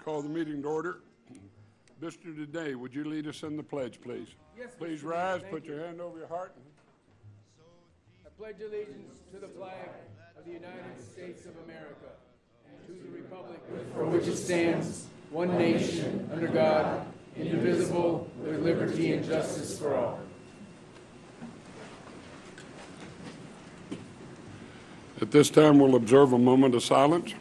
Call the meeting to order. Mr. Today, would you lead us in the pledge, please? Yes, please Mr. rise, Mayor, put your hand over your heart. I pledge allegiance to the flag of the United States of America and to the republic for which it stands, one nation, under God, indivisible, with liberty and justice for all. At this time, we'll observe a moment of silence.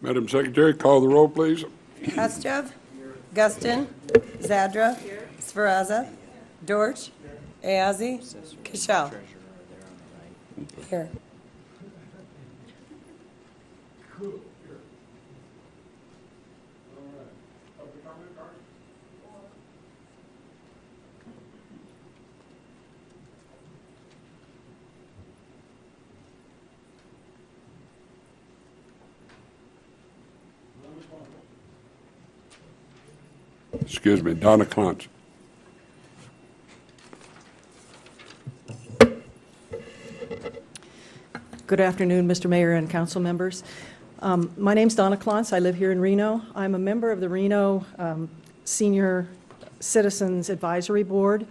Madam Secretary, call the roll, please. Kostev, Gustin, Zadra, Sferaza, Dorch, Ayazi, Kishel. Here. Excuse me, Donna Clance. Good afternoon, Mr. Mayor and council members. My name's Donna Clance. I live here in Reno. I'm a member of the Reno Senior Citizens Advisory Board,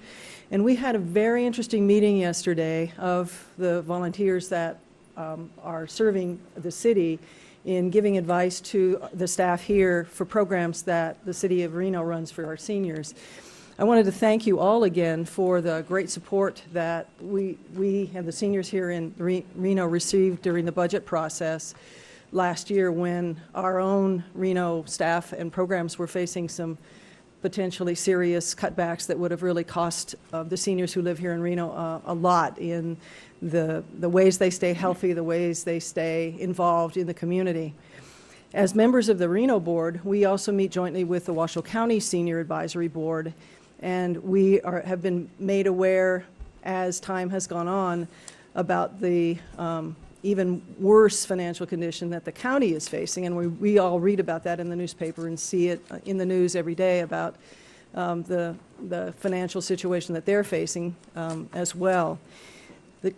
and we had a very interesting meeting yesterday of the volunteers that are serving the city in giving advice to the staff here for programs that the city of Reno runs for our seniors. I wanted to thank you all again for the great support that we and the seniors here in Reno received during the budget process last year when our own Reno staff and programs were facing some potentially serious cutbacks that would have really cost the seniors who live here in Reno a lot in the ways they stay healthy, the ways they stay involved in the community. As members of the Reno Board, we also meet jointly with the Washoe County Senior Advisory Board, and we have been made aware as time has gone on about the even worse financial condition that the county is facing, and we all read about that in the newspaper and see it in the news every day about the financial situation that they're facing as well.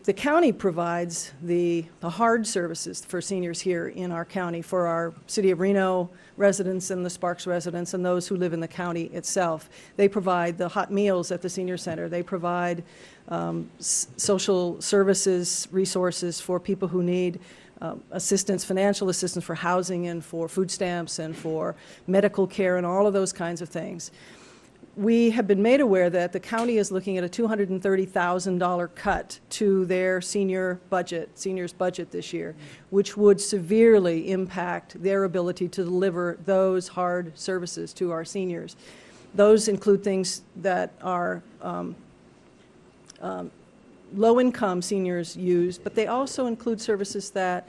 The county provides the hard services for seniors here in our county, for our City of Reno residents and the Sparks residents and those who live in the county itself. They provide the hot meals at the senior center. They provide social services resources for people who need assistance, financial assistance for housing and for food stamps and for medical care and all of those kinds of things. We have been made aware that the county is looking at a $230,000 cut to their seniors' budget this year, which would severely impact their ability to deliver those hard services to our seniors. Those include things that are low-income seniors use, but they also include services that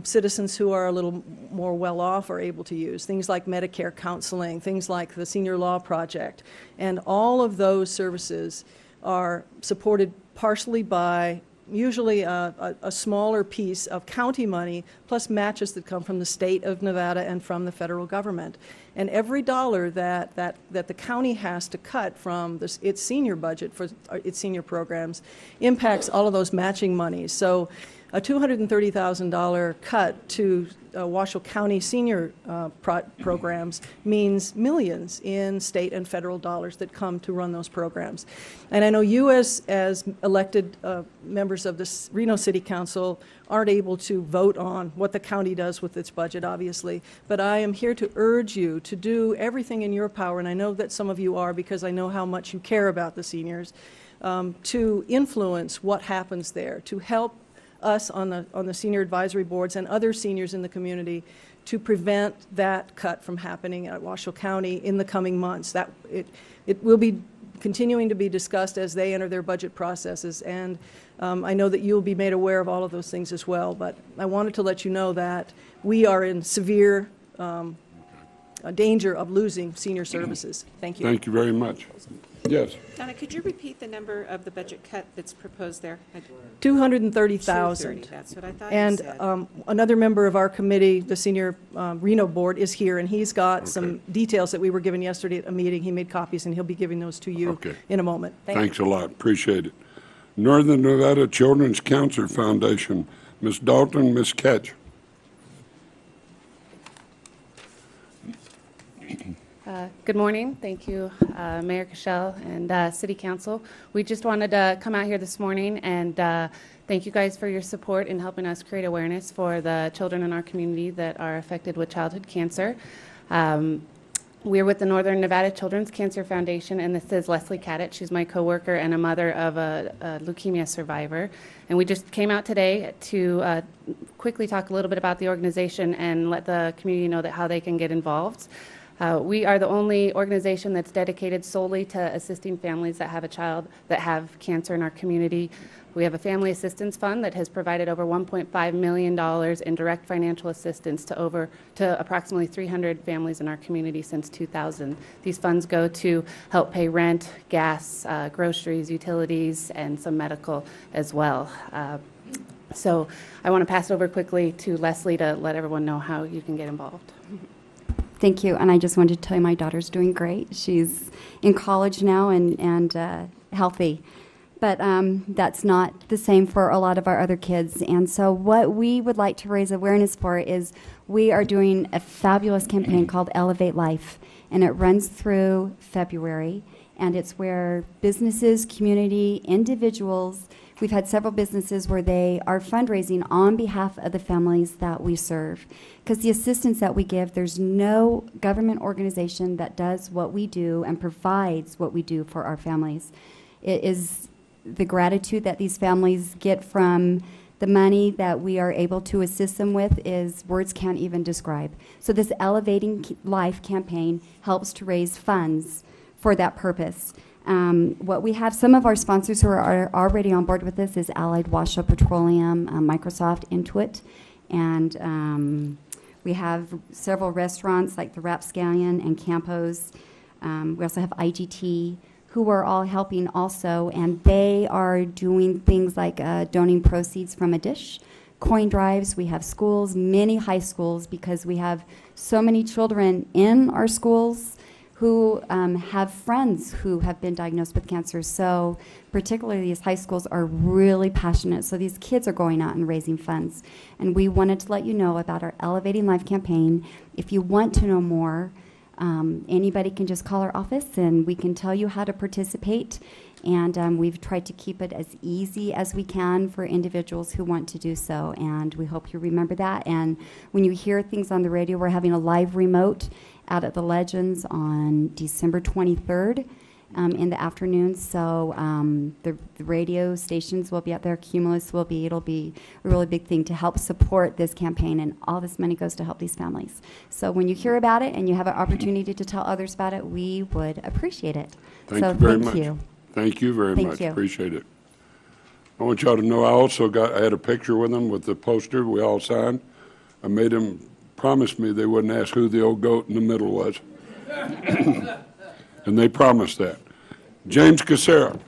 citizens who are a little more well-off are able to use, things like Medicare counseling, things like the Senior Law Project. And all of those services are supported partially by usually a smaller piece of county money plus matches that come from the state of Nevada and from the federal government. And every dollar that the county has to cut from its senior budget for its senior programs impacts all of those matching monies. So a $230,000 cut to Washoe County senior programs means millions in state and federal dollars that come to run those programs. And I know you as elected members of the Reno City Council aren't able to vote on what the county does with its budget, obviously, but I am here to urge you to do everything in your power, and I know that some of you are because I know how much you care about the seniors, to influence what happens there, to help us on the senior advisory boards and other seniors in the community to prevent that cut from happening at Washoe County in the coming months. That it will be continuing to be discussed as they enter their budget processes, and I know that you'll be made aware of all of those things as well, but I wanted to let you know that we are in severe danger of losing senior services. Thank you. Thank you very much. Yes. Donna, could you repeat the number of the budget cut that's proposed there? 230,000. That's what I thought you And said. another member of our committee, the senior Reno board, is here, and he's got some details that we were given yesterday at a meeting. He made copies, and he'll be giving those to you in a moment. Thanks a lot. Appreciate it. Northern Nevada Children's Cancer Foundation. Ms. Dalton, Ms. Ketch. Good morning. Thank you, Mayor Cashel and City Council. We just wanted to come out here this morning and thank you guys for your support in helping us create awareness for the children in our community that are affected with childhood cancer. We're with the Northern Nevada Children's Cancer Foundation, and this is Leslie Caddett. She's my coworker and a mother of a leukemia survivor. And we just came out today to quickly talk a little bit about the organization and let the community know that how they can get involved. We are the only organization that's dedicated solely to assisting families that have a child that have cancer in our community. We have a family assistance fund that has provided over $1.5 million in direct financial assistance to approximately 300 families in our community since 2000. These funds go to help pay rent, gas, groceries, utilities, and some medical as well. So I want to pass it over quickly to Leslie to let everyone know how you can get involved. Thank you, and I just wanted to tell you my daughter's doing great. She's in college now and healthy, but that's not the same for a lot of our other kids. And so what we would like to raise awareness for is we are doing a fabulous campaign called Elevate Life, and it runs through February, and it's where businesses, community, individuals, we've had several businesses where they are fundraising on behalf of the families that we serve. Because the assistance that we give, there's no government organization that does what we do and provides what we do for our families. It is the gratitude that these families get from the money that we are able to assist them with is words can't even describe. So this Elevating Life campaign helps to raise funds for that purpose. What we have, some of our sponsors who are already on board with this is Allied Washoe Petroleum, Microsoft, Intuit, and we have several restaurants like the Rapscallion and Campos. We also have IGT, who are all helping also, and they are doing things like donating proceeds from a dish, coin drives. We have schools, many high schools, because we have so many children in our schools who have friends who have been diagnosed with cancer. So particularly these high schools are really passionate. So these kids are going out and raising funds. And we wanted to let you know about our Elevating Life campaign. If you want to know more, anybody can just call our office and we can tell you how to participate. And we've tried to keep it as easy as we can for individuals who want to do so. And we hope you remember that. And when you hear things on the radio, we're having a live remote out at the Legends on December 23rd in the afternoon. So the radio stations will be out there. Cumulus will be. It'll be a really big thing to help support this campaign. And all this money goes to help these families. So when you hear about it and you have an opportunity to tell others about it, we would appreciate it. Thank you very much. Thank you very much. Appreciate it. I want y'all to know I had a picture with them with the poster we all signed. I made them promise me they wouldn't ask who the old goat in the middle was. And they promised that. James Casera.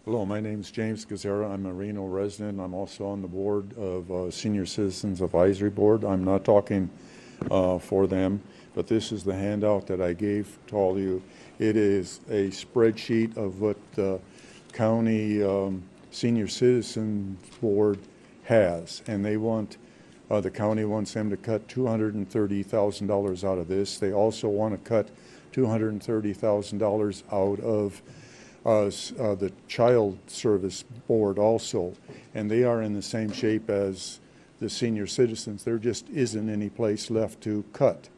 Hello, my name's James Gazera. I'm a Reno resident. I'm also on the board of Senior Citizens Advisory Board. I'm not talking for them, but this is the handout that I gave to all of you. It is a spreadsheet of what the county Senior Citizens Board has, and they want, the county wants them to cut $230,000 out of this. They also want to cut $230,000 out of the Child Service Board also, and they are in the same shape as the senior citizens. There just isn't any place left to cut.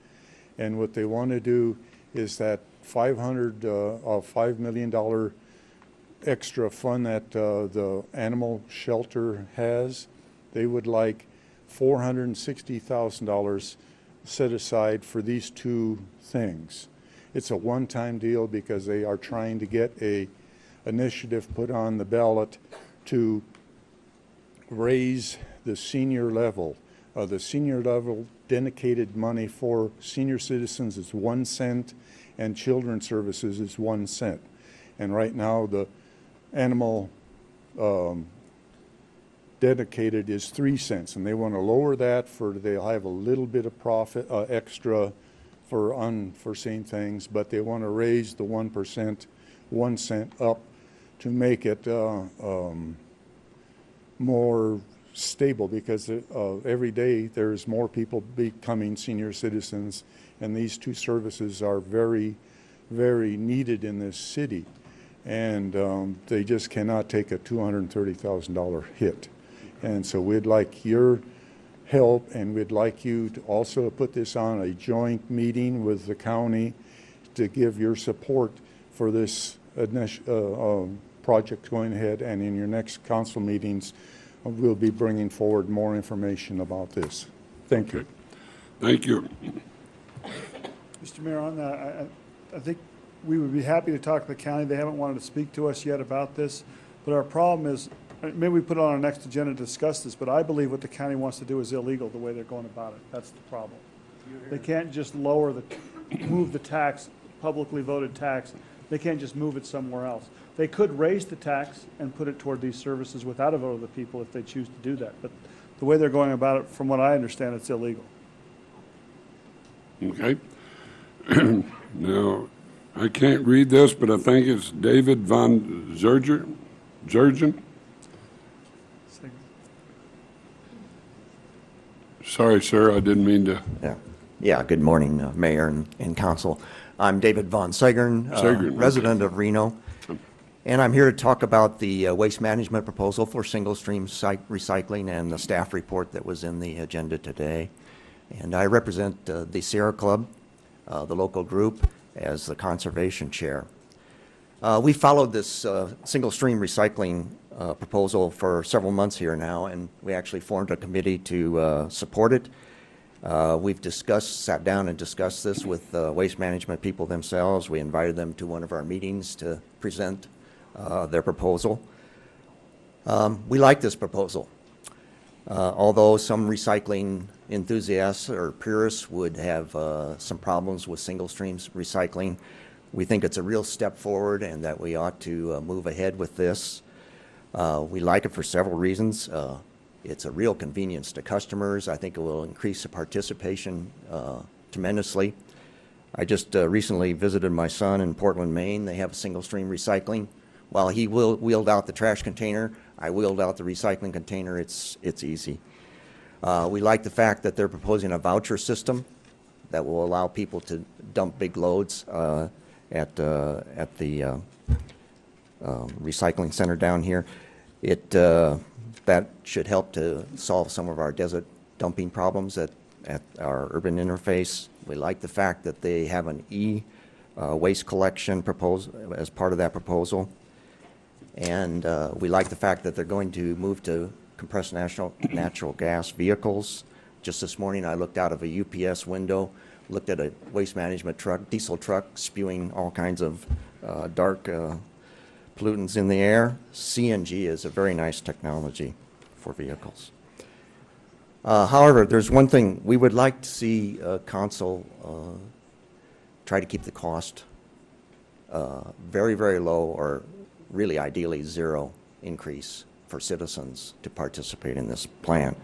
And what they want to do is that $5 million extra fund that the animal shelter has, they would like $460,000 set aside for these two things. It's a one-time deal because they are trying to get a initiative put on the ballot to raise the senior level. The senior level dedicated money for senior citizens is 1 cent and children's services is 1 cent. And right now the animal dedicated is 3 cents, and they want to lower that for they'll have a little bit of profit extra for unforeseen things, but they want to raise the 1%, 1 cent up to make it more stable, because every day there's more people becoming senior citizens, and these two services are very, very needed in this city, and they just cannot take a $230,000 hit. And so we'd like your help, and we'd like you to also put this on a joint meeting with the county to give your support for this project going ahead, and in your next council meetings we'll be bringing forward more information about this. Thank you. Thank you. Mr. Mayor, on that, I think we would be happy to talk to the county. They haven't wanted to speak to us yet about this, but our problem is, maybe we put it on our next agenda to discuss this, but I believe what the county wants to do is illegal the way they're going about it. That's the problem. They can't just move the tax, publicly voted tax. They can't just move it somewhere else. They could raise the tax and put it toward these services without a vote of the people if they choose to do that. But the way they're going about it, from what I understand, it's illegal. Okay. Now, I can't read this, but I think it's David von Zergen. Sorry, sir, I didn't mean to. Yeah. Good morning, Mayor and Council. I'm David von Segern, resident of Reno, and I'm here to talk about the waste management proposal for single-stream recycling and the staff report that was in the agenda today. And I represent the Sierra Club, the local group, as the conservation chair. We followed this single-stream recycling proposal for several months here now, and we actually formed a committee to support it. We've sat down and discussed this with waste management people themselves. We invited them to one of our meetings to present their proposal. We like this proposal. Although some recycling enthusiasts or purists would have some problems with single streams recycling, we think it's a real step forward and that we ought to move ahead with this. We like it for several reasons. It's a real convenience to customers. I think it will increase the participation tremendously. I just recently visited my son in Portland, Maine. They have a single stream recycling. While he wheeled out the trash container, I wheeled out the recycling container. It's easy. We like the fact that they're proposing a voucher system that will allow people to dump big loads at the recycling center down here. That should help to solve some of our desert dumping problems at our urban interface. We like the fact that they have an waste collection proposal as part of that proposal. And we like the fact that they're going to move to compressed natural gas vehicles. Just this morning I looked out of a UPS window, looked at a waste management truck, diesel truck, spewing all kinds of dark pollutants in the air. CNG is a very nice technology for vehicles. However, there's one thing we would like to see council try to keep the cost very, very low, or really ideally zero increase for citizens to participate in this plan.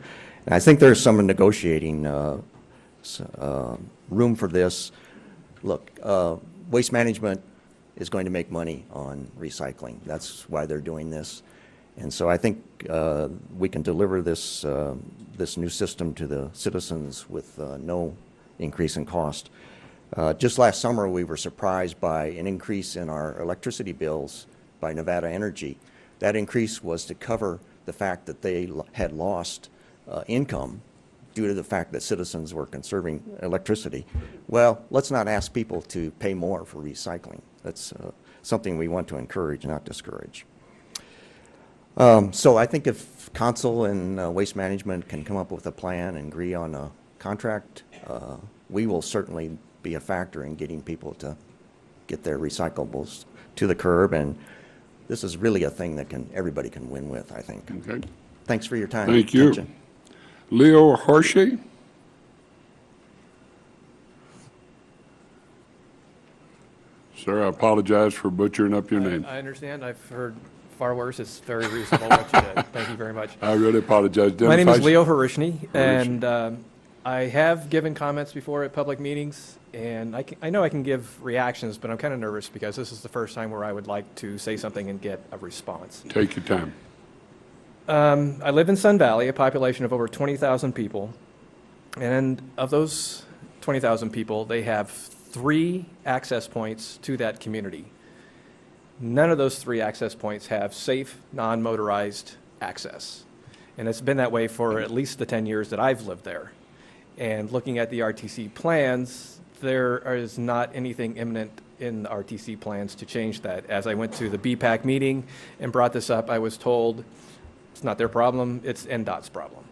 And I think there's some negotiating room for this. Look, waste management is going to make money on recycling. That's why they're doing this. And so I think we can deliver this, this new system to the citizens with no increase in cost. Just last summer, we were surprised by an increase in our electricity bills by Nevada Energy. That increase was to cover the fact that they had lost income due to the fact that citizens were conserving electricity. Well, let's not ask people to pay more for recycling. That's something we want to encourage, not discourage. So I think if council and waste management can come up with a plan and agree on a contract, we will certainly be a factor in getting people to get their recyclables to the curb, and this is really a thing that everybody can win with, I think. Okay. Thanks for your time. Thank you. Attention. Leo Hershey? Sir, I apologize for butchering up your name. I understand. I've heard far worse. It's very reasonable what you did. Thank you very much. I really apologize. My name is Leo Harishny, and I have given comments before at public meetings, and I know I can give reactions, but I'm kind of nervous because this is the first time where I would like to say something and get a response. Take your time. I live in Sun Valley, a population of over 20,000 people, and of those 20,000 people, they have 3 access points to that community. None of those 3 access points have safe, non-motorized access, and it's been that way for at least the 10 years that I've lived there. And looking at the RTC plans, there is not anything imminent in the RTC plans to change that. As I went to the BPAC meeting and brought this up, I was told it's not their problem, it's NDOT's problem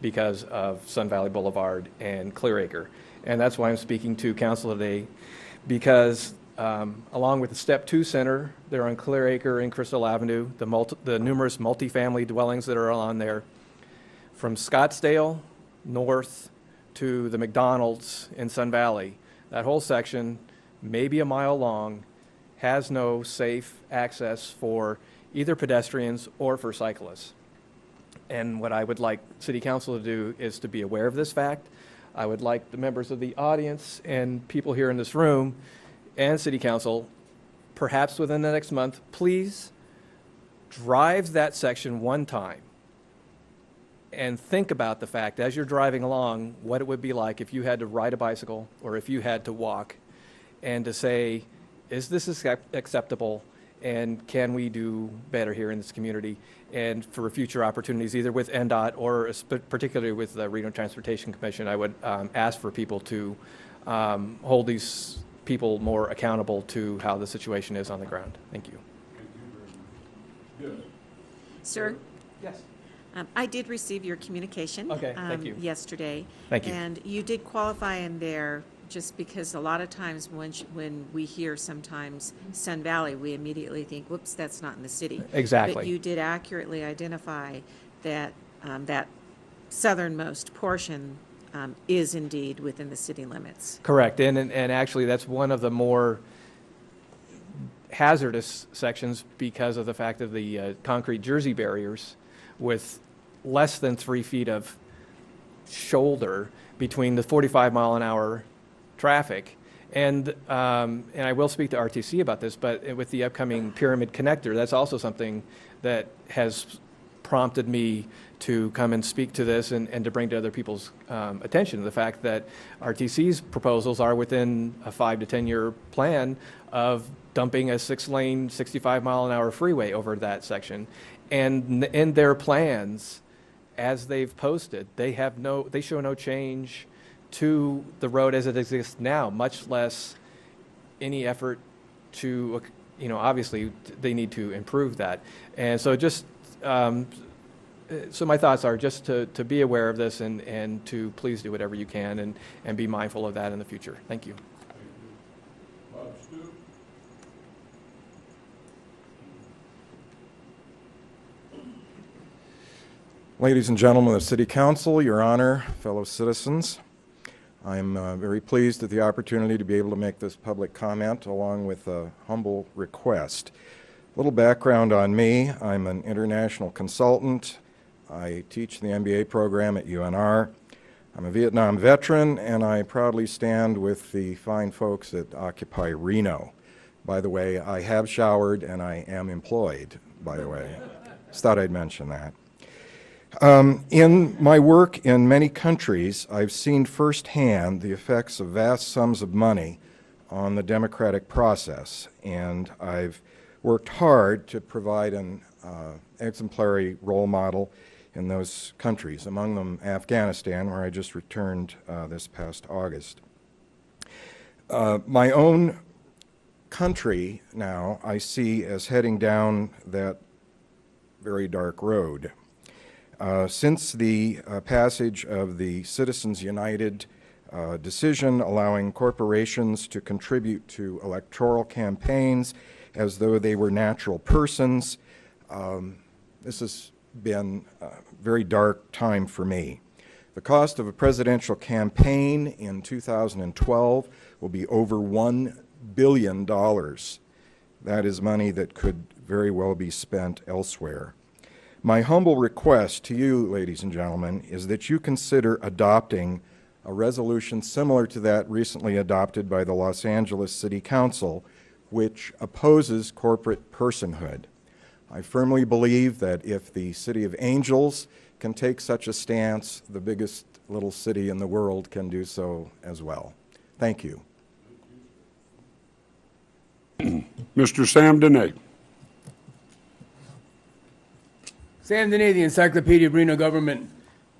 because of Sun Valley Boulevard and Clearacre. And that's why I'm speaking to council today, because along with the Step 2 Center, they're on Clearacre and Crystal Avenue, the numerous multifamily dwellings that are on there, from Scottsdale north to the McDonald's in Sun Valley, that whole section, maybe a mile long, has no safe access for either pedestrians or for cyclists. And what I would like City Council to do is to be aware of this fact. I would like the members of the audience and people here in this room and City Council, perhaps within the next month, please drive that section one time and think about the fact as you're driving along what it would be like if you had to ride a bicycle or if you had to walk, and to say, is this acceptable, and can we do better here in this community? And for future opportunities, either with NDOT or particularly with the Reno Transportation Commission, I would ask for people to hold these people more accountable to how the situation is on the ground. Thank you. Yes. Sir? Yes. I did receive your communication. Okay, thank you. Yesterday. Thank you. And you did qualify in there, just because a lot of times when we hear sometimes Sun Valley, we immediately think, whoops, that's not in the city. Exactly. But you did accurately identify that that southernmost portion is indeed within the city limits. Correct, and actually that's one of the more hazardous sections because of the fact of the concrete Jersey barriers with less than 3 feet of shoulder between the 45-mile-an-hour traffic. And I will speak to RTC about this, but with the upcoming Pyramid Connector, that's also something that has prompted me to come and speak to this and to bring to other people's attention the fact that RTC's proposals are within a 5 to 10 year plan of dumping a 6-lane, 65-mile-an-hour freeway over that section. And in their plans, as they've posted, they show no change to the road as it exists now, much less any effort to, obviously they need to improve that. And so just, so my thoughts are just to be aware of this and to please do whatever you can and be mindful of that in the future. Thank you. Ladies and gentlemen of the City Council, Your Honor, fellow citizens, I'm very pleased at the opportunity to be able to make this public comment along with a humble request. A little background on me: I'm an international consultant. I teach the MBA program at UNR. I'm a Vietnam veteran, and I proudly stand with the fine folks that occupy Reno. By the way, I have showered and I am employed, by the way. Just thought I'd mention that. In my work in many countries, I've seen firsthand the effects of vast sums of money on the democratic process, and I've worked hard to provide an exemplary role model in those countries, among them Afghanistan, where I just returned this past August. My own country now I see as heading down that very dark road. Since the passage of the Citizens United decision allowing corporations to contribute to electoral campaigns as though they were natural persons, this has been a very dark time for me. The cost of a presidential campaign in 2012 will be over $1 billion. That is money that could very well be spent elsewhere. My humble request to you, ladies and gentlemen, is that you consider adopting a resolution similar to that recently adopted by the Los Angeles City Council, which opposes corporate personhood. I firmly believe that if the City of Angels can take such a stance, the biggest little city in the world can do so as well. Thank you. Mr. Sam Dene. Sam Dene, the Encyclopedia of Reno Government.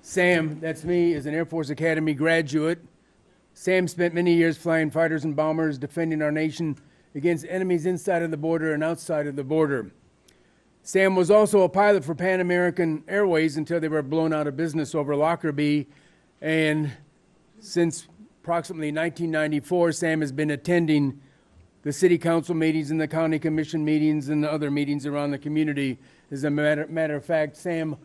Sam, that's me, is an Air Force Academy graduate. Sam spent many years flying fighters and bombers, defending our nation against enemies inside of the border and outside of the border. Sam was also a pilot for Pan American Airways until they were blown out of business over Lockerbie. And since approximately 1994, Sam has been attending the city council meetings and the county commission meetings and the other meetings around the community. As a matter of fact, Sam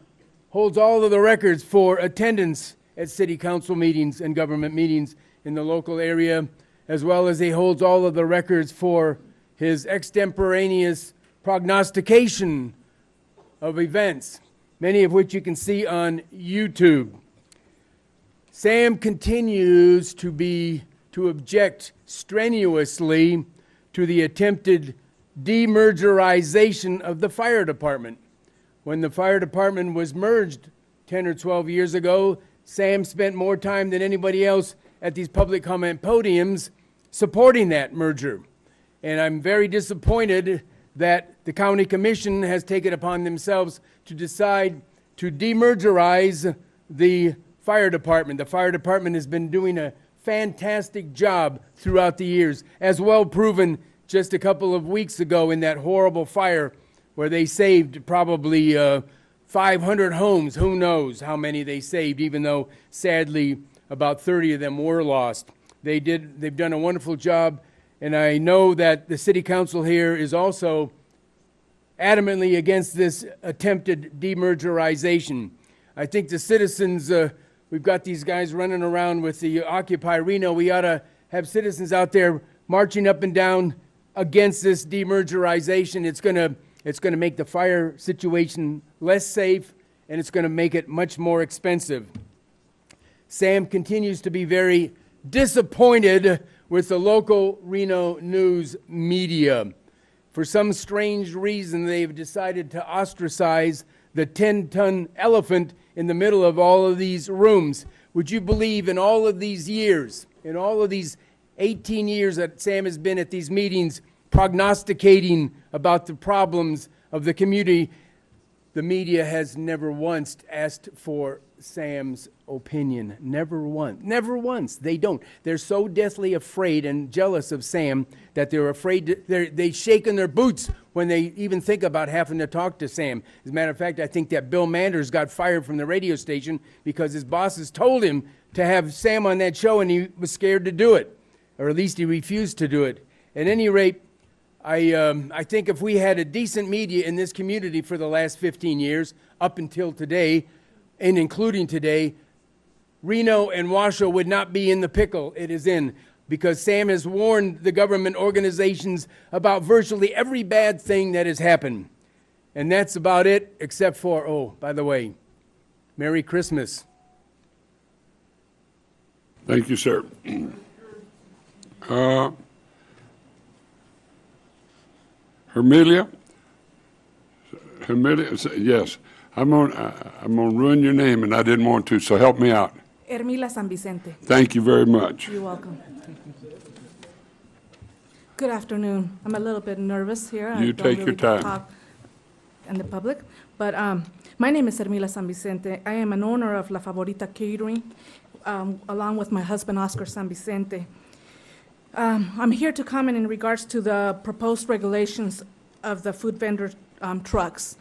holds all of the records for attendance at city council meetings and government meetings in the local area, as well as he holds all of the records for his extemporaneous prognostication of events, many of which you can see on YouTube. Sam continues to object strenuously to the attempted demergerization of the fire department. When the fire department was merged 10 or 12 years ago, Sam spent more time than anybody else at these public comment podiums supporting that merger. And I'm very disappointed that the county commission has taken upon themselves to decide to demergerize the fire department. The fire department has been doing a fantastic job throughout the years, as well proven just a couple of weeks ago in that horrible fire where they saved probably 500 homes. Who knows how many they saved, even though sadly about 30 of them were lost. They've done a wonderful job, and I know that the city council here is also adamantly against this attempted demergerization. I think the citizens, we've got these guys running around with the Occupy Reno. We ought to have citizens out there marching up and down against this demergerization. It's going to make the fire situation less safe, and it's going to make it much more expensive. Sam continues to be very disappointed with the local Reno news media. For some strange reason, they've decided to ostracize the 10-ton elephant in the middle of all of these rooms. Would you believe in all of these years, in all of these 18 years that Sam has been at these meetings prognosticating about the problems of the community, the media has never once asked for Sam's opinion. Never once. Never once. They don't. They're so deathly afraid and jealous of Sam that they're afraid. They shake in their boots when they even think about having to talk to Sam. As a matter of fact, I think that Bill Manders got fired from the radio station because his bosses told him to have Sam on that show, and he was scared to do it, or at least he refused to do it. At any rate, I think if we had a decent media in this community for the last 15 years, up until today, and including today, Reno and Washoe would not be in the pickle it is in, because Sam has warned the government organizations about virtually every bad thing that has happened. And that's about it, except for, oh, by the way, Merry Christmas. Thank you, sir. Hermelia, yes. I'm gonna ruin your name, and I didn't want to, so help me out. Hermila San Vicente. Thank you very much. You're welcome. Good afternoon. I'm a little bit nervous here. You take your time. Talk in the public, But my name is Hermila San Vicente. I am an owner of La Favorita Catering, along with my husband, Oscar San Vicente. I'm here to comment in regards to the proposed regulations of the food vendor trucks.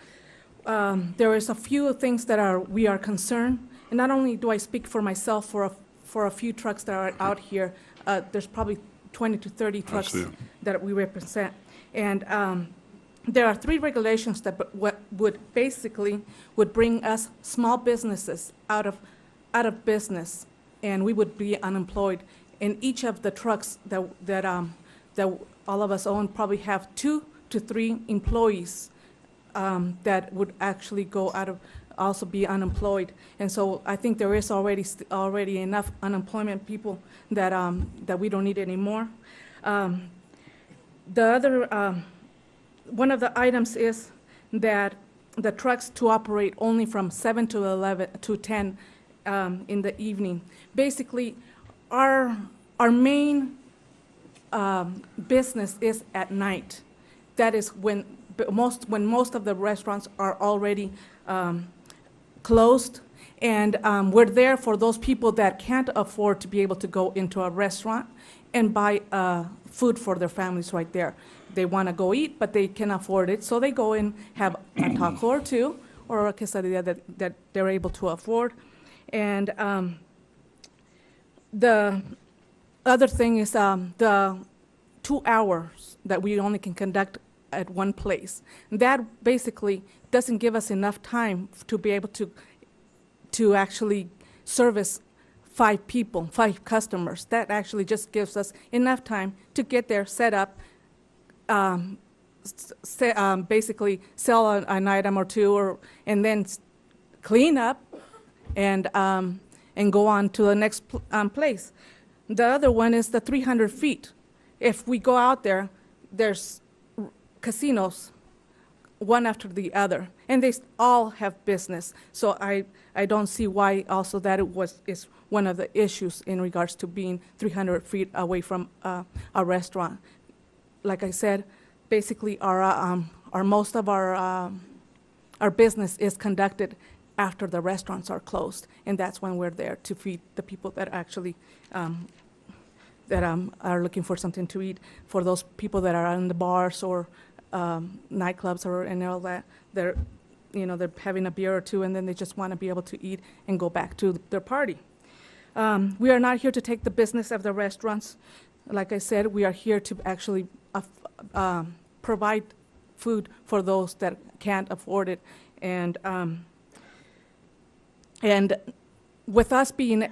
There is a few things that we are concerned, and not only do I speak for myself for a few trucks that are out here, there's probably 20 to 30 trucks that we represent. And there are 3 regulations that would bring us small businesses out of business, and we would be unemployed. And each of the trucks that all of us own probably have 2 to 3 employees that would actually go out of, also be unemployed. And so I think there is already enough unemployment people that we don't need anymore. The other, one of the items is that the trucks to operate only from 7 to 11 to 10 in the evening. Basically, our main business is at night. That is when most of the restaurants are already closed, and we're there for those people that can't afford to be able to go into a restaurant and buy food for their families right there. They want to go eat, but they can't afford it, so they go and have a taco or two or a quesadilla that they're able to afford. And the other thing is the 2 hours that we only can conduct at one place. That basically doesn't give us enough time to be able to actually service 5 people, 5 customers. That actually just gives us enough time to get there, set up, basically sell an item or two, and then clean up and go on to the next place. The other one is the 300 feet. If we go out there, there's casinos, one after the other, and they all have business. So I don't see why also that is one of the issues in regards to being 300 feet away from a restaurant. Like I said, basically most of our business is conducted after the restaurants are closed, and that's when we're there to feed the people that actually are looking for something to eat. For those people that are in the bars or nightclubs and all that, they're having a beer or two, and then they just want to be able to eat and go back to their party. We are not here to take the business of the restaurants. Like I said, we are here to actually provide food for those that can't afford it, and with us being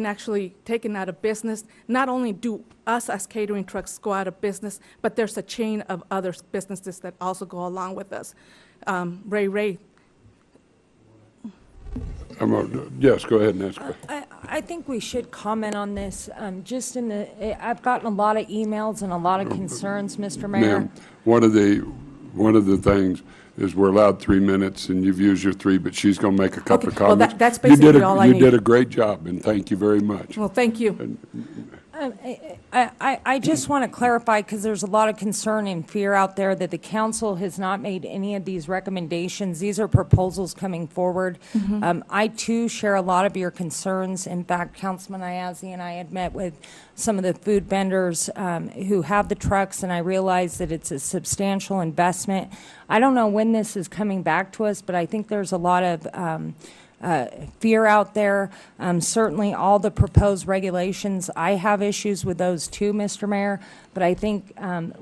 actually taken out of business, not only do us as catering trucks go out of business, but there's a chain of other businesses that also go along with us. Ray. Yes, go ahead and ask. I think we should comment on this. I've gotten a lot of emails and a lot of concerns, Mr. Mayor. Ma'am, one of the things is we're allowed 3 minutes, and you've used your 3, but she's going to make a couple of comments. Well, that's basically all I need. You did a great job, and thank you very much. Well, thank you. I just want to clarify, because there's a lot of concern and fear out there that the council has not made any of these recommendations. These are proposals coming forward. I, too, share a lot of your concerns. In fact, Councilman Ayazi and I had met with some of the food vendors who have the trucks, and I realize that it's a substantial investment. I don't know when this is coming back to us, but I think there's a lot of fear out there. Certainly all the proposed regulations, I have issues with those too, Mr. Mayor, but I think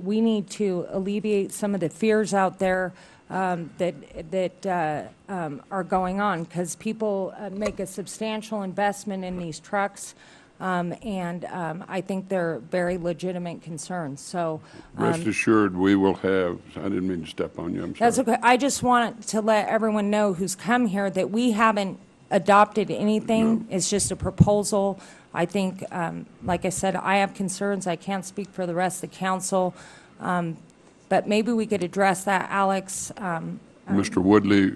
we need to alleviate some of the fears out there that are going on, because people make a substantial investment in these trucks, and I think they're very legitimate concerns. So rest assured, we will have, I didn't mean to step on you, I'm sorry. That's okay. I just want to let everyone know who's come here that we haven't adopted anything. No. It's just a proposal. I think, like I said, I have concerns. I can't speak for the rest of the council, but maybe we could address that, Alex. Mr. Woodley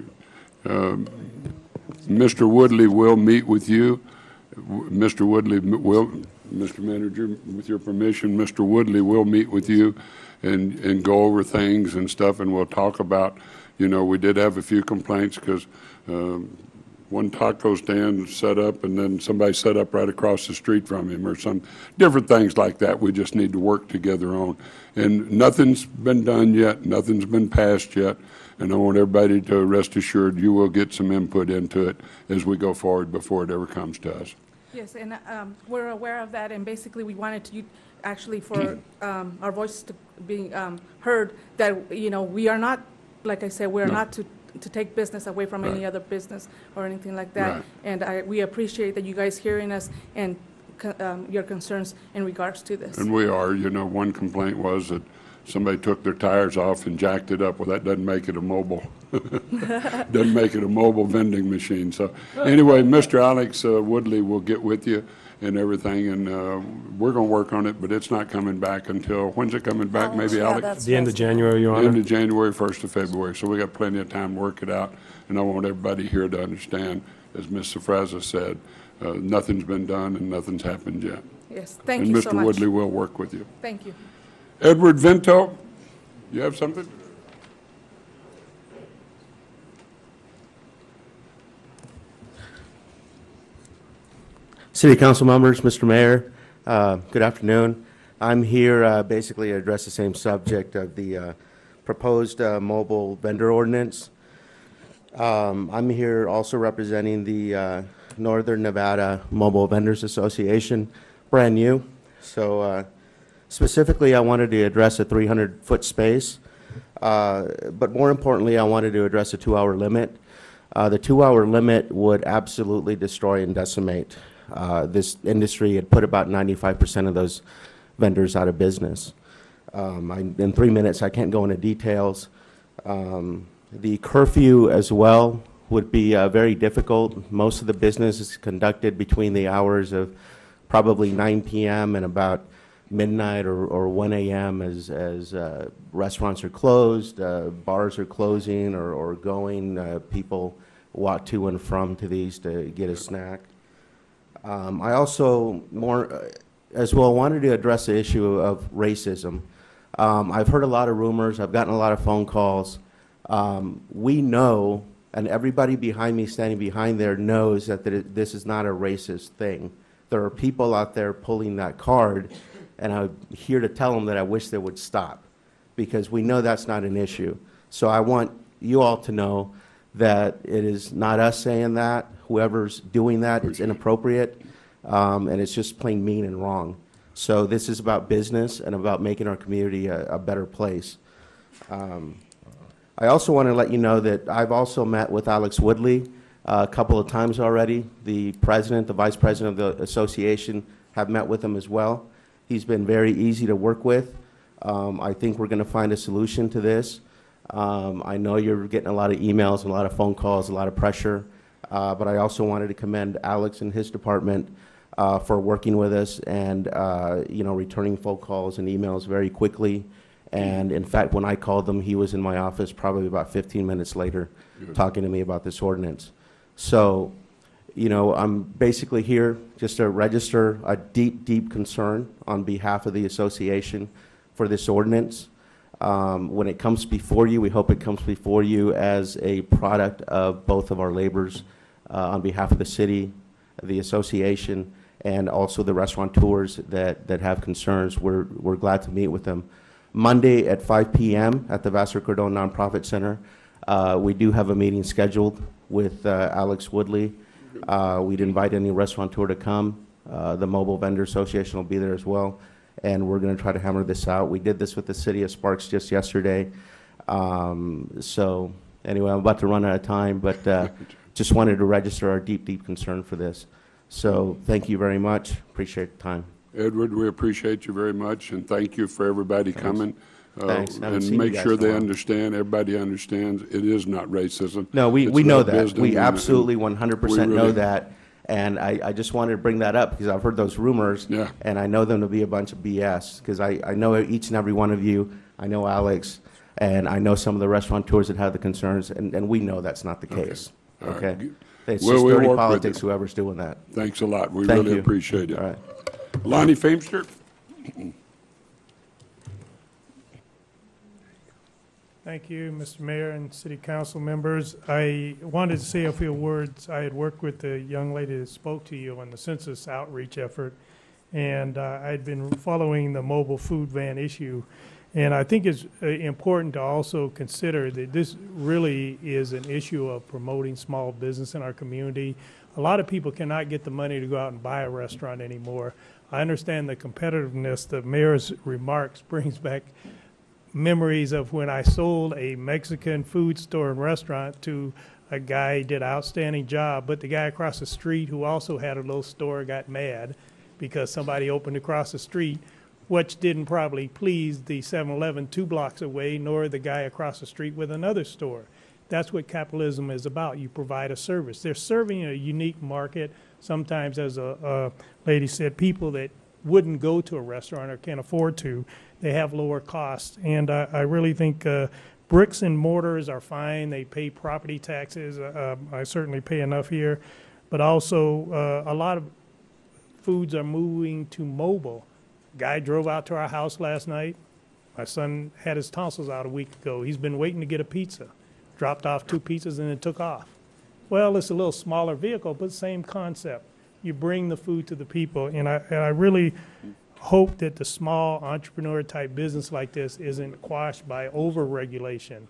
will meet with you. Mr. Woodley will, Mr. Manager, with your permission, Mr. Woodley will meet with you and go over things and stuff, and we'll talk about You know, we did have a few complaints because one taco stand set up and then somebody set up right across the street from him or some different things like that we just need to work together on. And nothing's been done yet, nothing's been passed yet, and I want everybody to rest assured you will get some input into it as we go forward before it ever comes to us. Yes, and we're aware of that, and basically we wanted to actually for our voices to be heard, that, you know, we are not, like I said, we're not to take business away from any other business or anything like that. Right. And we appreciate that you guys hearing us and your concerns in regards to this. And we are, you know, one complaint was that somebody took their tires off and jacked it up. Well, that doesn't make it a mobile, doesn't make it a mobile vending machine. So anyway, Mr. Alex Woodley will get with you and everything, and we're going to work on it, but it's not coming back until, when's it coming back, maybe, Yeah, Alex? that's The end of January, Your Honor. End of January, 1st of February. So we got plenty of time to work it out, and I want everybody here to understand, as Ms. Safraza said, nothing's been done and nothing's happened yet. Yes, thank you so And much. Mr. Woodley will work with you. Thank you. Edward Vento, you have something? City Council members, Mr. Mayor, good afternoon. I'm here basically to address the same subject of the proposed mobile vendor ordinance. I'm here also representing the Northern Nevada Mobile Vendors Association, brand new. So specifically, I wanted to address a 300-foot space, but more importantly, I wanted to address a 2-hour limit. The 2-hour limit would absolutely destroy and decimate this industry. It put about 95% of those vendors out of business. In 3 minutes, I can't go into details. The curfew as well would be very difficult. Most of the business is conducted between the hours of probably 9 p.m. and about midnight or 1 a.m. as restaurants are closed, bars are closing or going. People walk to and from to these to get a snack. I also as well wanted to address the issue of racism. I've heard a lot of rumors. I've gotten a lot of phone calls. We know, and everybody behind me, standing behind there, knows that this is not a racist thing. There are people out there pulling that card, and I'm here to tell them that I wish they would stop, because we know that's not an issue. So I want you all to know that it is not us saying that. Whoever's doing that is inappropriate, and it's just plain mean and wrong. So this is about business and about making our community a better place. I also want to let you know that I've also met with Alex Woodley a couple of times already. The president, the vice president of the association have met with him as well. He's been very easy to work with. I think we're going to find a solution to this. I know you're getting a lot of emails and a lot of phone calls, a lot of pressure, but I also wanted to commend Alex and his department for working with us and returning phone calls and emails very quickly. And in fact, when I called him, he was in my office probably about 15 minutes later talking to me about this ordinance. So, I'm basically here just to register a deep, deep concern on behalf of the association for this ordinance. When it comes before you, we hope it comes before you as a product of both of our labors on behalf of the city, the association, and also the restaurateurs that have concerns. We're glad to meet with them. Monday at 5 p.m. at the Vassar Cordon Nonprofit Center, we do have a meeting scheduled with Alex Woodley. We'd invite any restaurateur to come. The Mobile Vendor Association will be there as well, and we're going to try to hammer this out. We did this with the city of Sparks just yesterday. So anyway, I'm about to run out of time, but just wanted to register our deep, deep concern for this. So thank you very much. Appreciate the time. Edward, we appreciate you very much, and thank you for everybody coming. Thanks. And make sure they understand, everybody understands, it is not racism. No, we know that. We absolutely 100% know really- that. And I just wanted to bring that up because I've heard those rumors, and I know them to be a bunch of BS, because I know each and every one of you. I know Alex, and I know some of the restaurateurs that have the concerns, and we know that's not the case. Okay? It's Well, just we'll dirty work with politics, you. whoever's doing that. Thanks a lot. We Thank really you. appreciate it. All right. Lonnie Feimster? Thank you, Mr. Mayor and City Council members. I wanted to say a few words. I had worked with the young lady that spoke to you on the census outreach effort, and I'd been following the mobile food van issue. And I think it's important to also consider that this really is an issue of promoting small business in our community. A lot of people cannot get the money to go out and buy a restaurant anymore. I understand the competitiveness. The mayor's remarks brings back memories of when I sold a Mexican food store and restaurant to a guy who did an outstanding job, but the guy across the street who also had a little store got mad because somebody opened across the street, which didn't probably please the 7-Eleven 2 blocks away, nor the guy across the street with another store. That's what capitalism is about. You provide a service. They're serving a unique market. Sometimes, as a lady said, people that wouldn't go to a restaurant or can't afford to, they have lower costs. And I really think bricks and mortars are fine. They pay property taxes. I certainly pay enough here. But also, a lot of foods are moving to mobile. Guy drove out to our house last night. My son had his tonsils out a week ago. He's been waiting to get a pizza. Dropped off 2 pizzas and then took off. Well, it's a little smaller vehicle, but same concept. You bring the food to the people, and I really hope that the small entrepreneur type business like this isn't quashed by over-regulation.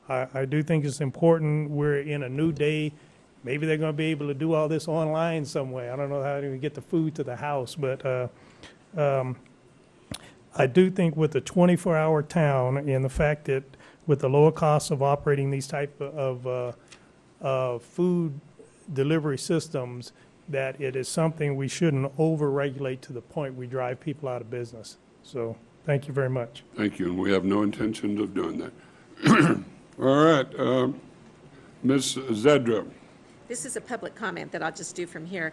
I do think it's important. We're in a new day. Maybe they're going to be able to do all this online some way. I don't know how to get the food to the house, but I do think with the 24-hour town and the fact that with the lower costs of operating these type of food delivery systems, that it is something we shouldn't over-regulate to the point we drive people out of business. So thank you very much. Thank you, and we have no intentions of doing that. All right, Ms. Zadra. This is a public comment that I'll just do from here.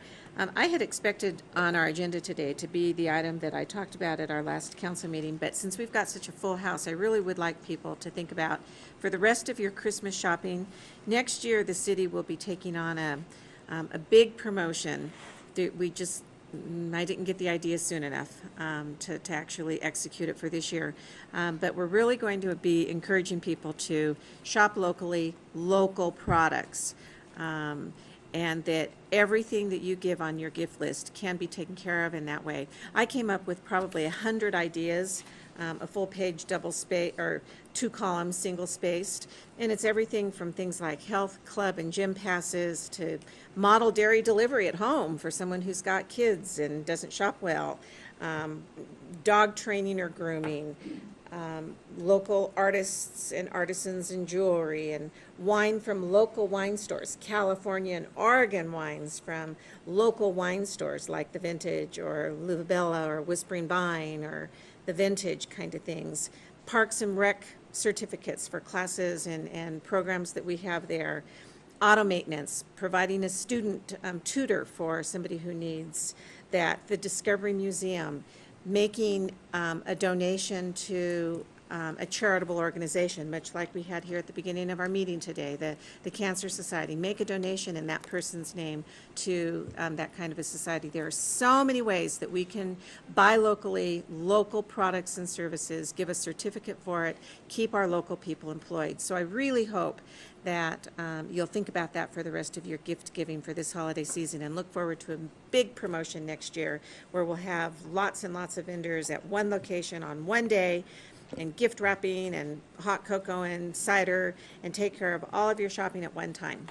I had expected on our agenda today to be the item that I talked about at our last council meeting, but since we've got such a full house, I really would like people to think about, for the rest of your Christmas shopping, next year the city will be taking on a big promotion. I didn't get the idea soon enough to actually execute it for this year. But we're really going to be encouraging people to shop locally, local products. And that everything that you give on your gift list can be taken care of in that way. I came up with probably 100 ideas, a full page double space or 2 columns single spaced, and it's everything from things like health club and gym passes to model dairy delivery at home for someone who's got kids and doesn't shop well, dog training or grooming, local artists and artisans and jewelry, and wine from local wine stores, California and Oregon wines from local wine stores like The Vintage or Livabella or Whispering Vine or The Vintage kind of things. Parks and Rec certificates for classes and programs that we have there. Auto maintenance, providing a student tutor for somebody who needs that. The Discovery Museum, making a donation to a charitable organization, much like we had here at the beginning of our meeting today, the Cancer Society. Make a donation in that person's name to that kind of a society. There are so many ways that we can buy locally, local products and services, give a certificate for it, keep our local people employed. So I really hope that you'll think about that for the rest of your gift giving for this holiday season, and look forward to a big promotion next year where we'll have lots and lots of vendors at one location on one day, and gift wrapping and hot cocoa and cider, and take care of all of your shopping at one time.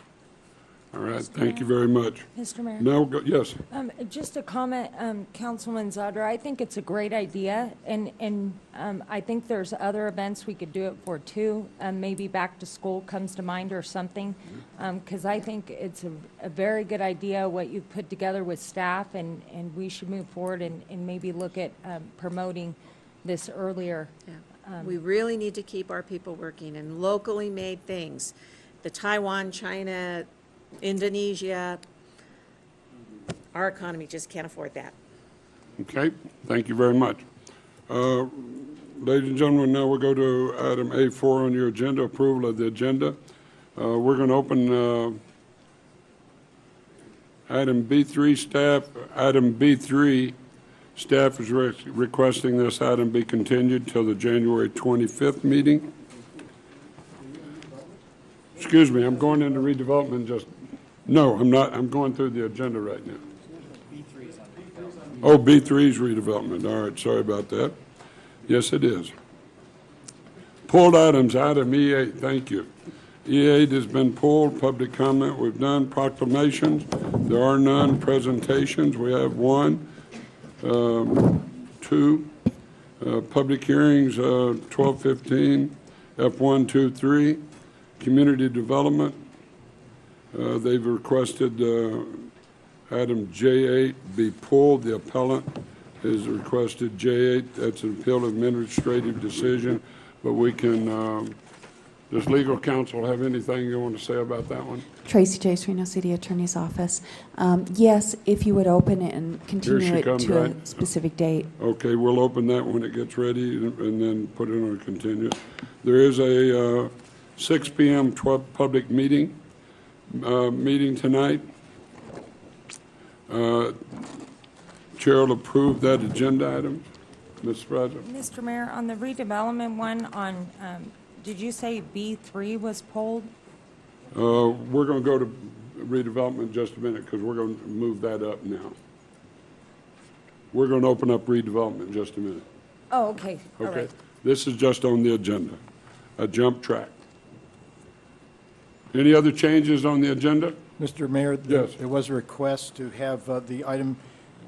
All right, thank you very much. Mr. Mayor? Now, yes. Just a comment, Councilman Zadra, I think it's a great idea, and I think there's other events we could do it for too. Maybe back to school comes to mind or something, because I think it's a very good idea what you've put together with staff, and we should move forward and maybe look at promoting this earlier. Yeah. We really need to keep our people working in locally made things. The Taiwan, China, Indonesia, our economy just can't afford that. Okay, thank you very much. Ladies and gentlemen, now we'll go to item A4 on your agenda, approval of the agenda. We're going to open item B3 staff. Item B3, staff is requesting this item be continued till the January 25th meeting. excuse me, I'm going into redevelopment just, no, I'm not, I'm going through the agenda right now. Oh, B3 is redevelopment, all right, sorry about that. Yes, it is. Pulled items, item E8, thank you. E8 has been pulled, public comment we've done, proclamations, there are none, presentations, we have one, two, public hearings, 1215, F1, 2, 3, community development, they've requested item J8 be pulled, the appellant has requested J8, that's an appeal administrative decision, but we can, does legal counsel have anything you want to say about that one? Tracy Chase, Reno City Attorney's Office. Yes, if you would open it and continue it to a specific date. Okay, we'll open that when it gets ready and then put it on a continue. There is a 6 p.m. public meeting tonight. Chair will approve that agenda item. Ms. President. Mr. Mayor, on the redevelopment one, on, did you say B3 was pulled? We're going to go to redevelopment in just a minute because we're going to move that up now. We're going to open up redevelopment in just a minute. Oh, okay. All Okay. right. This is just on the agenda, a jump track. Any other changes on the agenda? Mr. Mayor, Yes. there was a request to have the item,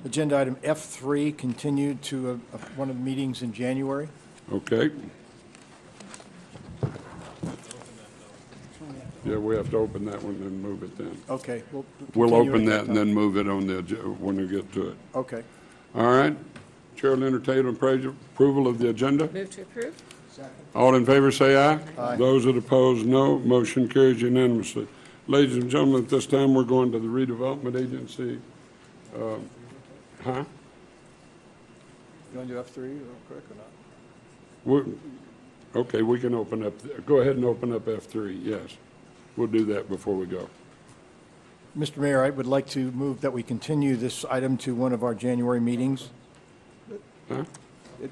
agenda item F3 continued to one of the meetings in January. Okay. Yeah, we have to open that one and move it then. Okay. We'll continue open at that and then move it on the when we get to it. Okay. All right. Chair will entertain approval of the agenda. Move to approve. All in favor say aye. Aye. Those that oppose, no. Motion carries unanimously. Ladies and gentlemen, at this time, we're going to the redevelopment agency. You want to do F3 real quick or not? Okay, we can open up, go ahead and open up F3, yes. We'll do that before we go. Mr. Mayor, I would like to move that we continue this item to one of our January meetings. Huh?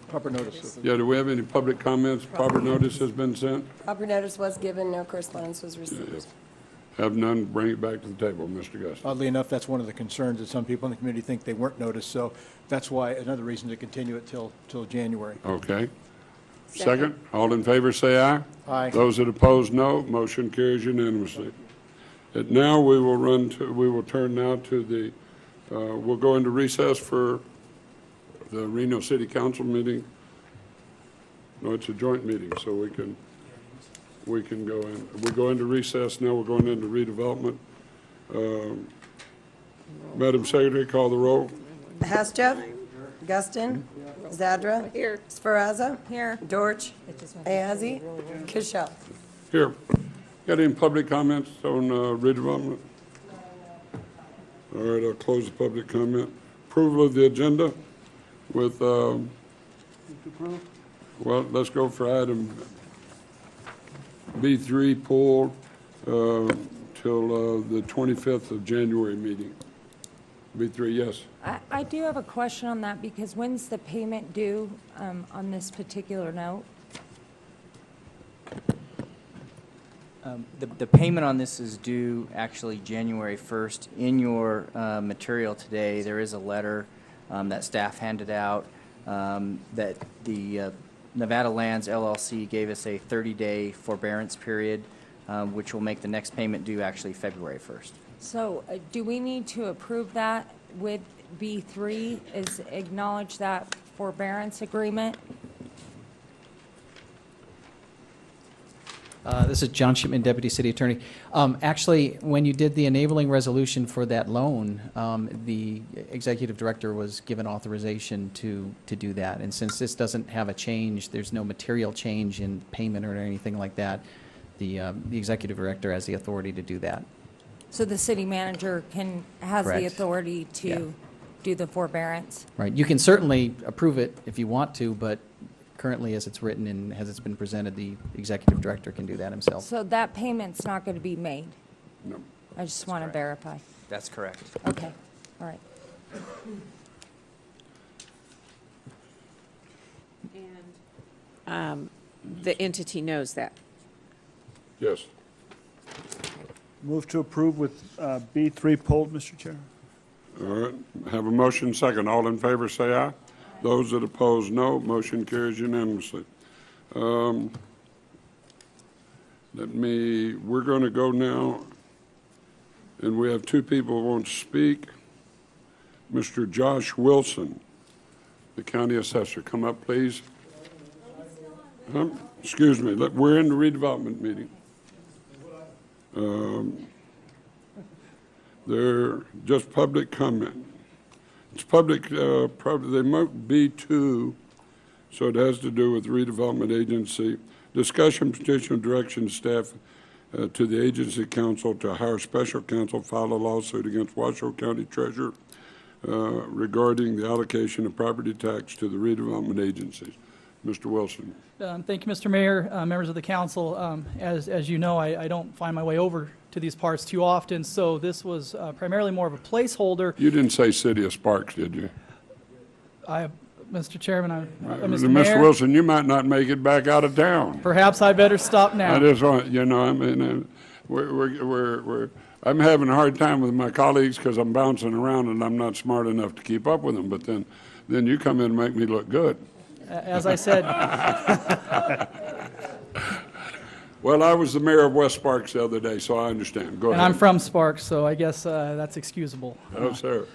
Proper notice. Yeah, do we have any public comments? Proper notice has been sent? Proper notice was given, no correspondence was received. Have none, bring it back to the table, Mr. Gus. Oddly enough, that's one of the concerns that some people in the community think they weren't noticed, so that's why, another reason to continue it till January. Okay. Second, all in favor say aye. Aye. Those that oppose, no. Motion carries unanimously. And now we will turn now to the, we'll go into recess for the Reno City Council meeting. No, it's a joint meeting, so we can go in. We go into recess now. We're going into redevelopment. Madam Secretary, call the roll. Haschev, Guston, Zadra. Here. Sferrazza. Here. Dorch. Ayazi. Kishel. Here. Got any public comments on redevelopment? All right, I'll close the public comment. Approval of the agenda with, well, let's go for item B3 pulled till the 25th of January meeting. B3, yes. I do have a question on that because when's the payment due on this particular note? The payment on this is due actually January 1st. In your material today, there is a letter that staff handed out that the Nevada Lands LLC gave us a 30-day forbearance period, which will make the next payment due actually February 1st. So do we need to approve that with B3, is acknowledge that forbearance agreement? This is John Shipman, Deputy City Attorney. Actually, when you did the enabling resolution for that loan, the Executive Director was given authorization to do that. And since this doesn't have a change, there's no material change in payment or anything like that, the Executive Director has the authority to do that. So the city manager has the Correct. authority to do the forbearance? Right. You can certainly approve it if you want to, but currently, as it's written and as it's been presented, the Executive Director can do that himself. So that payment's not going to be made? No. I just want to verify. That's correct. Okay, all right. The entity knows that. Yes. Move to approve with B3 pulled, Mr. Chair. All right, have a motion second. All in favor, say aye. Those that oppose, no. Motion carries unanimously. We're going to go now, and we have two people who want to speak. Mr. Josh Wilson, the county assessor. Come up, please. Excuse me, we're in the redevelopment meeting. They're just public comment. It's public, they might be two, so it has to do with redevelopment agency. Discussion, petition, direction staff to the agency council to hire special counsel, file a lawsuit against Washoe County Treasurer regarding the allocation of property tax to the redevelopment agencies. Mr. Wilson. Thank you, Mr. Mayor, members of the council. As you know, I don't find my way over to these parts too often, so this was primarily more of a placeholder. You didn't say City of Sparks, did you? Mr. Chairman, Mr. Wilson, you might not make it back out of town. Perhaps I better stop now. I just want, you know, I mean, I'm having a hard time with my colleagues because I'm bouncing around and I'm not smart enough to keep up with them, but then you come in and make me look good. As I said. Well, I was the mayor of West Sparks the other day, so I understand. Go ahead. And I'm from Sparks, so I guess that's excusable. Oh, sir.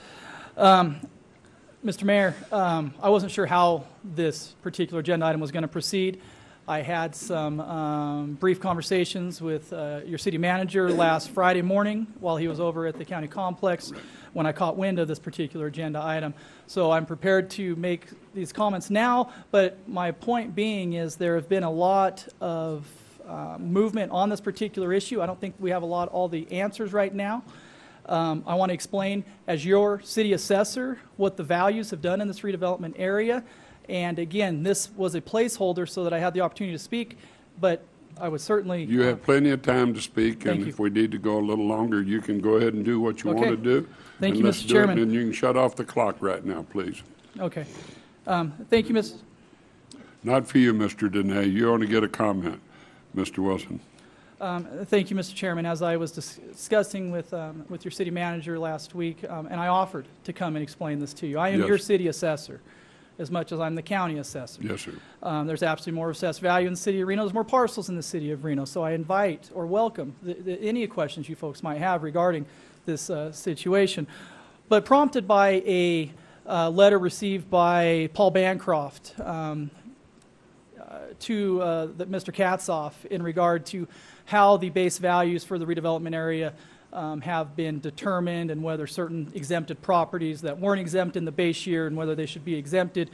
Mr. Mayor, I wasn't sure how this particular agenda item was going to proceed. I had some brief conversations with your city manager last Friday morning while he was over at the county complex when I caught wind of this particular agenda item. So I'm prepared to make these comments now, but my point being is there have been a lot of movement on this particular issue. I don't think we have all the answers right now. I want to explain, as your city assessor, what the values have done in this redevelopment area. And again, this was a placeholder so that I had the opportunity to speak, but I would certainly... You have plenty of time to speak, and if we need to go a little longer, you can go ahead and do what you want to do. Thank you, Mr. Chairman. And you can shut off the clock right now, please. Okay. Thank you, Ms. Not for you, Mr. Dene. You only get a comment, Mr. Wilson. Thank you, Mr. Chairman. As I was discussing with your city manager last week, and I offered to come and explain this to you. I am your city assessor, as much as I'm the county assessor. Yes, sir. There's absolutely more assessed value in the city of Reno. There's more parcels in the city of Reno. So I invite or welcome any questions you folks might have regarding this situation. But prompted by a letter received by Paul Bancroft to Mr. Katzoff in regard to how the base values for the redevelopment area have been determined and whether certain exempted properties that weren't exempt in the base year and whether they should be exempted.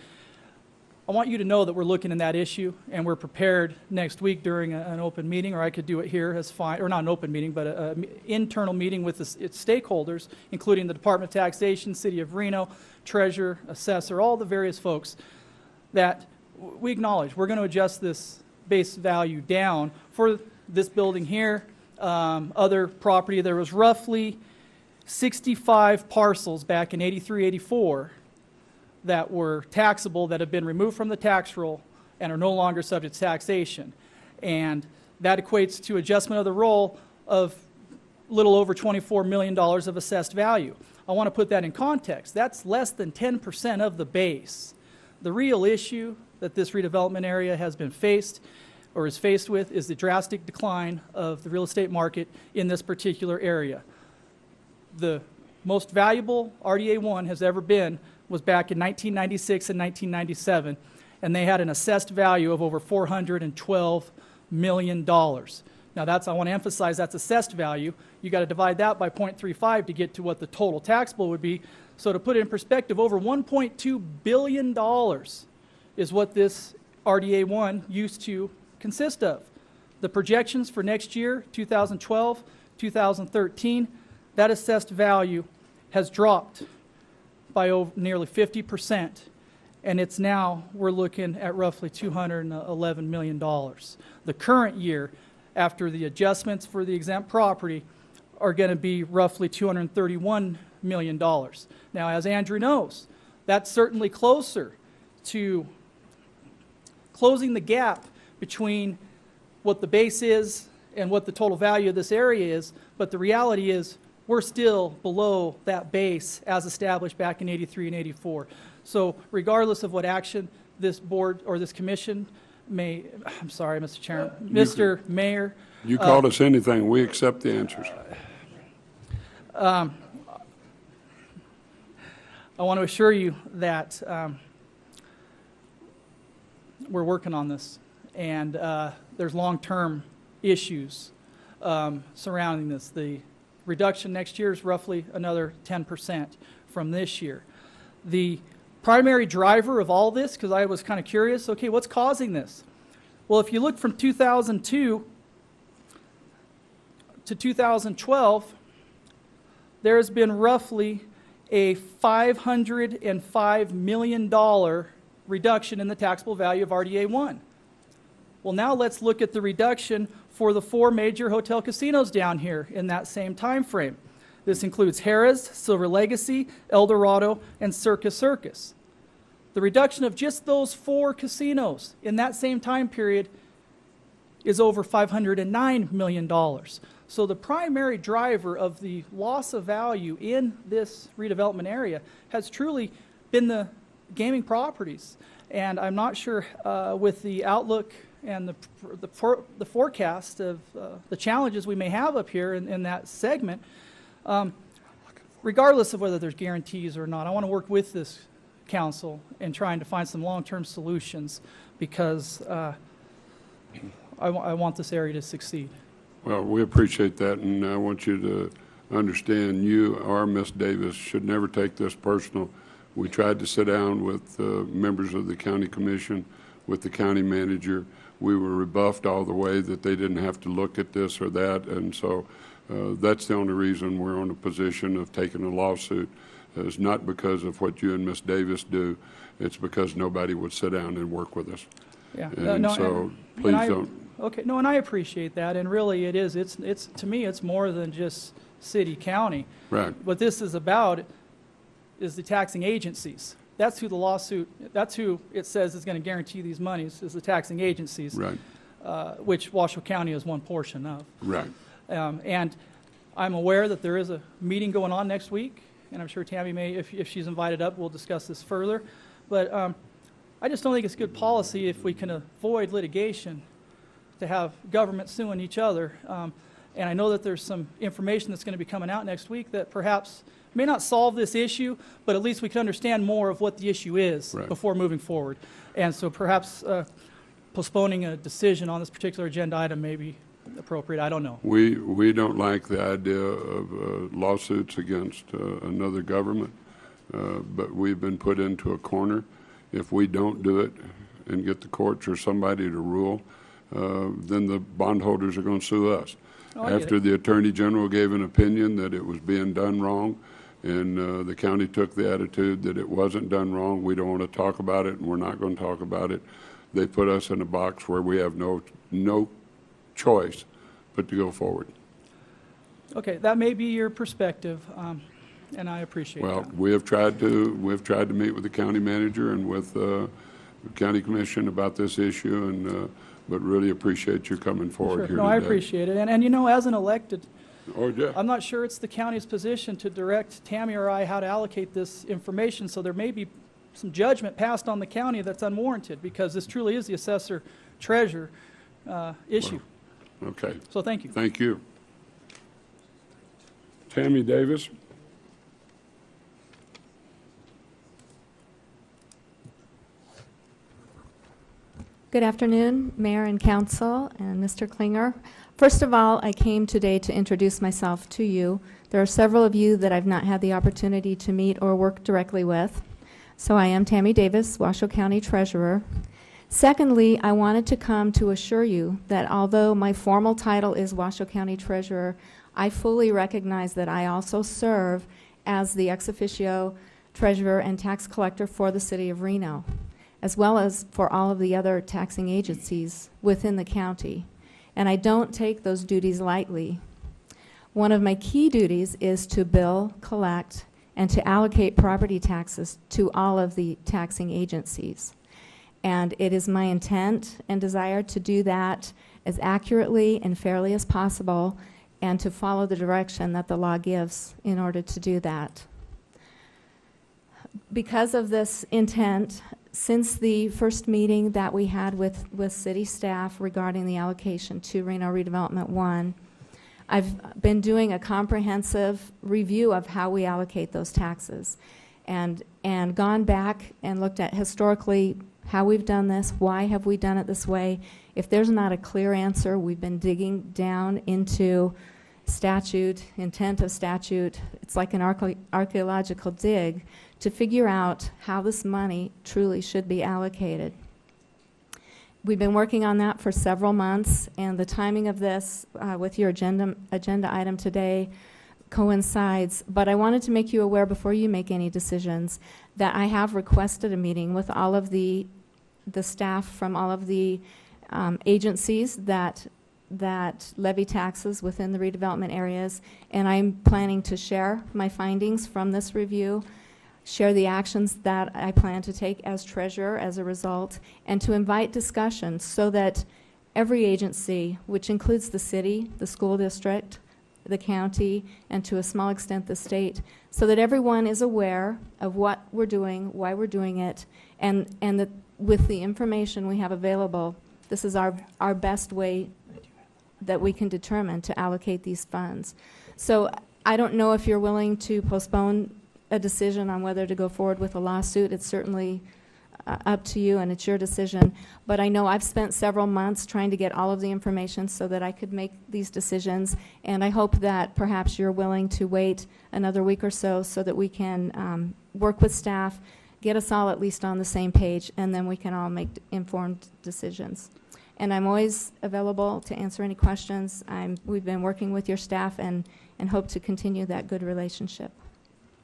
I want you to know that we're looking at that issue and we're prepared next week during an open meeting, or I could do it here as fine, or not an open meeting, but an internal meeting with its stakeholders, including the Department of Taxation, City of Reno, Treasurer, Assessor, all the various folks, that we acknowledge we're going to adjust this base value down for this building here. Other property, there was roughly 65 parcels back in 83, 84 that were taxable that have been removed from the tax roll and are no longer subject to taxation. And that equates to adjustment of the roll of a little over $24 million of assessed value. I want to put that in context. That's less than 10% of the base. The real issue that this redevelopment area has been faced or is faced with is the drastic decline of the real estate market in this particular area. The most valuable RDA 1 has ever been was back in 1996 and 1997, and they had an assessed value of over $412 million. Now I want to emphasize that's assessed value. You got to divide that by 0.35 to get to what the total taxable would be. So to put it in perspective, over $1.2 billion is what this RDA 1 used to consist of. The projections for next year, 2012, 2013, that assessed value has dropped by nearly 50%, and it's now, we're looking at roughly $211 million. The current year, after the adjustments for the exempt property, are going to be roughly $231 million. Now, as Andrew knows, that's certainly closer to closing the gap between what the base is and what the total value of this area is, but the reality is we're still below that base as established back in 83 and 84. So regardless of what action this board or this commission may, I'm sorry, Mr. Chairman, Mr. Mayor. You called us anything, we accept the answers. I want to assure you that we're working on this, and there's long-term issues surrounding this. The reduction next year is roughly another 10% from this year. The primary driver of all this, because I was kind of curious, okay, what's causing this? Well, if you look from 2002 to 2012, there has been roughly a $505 million reduction in the taxable value of RDA 1. Well, now let's look at the reduction for the 4 major hotel casinos down here in that same time frame. This includes Harrah's, Silver Legacy, El Dorado, and Circus Circus. The reduction of just those 4 casinos in that same time period is over $509 million. So the primary driver of the loss of value in this redevelopment area has truly been the gaming properties. And I'm not sure with the outlook and the forecast of the challenges we may have up here in that segment, regardless of whether there's guarantees or not, I want to work with this council in trying to find some long-term solutions, because I want this area to succeed. Well, we appreciate that, and I want you to understand you or Ms. Davis should never take this personal. We tried to sit down with members of the county commission, with the county manager. We were rebuffed all the way that they didn't have to look at this or that, and so that's the only reason we're in a position of taking a lawsuit. It's not because of what you and Ms. Davis do. It's because nobody would sit down and work with us. Yeah. And so please don't. Okay, no, and I appreciate that, and really it is. It's to me, it's more than just city, county. Right. What this is about is the taxing agencies. That's who the lawsuit, that's who it says is going to guarantee these monies, is the taxing agencies. Right. Which Washoe County is one portion of. Right. And I'm aware that there is a meeting going on next week, and I'm sure Tammy may, if she's invited up, we'll discuss this further. But I just don't think it's good policy if we can avoid litigation to have government suing each other. And I know that there's some information that's going to be coming out next week that perhaps may not solve this issue, but at least we can understand more of what the issue is before moving forward. And so perhaps postponing a decision on this particular agenda item may be appropriate. I don't know. We don't like the idea of lawsuits against another government, but we've been put into a corner. If we don't do it and get the courts or somebody to rule, then the bondholders are going to sue us. After the Attorney General gave an opinion that it was being done wrong, and the county took the attitude that it wasn't done wrong, we don't want to talk about it, and we're not going to talk about it. They put us in a box where we have no choice but to go forward. Okay, that may be your perspective, and I appreciate that. Well, we've tried to meet with the county manager and with the county commission about this issue, and but really appreciate you coming forward here No, today. I appreciate it. And you know, as an elected, yeah. I'm not sure it's the county's position to direct Tammy or I how to allocate this information, so there may be some judgment passed on the county that's unwarranted, because this truly is the assessor-treasurer issue. Well, okay. So thank you. Thank you. Tammy Davis. Good afternoon, Mayor and Council, and Mr. Klinger. First of all, I came today to introduce myself to you. There are several of you that I've not had the opportunity to meet or work directly with. So I am Tammy Davis, Washoe County Treasurer. Secondly, I wanted to come to assure you that although my formal title is Washoe County Treasurer, I fully recognize that I also serve as the ex officio treasurer and tax collector for the city of Reno, as well as for all of the other taxing agencies within the county. And I don't take those duties lightly. One of my key duties is to bill, collect, and to allocate property taxes to all of the taxing agencies. And it is my intent and desire to do that as accurately and fairly as possible and to follow the direction that the law gives in order to do that. Because of this intent, since the first meeting that we had with city staff regarding the allocation to Reno Redevelopment 1, I've been doing a comprehensive review of how we allocate those taxes and gone back and looked at historically how we've done this, why have we done it this way. If there's not a clear answer, we've been digging down into statute, intent of statute. It's like an archaeological dig to figure out how this money truly should be allocated. We've been working on that for several months, and the timing of this with your agenda item today coincides. But I wanted to make you aware before you make any decisions that I have requested a meeting with all of the staff from all of the agencies that levy taxes within the redevelopment areas, and I'm planning to share my findings from this review, share the actions that I plan to take as treasurer as a result, and to invite discussion so that every agency, which includes the city, the school district, the county, and to a small extent the state, so that everyone is aware of what we're doing, why we're doing it, and that with the information we have available, this is our best way that we can determine to allocate these funds. So I don't know if you're willing to postpone a decision on whether to go forward with a lawsuit. It's certainly up to you, and it's your decision. But I know I've spent several months trying to get all of the information so that I could make these decisions, and I hope that perhaps you're willing to wait another week or so that we can work with staff, get us all at least on the same page, and then we can all make informed decisions. And I'm always available to answer any questions. We've been working with your staff and hope to continue that good relationship.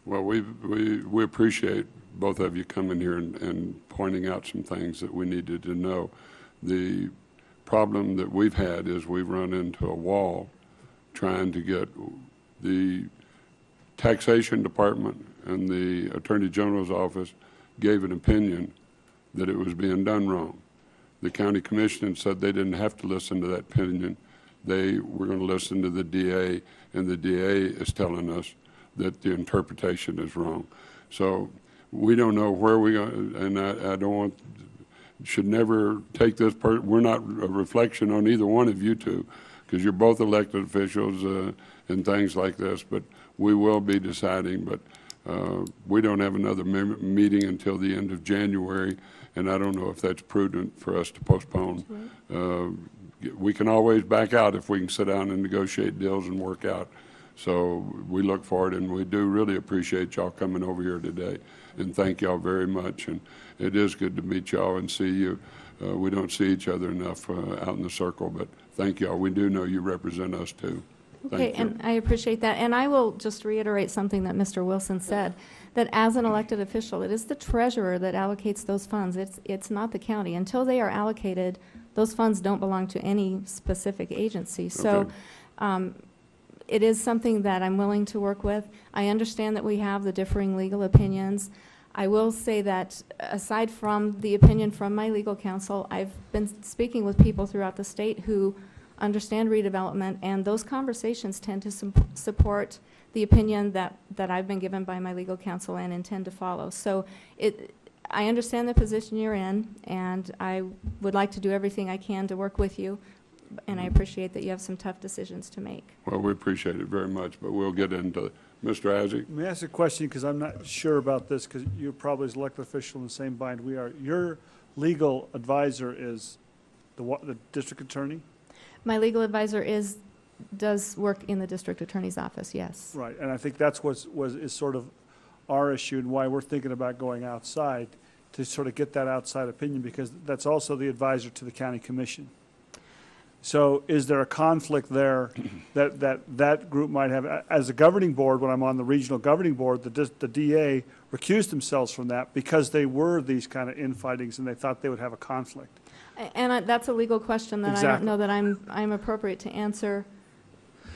Well, we appreciate both of you coming here and pointing out some things that we needed to know. The problem that we've had is we've run into a wall trying to get the taxation department and the Attorney General's office gave an opinion that it was being done wrong. The county commission said they didn't have to listen to that opinion. They were going to listen to the DA, and the DA is telling us that the interpretation is wrong. So we don't know where we go, and I don't want, should never take this part. We're not a reflection on either one of you two, because you're both elected officials and things like this, but we will be deciding. But we don't have another meeting until the end of January, and I don't know if that's prudent for us to postpone. We can always back out if we can sit down and negotiate deals and work out. So we look forward, and we do really appreciate y'all coming over here today, and thank y'all very much. And it is good to meet y'all and see you. We don't see each other enough out in the circle, but thank y'all. We do know you represent us too. Okay, and I appreciate that. And I will just reiterate something that Mr. Wilson said, that as an elected official, it is the treasurer that allocates those funds. It's not the county. Until they are allocated, those funds don't belong to any specific agency. So it is something that I'm willing to work with. I understand that we have the differing legal opinions. I will say that aside from the opinion from my legal counsel, I've been speaking with people throughout the state who understand redevelopment, and those conversations tend to support the opinion that I've been given by my legal counsel and intend to follow. So I understand the position you're in, and I would like to do everything I can to work with you, and I appreciate that you have some tough decisions to make. Well, we appreciate it very much, but we'll get into it. Mr. Isaac? Let me ask a question, because I'm not sure about this, because you're probably as elected official in the same bind we are. Your legal advisor is the district attorney? My legal advisor does work in the district attorney's office, yes. Right, and I think that's is sort of our issue and why we're thinking about going outside, to sort of get that outside opinion, because that's also the advisor to the county commission. So is there a conflict there that group might have? As a governing board, when I'm on the regional governing board, the DA recused themselves from that because they were these kind of infightings and they thought they would have a conflict. And that's a legal question that I don't know that I'm appropriate to answer.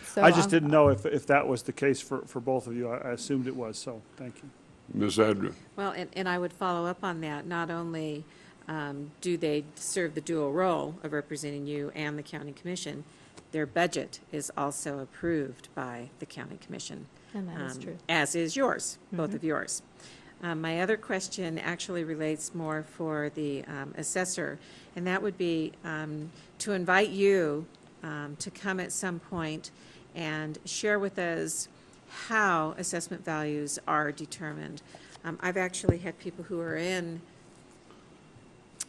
So I just didn't know if that was the case for both of you. I assumed it was, so thank you. Ms. Adra. Well, and I would follow up on that. Not only do they serve the dual role of representing you and the county commission? Their budget is also approved by the county commission. And that is true. As is yours, both of yours. My other question actually relates more for the assessor, and that would be to invite you to come at some point and share with us how assessment values are determined. I've actually had people who are in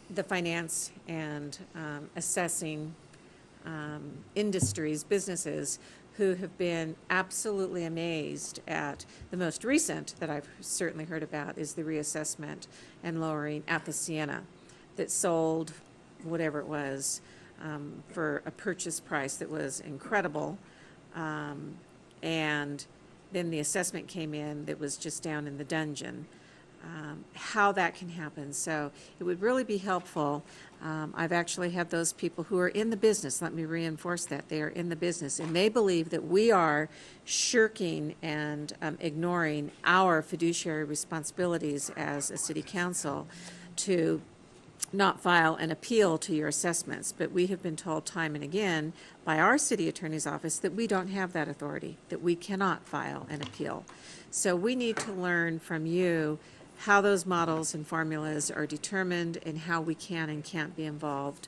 the finance and assessing industries, businesses, who have been absolutely amazed at the most recent that I've certainly heard about is the reassessment and lowering at the Sienna that sold whatever it was for a purchase price that was incredible. And then the assessment came in that was just down in the dungeon. How that can happen. So it would really be helpful. I've actually had those people who are in the business, let me reinforce that, they are in the business, and they believe that we are shirking and ignoring our fiduciary responsibilities as a city council to not file an appeal to your assessments. But we have been told time and again by our city attorney's office that we don't have that authority, that we cannot file an appeal. So we need to learn from you how those models and formulas are determined and how we can and can't be involved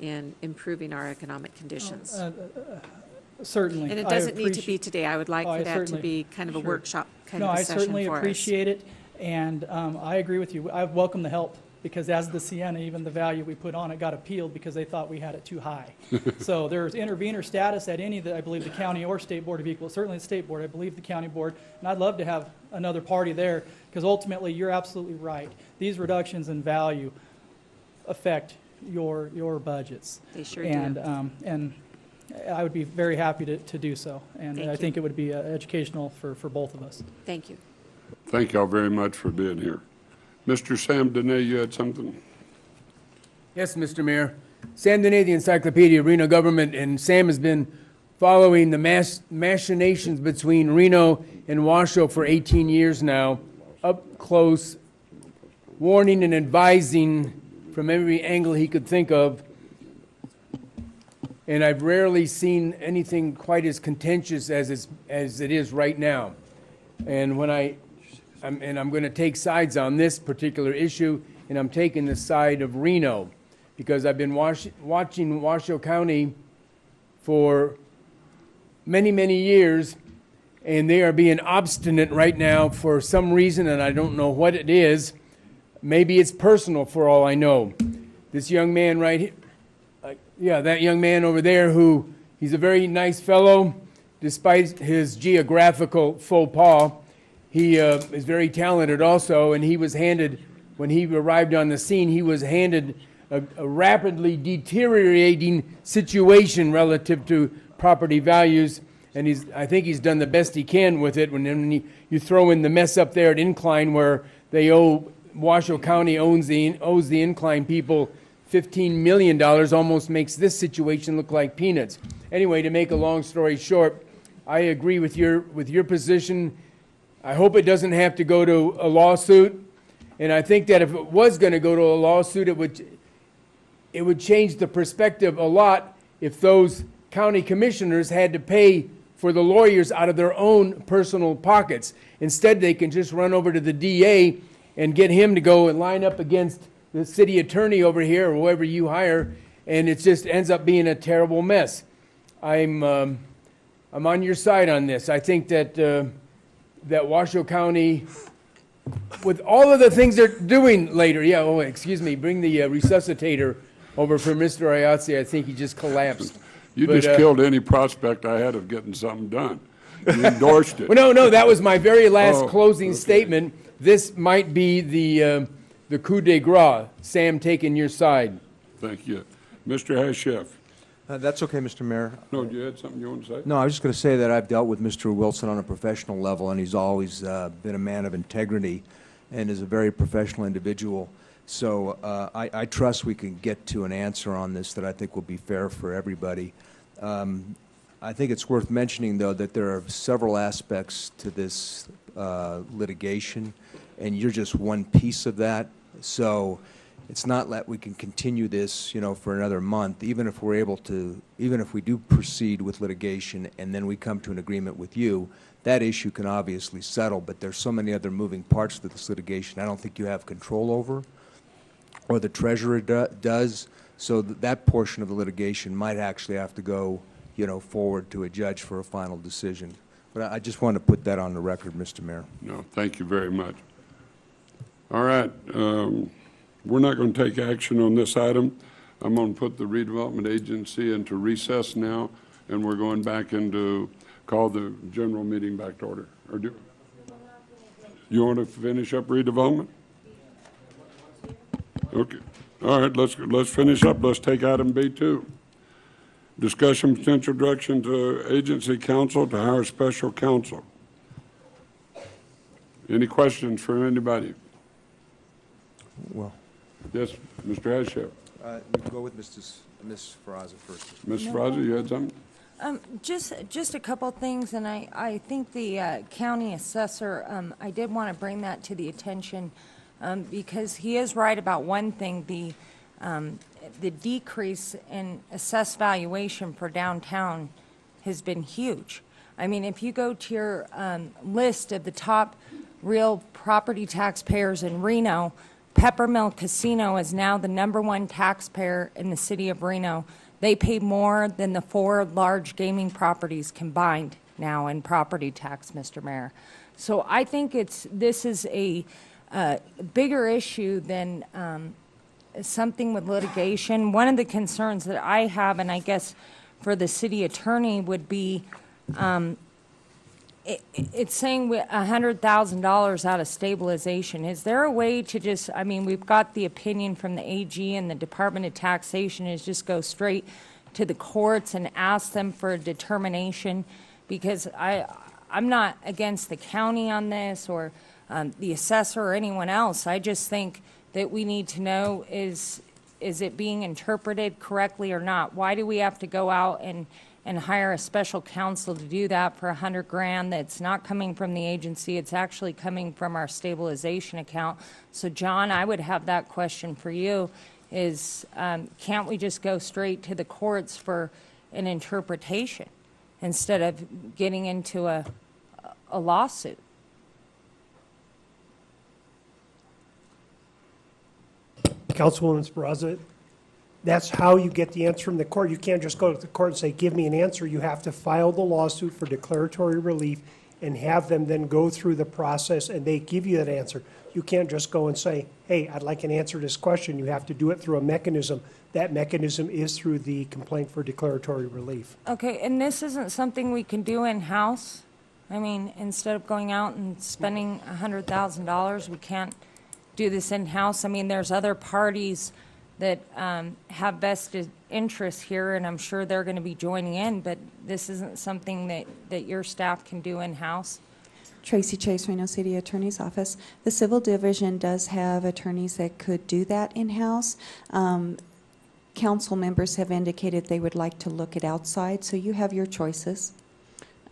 in improving our economic conditions. Certainly. And it doesn't need to be today. I would like for that to be kind of a workshop kind of a session for us. No, I certainly appreciate it, and I agree with you. I welcome the help, because as the Sienna, even the value we put on it got appealed because they thought we had it too high. So there's intervener status at any of the, I believe, the county or state board of equals, certainly the state board, I believe the county board, and I'd love to have another party there, because ultimately you're absolutely right. These reductions in value affect your budgets. They sure do. And I would be very happy to do so, and I think it would be educational for both of us. Thank you. Thank y'all very much for being here. Mr. Sam Dene, you had something? Yes, Mr. Mayor. Sam Dene, the Encyclopedia of Reno Government, and Sam has been following the machinations between Reno and Washoe for 18 years now, up close, warning and advising from every angle he could think of. And I've rarely seen anything quite as contentious as it is right now. And I'm going to take sides on this particular issue, and I'm taking the side of Reno, because I've been watching Washoe County for many, many years, and they are being obstinate right now for some reason, and I don't know what it is. Maybe it's personal for all I know. This young man right here, that young man over there, he's a very nice fellow, despite his geographical faux pas. He is very talented also, and he was handed, when he arrived on the scene, he was handed a rapidly deteriorating situation relative to property values, and I think he's done the best he can with it. When you throw in the mess up there at Incline, where Washoe County owes the Incline people $15 million, almost makes this situation look like peanuts. Anyway, to make a long story short, I agree with your position. I hope it doesn't have to go to a lawsuit, and I think that if it was going to go to a lawsuit, it would change the perspective a lot if those county commissioners had to pay for the lawyers out of their own personal pockets. Instead, they can just run over to the DA and get him to go and line up against the city attorney over here or whoever you hire, and it just ends up being a terrible mess. I'm on your side on this. I think that Washoe County, with all of the things they're doing later, bring the resuscitator over for Mr. Ayatsi. I think he just collapsed. You just killed any prospect I had of getting something done. You endorsed it. Well, no, that was my very last closing statement. This might be the coup de grace. Sam, taking your side. Thank you. Mr. Hashef. That's okay, Mr. Mayor. No, you had something you want to say? No, I was just going to say that I've dealt with Mr. Wilson on a professional level, and he's always been a man of integrity and is a very professional individual. So I trust we can get to an answer on this that I think will be fair for everybody. I think it's worth mentioning, though, that there are several aspects to this litigation, and you're just one piece of that. So it's not that we can continue this, for another month, even if we're able to, even if we do proceed with litigation and then we come to an agreement with you, that issue can obviously settle, but there's so many other moving parts to this litigation I don't think you have control over, or the treasurer does, so that portion of the litigation might actually have to go, forward to a judge for a final decision. But I just wanted to put that on the record, Mr. Mayor. No, thank you very much. All right, we're not going to take action on this item. I'm going to put the redevelopment agency into recess now, and we're going back into call the general meeting back to order. Or do you want to finish up redevelopment? Okay. All right, let's finish up. Let's take item B2. Discussion potential direction to agency counsel to hire special counsel. Any questions from anybody? Well, yes, Mr. Hashef. We'll go with Ms. Ferraza first. Ms. Ferraza, you had something? Just a couple things, and I think the county assessor, I did want to bring that to the attention because he is right about one thing, the decrease in assessed valuation for downtown has been huge. I mean, if you go to your list of the top real property taxpayers in Reno, Peppermill Casino is now the #1 taxpayer in the city of Reno. They pay more than the 4 large gaming properties combined now in property tax, Mr. Mayor. So I think this is a bigger issue than something with litigation. One of the concerns that I have, and I guess for the city attorney, would be it's saying $100,000 out of stabilization. Is there a way to just, I mean, we've got the opinion from the AG and the Department of Taxation is just go straight to the courts and ask them for a determination? Because I'm not against the county on this or the assessor or anyone else. I just think that we need to know is it being interpreted correctly or not? Why do we have to go out and hire a special counsel to do that for $100,000 that's not coming from the agency? It's actually coming from our stabilization account. So John, I would have that question for you is can't we just go straight to the courts for an interpretation instead of getting into a lawsuit? Councilwoman Esperanza, that's how you get the answer from the court. You can't just go to the court and say, give me an answer. You have to file the lawsuit for declaratory relief and have them then go through the process and they give you that answer. You can't just go and say, hey, I'd like an answer to this question. You have to do it through a mechanism. That mechanism is through the complaint for declaratory relief. Okay, and this isn't something we can do in-house? I mean, instead of going out and spending $100,000, we can't do this in-house? I mean, there's other parties that have vested interests here, and I'm sure they're going to be joining in, but this isn't something that your staff can do in-house? Tracy Chase, Reno City Attorney's Office. The Civil Division does have attorneys that could do that in-house. Council members have indicated they would like to look at outside, so you have your choices.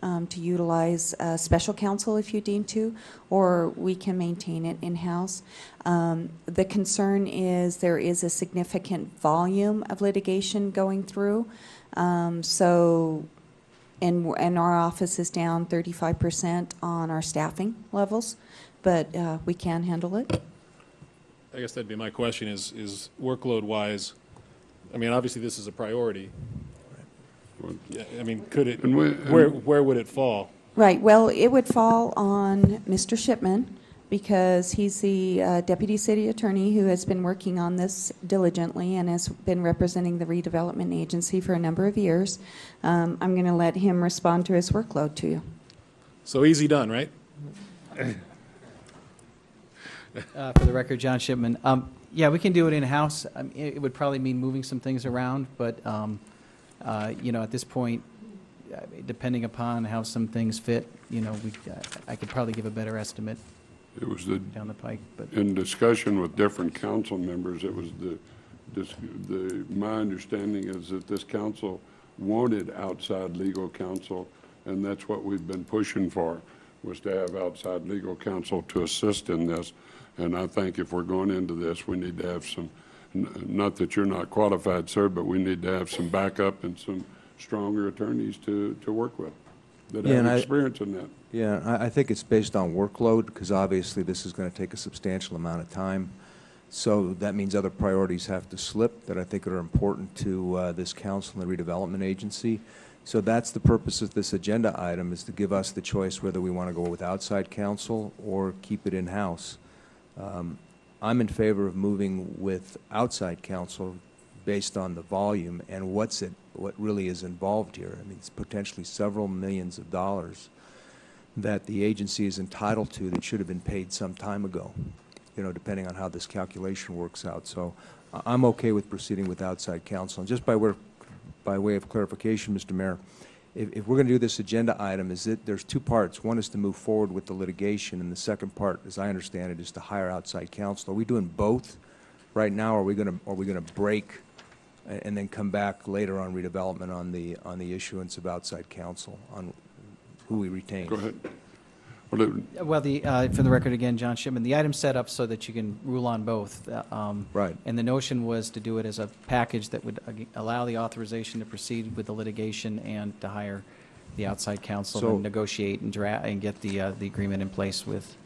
To utilize special counsel if you deem to, or we can maintain it in-house. The concern is there is a significant volume of litigation going through. And our office is down 35% on our staffing levels, but we can handle it. I guess that'd be my question is workload-wise, I mean, obviously this is a priority. Yeah, I mean, could it, where would it fall? Right, well, it would fall on Mr. Shipman because he's the Deputy City Attorney who has been working on this diligently and has been representing the redevelopment agency for a number of years. I'm going to let him respond to his workload to you. So easy done, right? For the record, John Shipman. Yeah, we can do it in-house. It would probably mean moving some things around, but at this point, depending upon how some things fit, I could probably give a better estimate. It was down the pike, but in discussion with different council members, it was my understanding is that this council wanted outside legal counsel, and that's what we've been pushing for, was to have outside legal counsel to assist in this. And I think if we're going into this, we need to have some Not that you're not qualified, sir, but we need to have some backup and some stronger attorneys to work with that Yeah, have and experience in that. Yeah, I think it's based on workload, because obviously this is going to take a substantial amount of time. So that means other priorities have to slip that I think are important to this council and the redevelopment agency. So that's the purpose of this agenda item, is to give us the choice whether we want to go with outside counsel or keep it in-house. I'm in favor of moving with outside counsel based on the volume and what really is involved here. I mean, it's potentially several millions of dollars that the agency is entitled to that should have been paid some time ago, you know, depending on how this calculation works out. So I'm okay with proceeding with outside counsel. And just by way of clarification, Mr. Mayor, if we're going to do this agenda item, there's two parts. One is to move forward with the litigation, and the second part, as I understand it, is to hire outside counsel. Are we doing both right now, or are we going to break and then come back later on redevelopment on the issuance of outside counsel on who we retain? Go ahead. Well, for the record again, John Shipman, the item's set up so that you can rule on both. Right. And the notion was to do it as a package that would allow the authorization to proceed with the litigation and to hire the outside counsel So- and negotiate and get the agreement in place with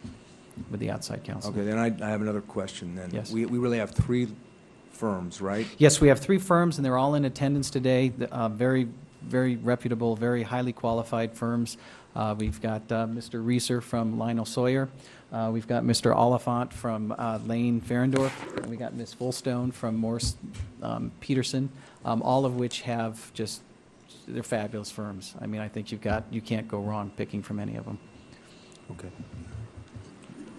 the outside counsel. Okay, then I have another question then. Yes. We really have three firms, right? Yes, we have three firms, and they're all in attendance today. Very, very reputable, very highly qualified firms. We've got Mr. Reeser from Lionel Sawyer. We've got Mr. Oliphant from Lane Ferendorf. And we got Ms. Fullstone from Morse Peterson, all of which have they're fabulous firms. I mean, I think you can't go wrong picking from any of them. Okay.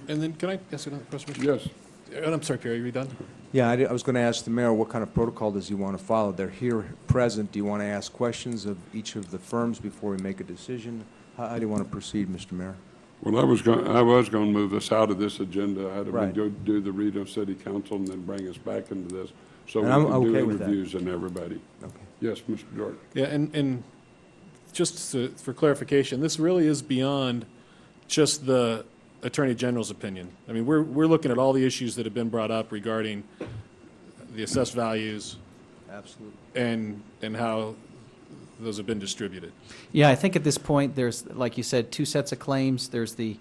And then can I ask another question? Yes. I'm sorry, Pierre, are you done? Yeah, I was going to ask the mayor, what kind of protocol does he want to follow? They're here present. Do you want to ask questions of each of the firms before we make a decision? How do you want to proceed, Mr. Mayor? Well, I was going to move us out of this agenda item Right. and go do the Reno City Council and then bring us back into this. So we And I'm can do okay with that. interviews and everybody. Okay. Yes, Mr. Jordan. Yeah, and just for clarification, this really is beyond just the Attorney General's opinion. I mean, we're looking at all the issues that have been brought up regarding the assessed values. Absolutely. And how those have been distributed. Yeah, I think at this point, there's, like you said, two sets of claims. There's the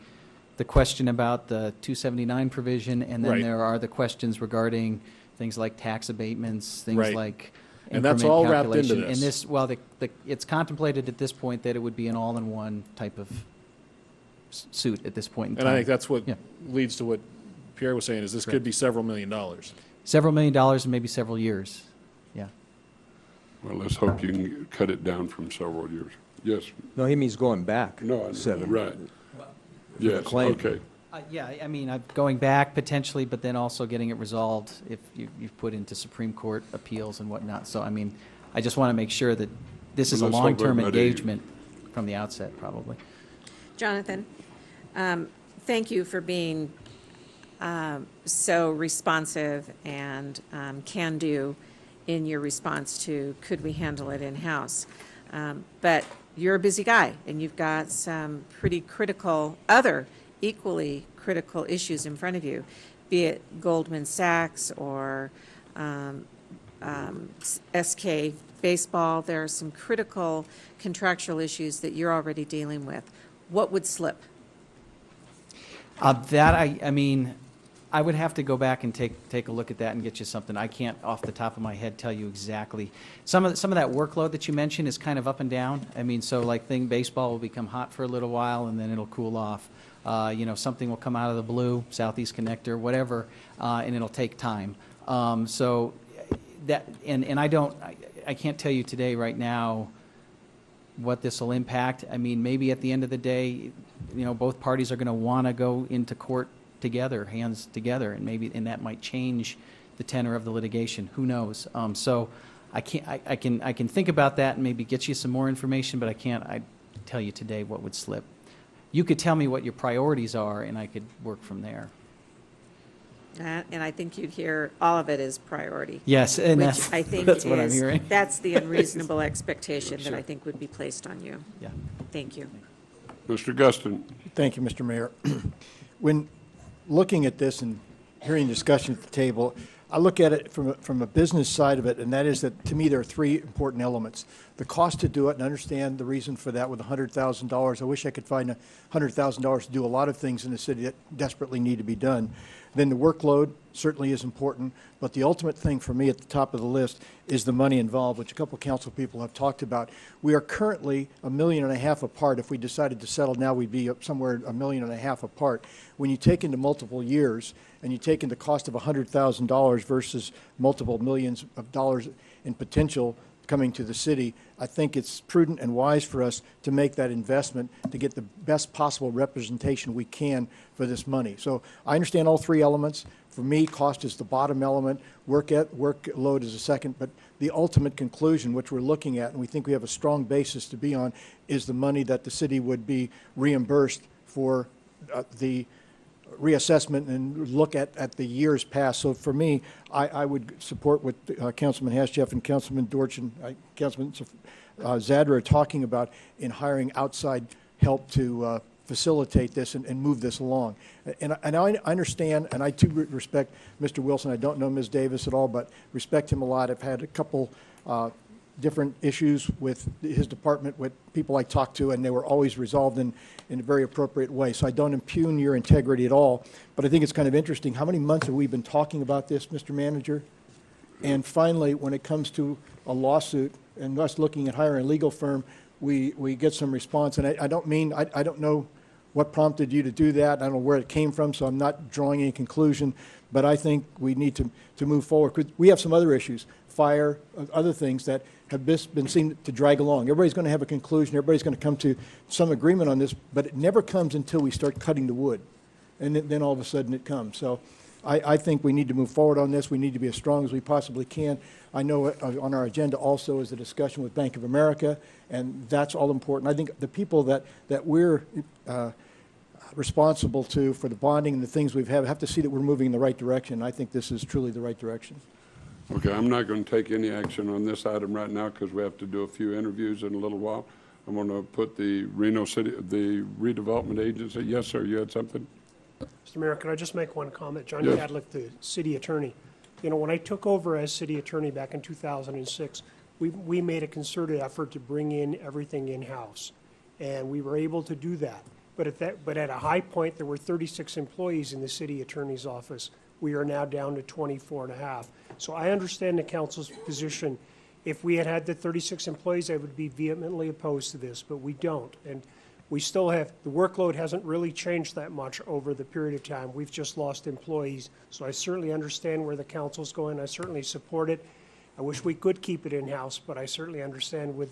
question about the 279 provision, and then Right. there are the questions regarding things like tax abatements, things Right. like And that's increment all wrapped into calculation. And this. well, it's contemplated at this point that it would be an all-in-one type of suit at this point in time. And I think that's what Yeah. leads to what Pierre was saying, is this could be several $1 million. Several $1 million and maybe several years. Yeah. Well, let's hope you can cut it down from several years. Yes. No, he means going back. No, I know. 7. Right. the Yes, claim. okay. Yeah, I mean, going back potentially, but then also getting it resolved if you've put into Supreme Court appeals and whatnot. So, I mean, I just want to make sure that this is a Let's hope long-term everybody- engagement from the outset, probably. Jonathan, thank you for being so responsive and can-do in your response to, could we handle it in-house? But you're a busy guy, and you've got some pretty critical, other equally critical issues in front of you, be it Goldman Sachs or SK Baseball. There are some critical contractual issues that you're already dealing with. What would slip? I mean, I would have to go back and take a look at that and get you something. I can't, off the top of my head, tell you exactly. Some of that workload that you mentioned is kind of up and down. I mean, so like baseball will become hot for a little while and then it'll cool off. Something will come out of the blue, Southeast Connector, whatever, and it'll take time. So that, and I can't tell you today, right now, what this will impact. I mean, maybe at the end of the day, both parties are going to want to go into court together, hands together, and that might change the tenor of the litigation. Who knows? So I can think about that and maybe get you some more information, but I can't tell you today what would slip. You could tell me what your priorities are, and I could work from there. And I think you'd hear all of it as priority. Yes, and which that's, I think that's what I'm hearing. That's the unreasonable expectation Sure. that I think would be placed on you. Yeah. Thank you. Mr. Guston. Thank you, Mr. Mayor. When looking at this and hearing discussion at the table, I look at it from a business side of it, and that is that, to me, there are three important elements. The cost to do it, and I understand the reason for that with $100,000. I wish I could find $100,000 to do a lot of things in the city that desperately need to be done. Then the workload certainly is important, but the ultimate thing for me at the top of the list is the money involved, which a couple of council people have talked about. We are currently $1.5 million apart. If we decided to settle now, we'd be up somewhere $1.5 million apart. When you take into multiple years and you take into cost of $100,000 versus multiple millions of dollars in potential coming to the city, I think it's prudent and wise for us to make that investment to get the best possible representation we can for this money. So I understand all three elements. For me, cost is the bottom element, workload is the second, but the ultimate conclusion, which we're looking at, and we think we have a strong basis to be on, is the money that the city would be reimbursed for the reassessment and look at the years past. So for me, I would support what Councilman Hasjeff and Councilman Dorch and Councilman Zadra are talking about in hiring outside help to facilitate this and move this along. And I understand, and I too respect Mr. Wilson. I don't know Ms. Davis at all, but respect him a lot. I've had a couple different issues with his department with people I talked to, and they were always resolved in a very appropriate way. So I don't impugn your integrity at all, but I think it's kind of interesting. How many months have we been talking about this, Mr. Manager? And finally, when it comes to a lawsuit and us looking at hiring a legal firm, we get some response. And I don't mean, I don't know what prompted you to do that. I don't know where it came from, so I'm not drawing any conclusion. But I think we need to move forward. We have some other issues, fire, other things that have been seen to drag along. Everybody's going to have a conclusion. Everybody's going to come to some agreement on this, but it never comes until we start cutting the wood. And then all of a sudden it comes. So I think we need to move forward on this. We need to be as strong as we possibly can. I know on our agenda also is a discussion with Bank of America, and that's all important. I think the people that we're responsible to for the bonding and the things we've have to see that we're moving in the right direction. I think this is truly the right direction. Okay, I'm not going to take any action on this item right now because we have to do a few interviews in a little while. I'm going to put the Reno City, the redevelopment agency. Yes, sir, you had something? Mr. Mayor, can I just make one comment? John Yes. Cadlick, the city attorney. You know, when I took over as city attorney back in 2006, we made a concerted effort to bring in everything in-house, and we were able to do that. But at a high point, there were 36 employees in the city attorney's office. We are now down to 24 and a half. So I understand the council's position. If we had had the 36 employees, I would be vehemently opposed to this, but we don't. And we still have, the workload hasn't really changed that much over the period of time. We've just lost employees. So I certainly understand where the council's going. I certainly support it. I wish we could keep it in-house, but I certainly understand with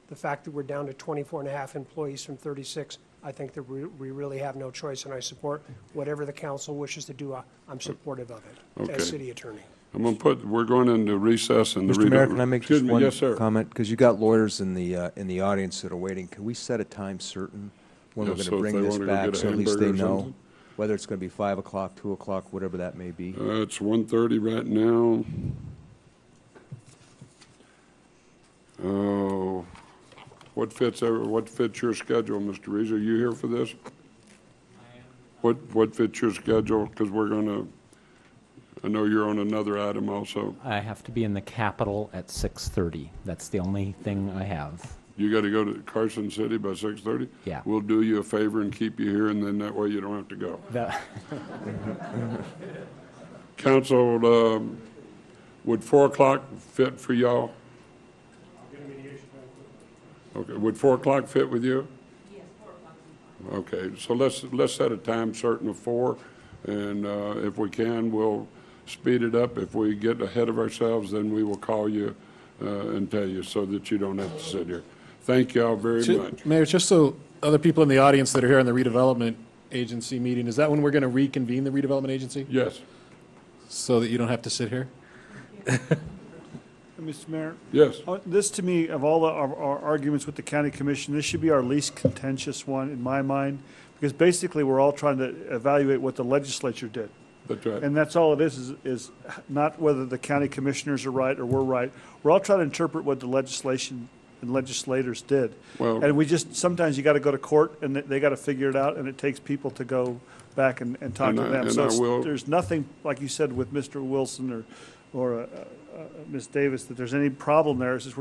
the fact that we're down to 24 and a half employees from 36. I think that we really have no choice, and I support whatever the council wishes to do. I'm supportive of it as city attorney. I'm going to we're going into recess and Mr. Mayor, can I make just one yes, sir. comment? Because you got lawyers in the audience that are waiting. Can we set a time certain when we're going to bring this back so at least they know whether it's going to be 5 o'clock, 2 o'clock, whatever that may be? It's 1:30 right now. Oh, what fits your schedule, Mr. Rees? Are you here for this? What fits your schedule? Because we're going to, I know you're on another item also. I have to be in the Capitol at 6:30. That's the only thing I have. You got to go to Carson City by 6:30? Yeah. We'll do you a favor and keep you here, and then that way you don't have to go. Council, would 4 o'clock fit for y'all? Okay, would 4 o'clock fit with you? Yes, 4 o'clock. Okay, so let's set a time certain of 4, and if we can, we'll speed it up. If we get ahead of ourselves, then we will call you and tell you so that you don't have to sit here. Thank you all very much. Mayor, just so other people in the audience that are here on the redevelopment agency meeting, is that when we're going to reconvene the redevelopment agency? Yes. So that you don't have to sit here? Mr. Mayor? Yes. This, to me, of all our arguments with the county commission, this should be our least contentious one in my mind, because basically we're all trying to evaluate what the legislature did. That's right. And that's all it is not whether the county commissioners are right or we're right. We're all trying to interpret what the legislation and legislators did. Well, and we just, sometimes you got to go to court and they got to figure it out, and it takes people to go back and talk to them. And So I will. there's nothing, like you said, with Mr. Wilson or Ms. Davis, that there's any problem there. It's just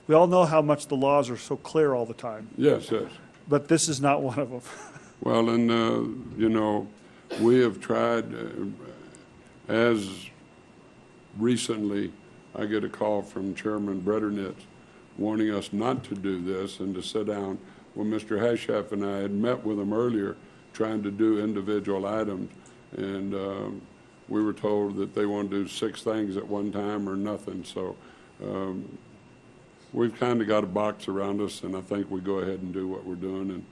we all know how much the laws are so clear all the time. Yes, yes. But this is not one of them. Well, and, you know, we have tried, as recently, I get a call from Chairman Bretternitz wanting us not to do this and to sit down. Well, Mr. Hashaf and I had met with him earlier trying to do individual items, and we were told that they want to do 6 things at one time or nothing. So we've kind of got a box around us, and I think we go ahead and do what we're doing. And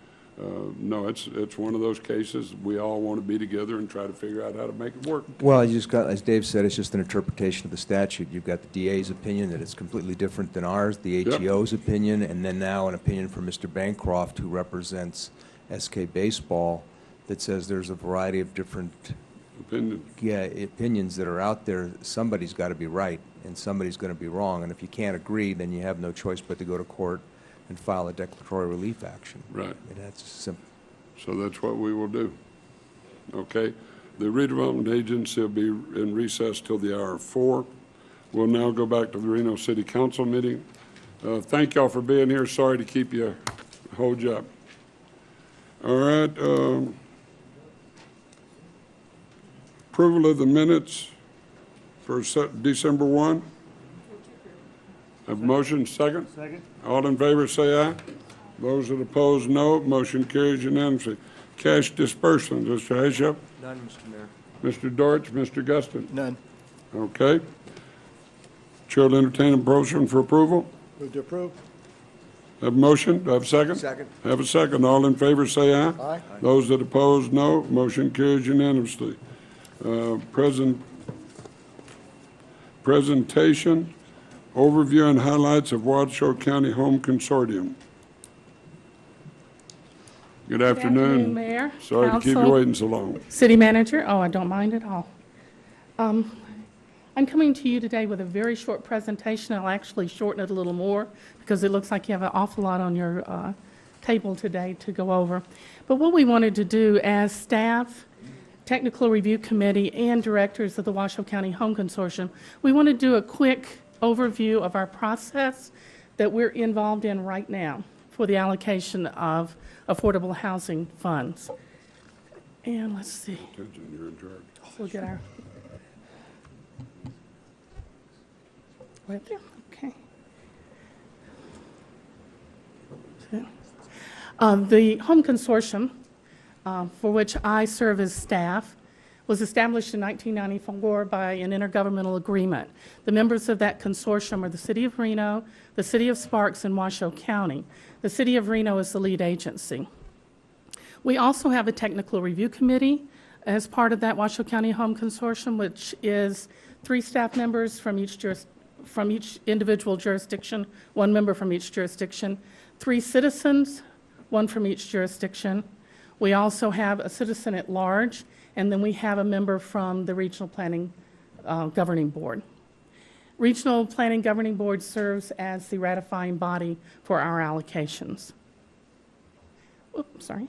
no, it's one of those cases we all want to be together and try to figure out how to make it work. Well, you just got, as Dave said, it's just an interpretation of the statute. You've got the DA's opinion that it's completely different than ours, the HEO's opinion, and then now an opinion from Mr. Bancroft, who represents SK Baseball, that says there's a variety of different opinions that are out there. Somebody's got to be right, and somebody's going to be wrong. And if you can't agree, then you have no choice but to go to court and file a declaratory relief action. Right. And that's simple. So that's what we will do. Okay. The redevelopment agency will be in recess till the hour of 4. We'll now go back to the Reno City Council meeting. Thank y'all for being here. Sorry to keep you, hold you up. All right. Approval of the minutes for December 1. Have a motion, second? Second. All in favor, say aye. Those that oppose, no. Motion carries unanimously. Cash disbursements, Mr. Hayship? None, Mr. Mayor. Mr. Dortch, Mr. Guston? None. Okay. Chair will entertain a motion for approval. Move to approve. Have a motion? Do I have a second? Second. Have a second. All in favor, say aye. Aye. Those that oppose, no. Motion carries unanimously. Presentation, overview and highlights of Washoe County Home Consortium. Good afternoon. Mayor. Sorry to keep you Council, waiting so long. City Manager, oh, I don't mind at all. I'm coming to you today with a very short presentation. I'll actually shorten it a little more because it looks like you have an awful lot on your table today to go over. But what we wanted to do as staff, Technical Review Committee, and directors of the Washoe County Home Consortium, we want to do a quick overview of our process that we're involved in right now for the allocation of affordable housing funds. And let's see. Attention, you're in charge. We'll get our. Right there. Okay. The Home Consortium, for which I serve as staff, was established in 1994 by an intergovernmental agreement. The members of that consortium are the City of Reno, the City of Sparks, and Washoe County. The City of Reno is the lead agency. We also have a technical review committee as part of that Washoe County Home Consortium, which is 3 staff members from each individual jurisdiction, 1 member from each jurisdiction, 3 citizens, 1 from each jurisdiction. We also have a citizen at large, and then we have a member from the Regional Planning Governing Board. Regional Planning Governing Board serves as the ratifying body for our allocations. Oops, sorry.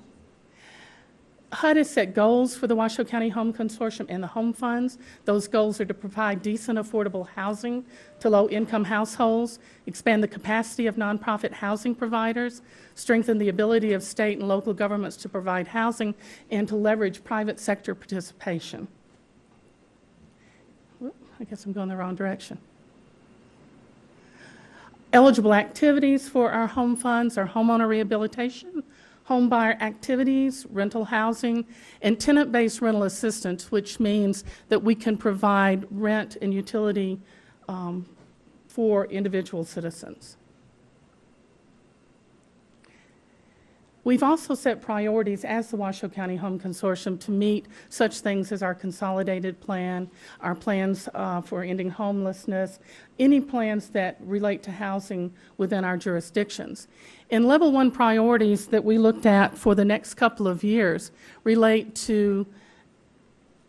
HUD has set goals for the Washoe County Home Consortium and the home funds. Those goals are to provide decent, affordable housing to low-income households, expand the capacity of nonprofit housing providers, strengthen the ability of state and local governments to provide housing, and to leverage private sector participation. I guess I'm going the wrong direction. Eligible activities for our home funds are homeowner rehabilitation, home buyer activities, rental housing, and tenant-based rental assistance, which means that we can provide rent and utility for individual citizens. We've also set priorities as the Washoe County Home Consortium to meet such things as our consolidated plan, our plans for ending homelessness, any plans that relate to housing within our jurisdictions. And level 1 priorities that we looked at for the next couple of years relate to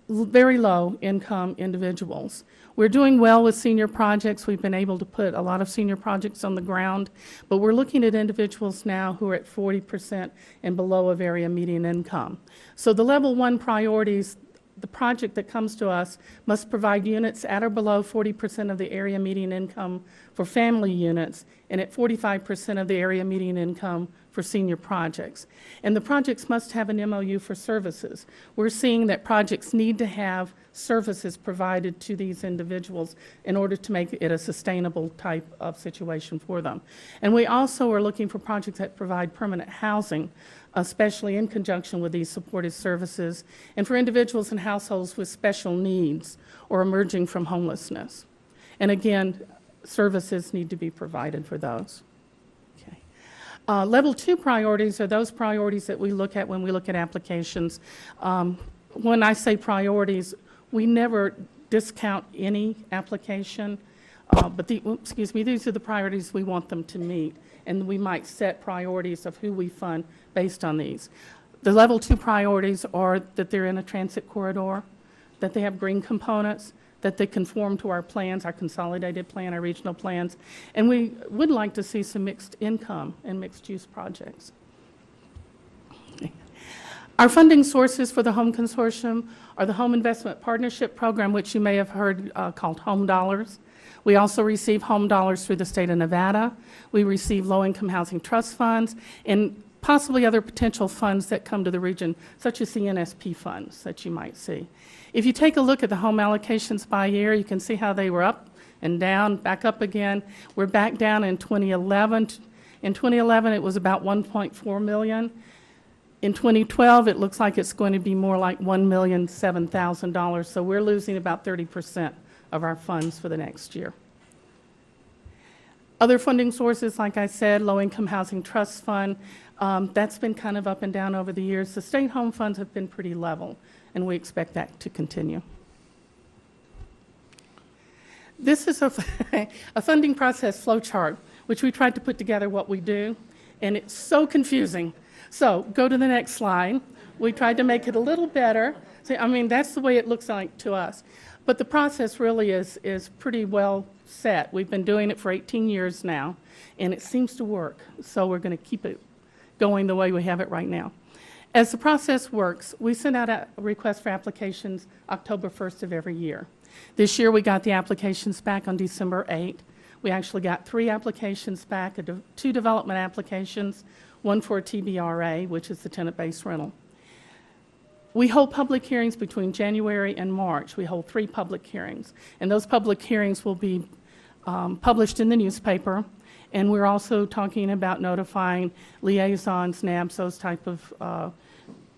very low income individuals. We're doing well with senior projects. We've been able to put a lot of senior projects on the ground, but we're looking at individuals now who are at 40% and below of area median income. So the level 1 priorities, the project that comes to us must provide units at or below 40% of the area median income for family units and at 45% of the area median income for senior projects. And the projects must have an MOU for services. We're seeing that projects need to have services provided to these individuals in order to make it a sustainable type of situation for them. And we also are looking for projects that provide permanent housing, especially in conjunction with these supportive services, and for individuals and households with special needs or emerging from homelessness. And again, services need to be provided for those. Okay. Level 2 priorities are those priorities that we look at when we look at applications. When I say priorities, we never discount any application, but these are the priorities we want them to meet, and we might set priorities of who we fund based on these. The level 2 priorities are that they're in a transit corridor, that they have green components, that they conform to our plans, our consolidated plan, our regional plans, and we would like to see some mixed income and mixed use projects. Our funding sources for the Home Consortium are the Home Investment Partnership Program, which you may have heard called Home Dollars. We also receive Home Dollars through the state of Nevada. We receive low-income housing trust funds and possibly other potential funds that come to the region, such as the NSP funds that you might see. If you take a look at the home allocations by year, you can see how they were up and down, back up again. We're back down in 2011. In 2011, it was about $1.4 million. In 2012, it looks like it's going to be more like $1,007,000, so we're losing about 30% of our funds for the next year. Other funding sources, like I said, Low-Income Housing Trust Fund, that's been kind of up and down over the years. The state home funds have been pretty level, and we expect that to continue. This is a funding process flow chart, which we tried to put together what we do, and it's so confusing. So go to the next slide. We tried to make it a little better. So, I mean, that's the way it looks like to us. But the process really is pretty well set. We've been doing it for 18 years now, and it seems to work. So we're going to keep it going the way we have it right now. As the process works, we send out a request for applications October 1st of every year. This year we got the applications back on December 8th. We actually got 3 applications back, 2 development applications, 1 for a TBRA, which is the tenant-based rental. We hold public hearings between January and March. We hold 3 public hearings, and those public hearings will be published in the newspaper, and we're also talking about notifying liaisons, NABs, those type of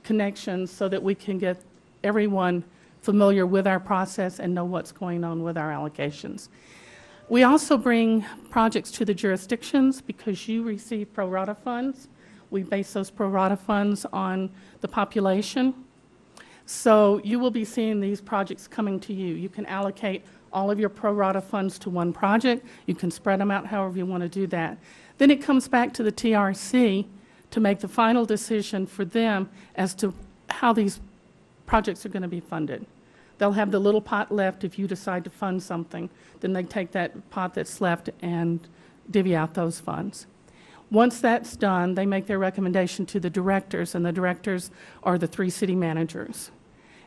connections so that we can get everyone familiar with our process and know what's going on with our allocations. We also bring projects to the jurisdictions because you receive pro rata funds. We base those pro rata funds on the population. So you will be seeing these projects coming to you. You can allocate all of your pro rata funds to one project. You can spread them out however you want to do that. Then it comes back to the TRC to make the final decision for them as to how these projects are going to be funded. They'll have the little pot left if you decide to fund something. Then they take that pot that's left and divvy out those funds. Once that's done, they make their recommendation to the directors, and the directors are the 3 city managers.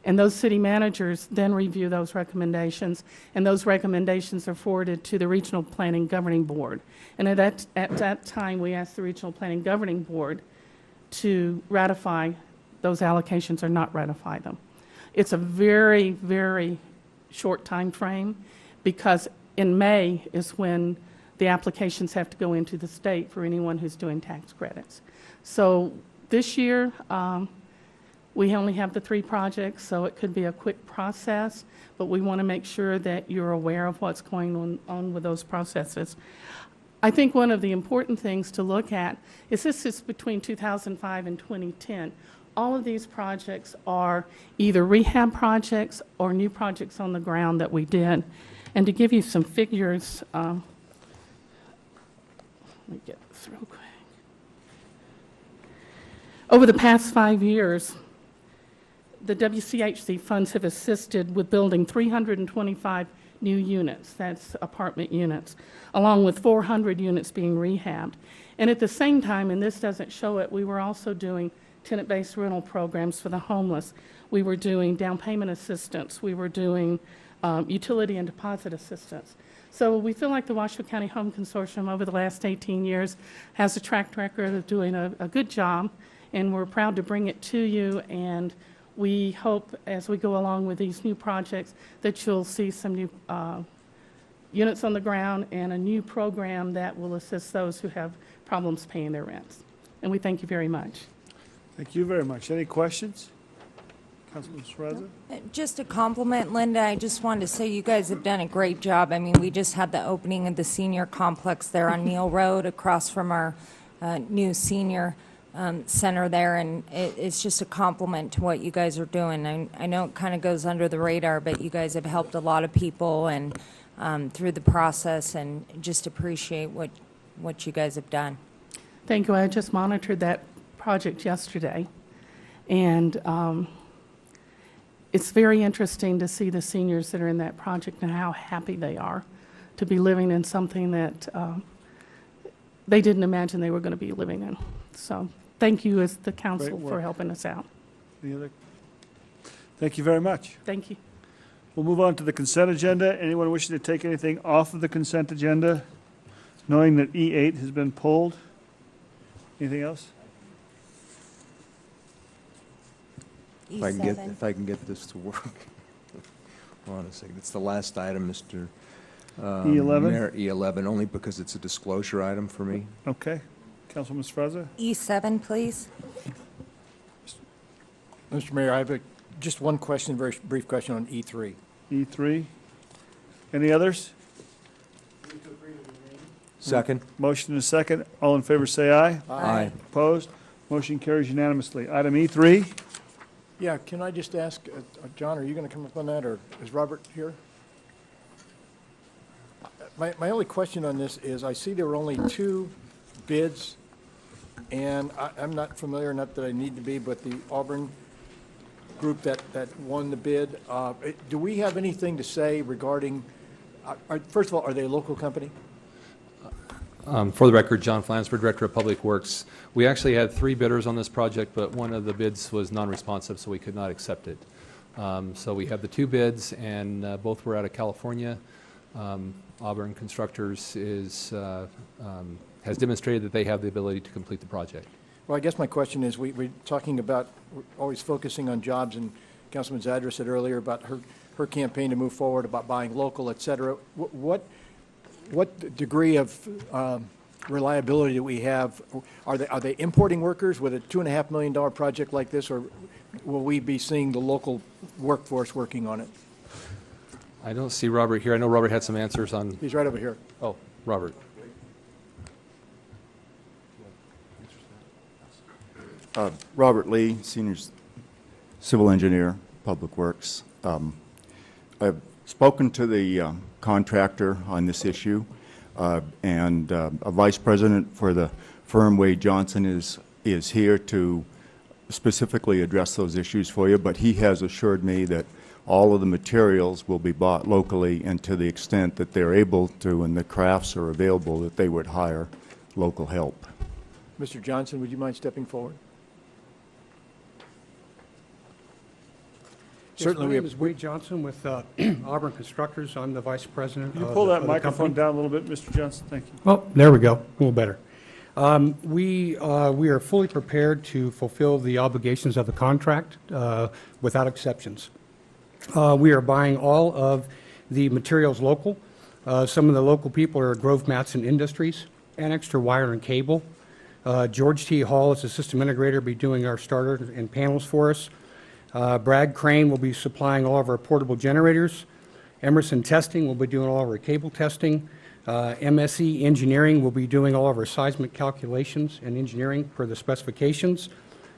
And those city managers then review those recommendations, and those recommendations are forwarded to the Regional Planning Governing Board. And at that time, we ask the Regional Planning Governing Board to ratify those allocations or not ratify them. It's a very, very short time frame because in May is when the applications have to go into the state for anyone who's doing tax credits. So this year, we only have the 3 projects, so it could be a quick process, but we want to make sure that you're aware of what's going on with those processes. I think one of the important things to look at is this is between 2005 and 2010. All of these projects are either rehab projects or new projects on the ground that we did. And to give you some figures, let me get this real quick. Over the past 5 years, the WCHC funds have assisted with building 325 new units, that's apartment units, along with 400 units being rehabbed. And at the same time, and this doesn't show it, we were also doing tenant-based rental programs for the homeless. We were doing down payment assistance. We were doing utility and deposit assistance. So we feel like the Washoe County Home Consortium over the last 18 years has a track record of doing a good job, and we're proud to bring it to you. And we hope as we go along with these new projects that you'll see some new units on the ground and a new program that will assist those who have problems paying their rents. And we thank you very much. Thank you very much. Any questions? Councilman Sraza? Just a compliment, Linda. I just wanted to say you guys have done a great job. I mean, we just had the opening of the senior complex there on Neal Road across from our new senior center there, and it's just a compliment to what you guys are doing. I know it kind of goes under the radar, but you guys have helped a lot of people and through the process, and just appreciate what you guys have done. Thank you. I just monitored that project yesterday, and it's very interesting to see the seniors that are in that project and how happy they are to be living in something that they didn't imagine they were going to be living in. So thank you as the council for helping us out. Any other? Thank you very much. Thank you. We'll move on to the consent agenda. Anyone wishing to take anything off of the consent agenda, knowing that E8 has been pulled? Anything else? If I can get this to work. Hold on a second. It's the last item, Mr. E11? Mayor, E11, only because it's a disclosure item for me. Okay. Councilman Sraza? E7, please. Mr. Mayor, I have just one question, very brief question on E3. E3. Any others? Second. Motion and a second. All in favor say aye. Aye. Opposed? Motion carries unanimously. Item E3. Yeah, can I just ask, John, are you going to come up on that, or is Robert here? My only question on this is, I see there were only 2 bids, and I'm not familiar, not that I need to be, but the Auburn group that won the bid, do we have anything to say regarding, first of all, are they a local company? For the record, John Flansford, Director of Public Works. We actually had 3 bidders on this project, but one of the bids was non-responsive, so we could not accept it. So we have the 2 bids, and both were out of California. Auburn Constructors has demonstrated that they have the ability to complete the project. Well, I guess my question is, we're talking about, we're always focusing on jobs, and Councilman Zadra said earlier about her campaign to move forward, about buying local, et cetera. What degree of reliability do we have? Are they importing workers with a $2.5 million project like this, or will we be seeing the local workforce working on it? I don't see Robert here. I know Robert had some answers on... He's right over here. Oh, Robert. Robert Lee, Senior Civil Engineer, Public Works. I've spoken to the contractor on this issue, and a vice president for the firm, Wade Johnson, is here to specifically address those issues for you, but he has assured me that all of the materials will be bought locally, and to the extent that they're able to and the crafts are available, that they would hire local help. Mr. Johnson, would you mind stepping forward? Certainly, my name is Wade Johnson with Auburn Constructors. I'm the vice president. Can you pull that microphone down a little bit, Mr. Johnson? Thank you. Oh, there we go. A little better. We are fully prepared to fulfill the obligations of the contract without exceptions. We are buying all of the materials local. Some of the local people are Grove Matson Industries, Annexter Wire and Cable. George T. Hall is the system integrator, will be doing our starter and panels for us. Bragg Crane will be supplying all of our portable generators. Emerson Testing will be doing all of our cable testing. MSE Engineering will be doing all of our seismic calculations and engineering per the specifications.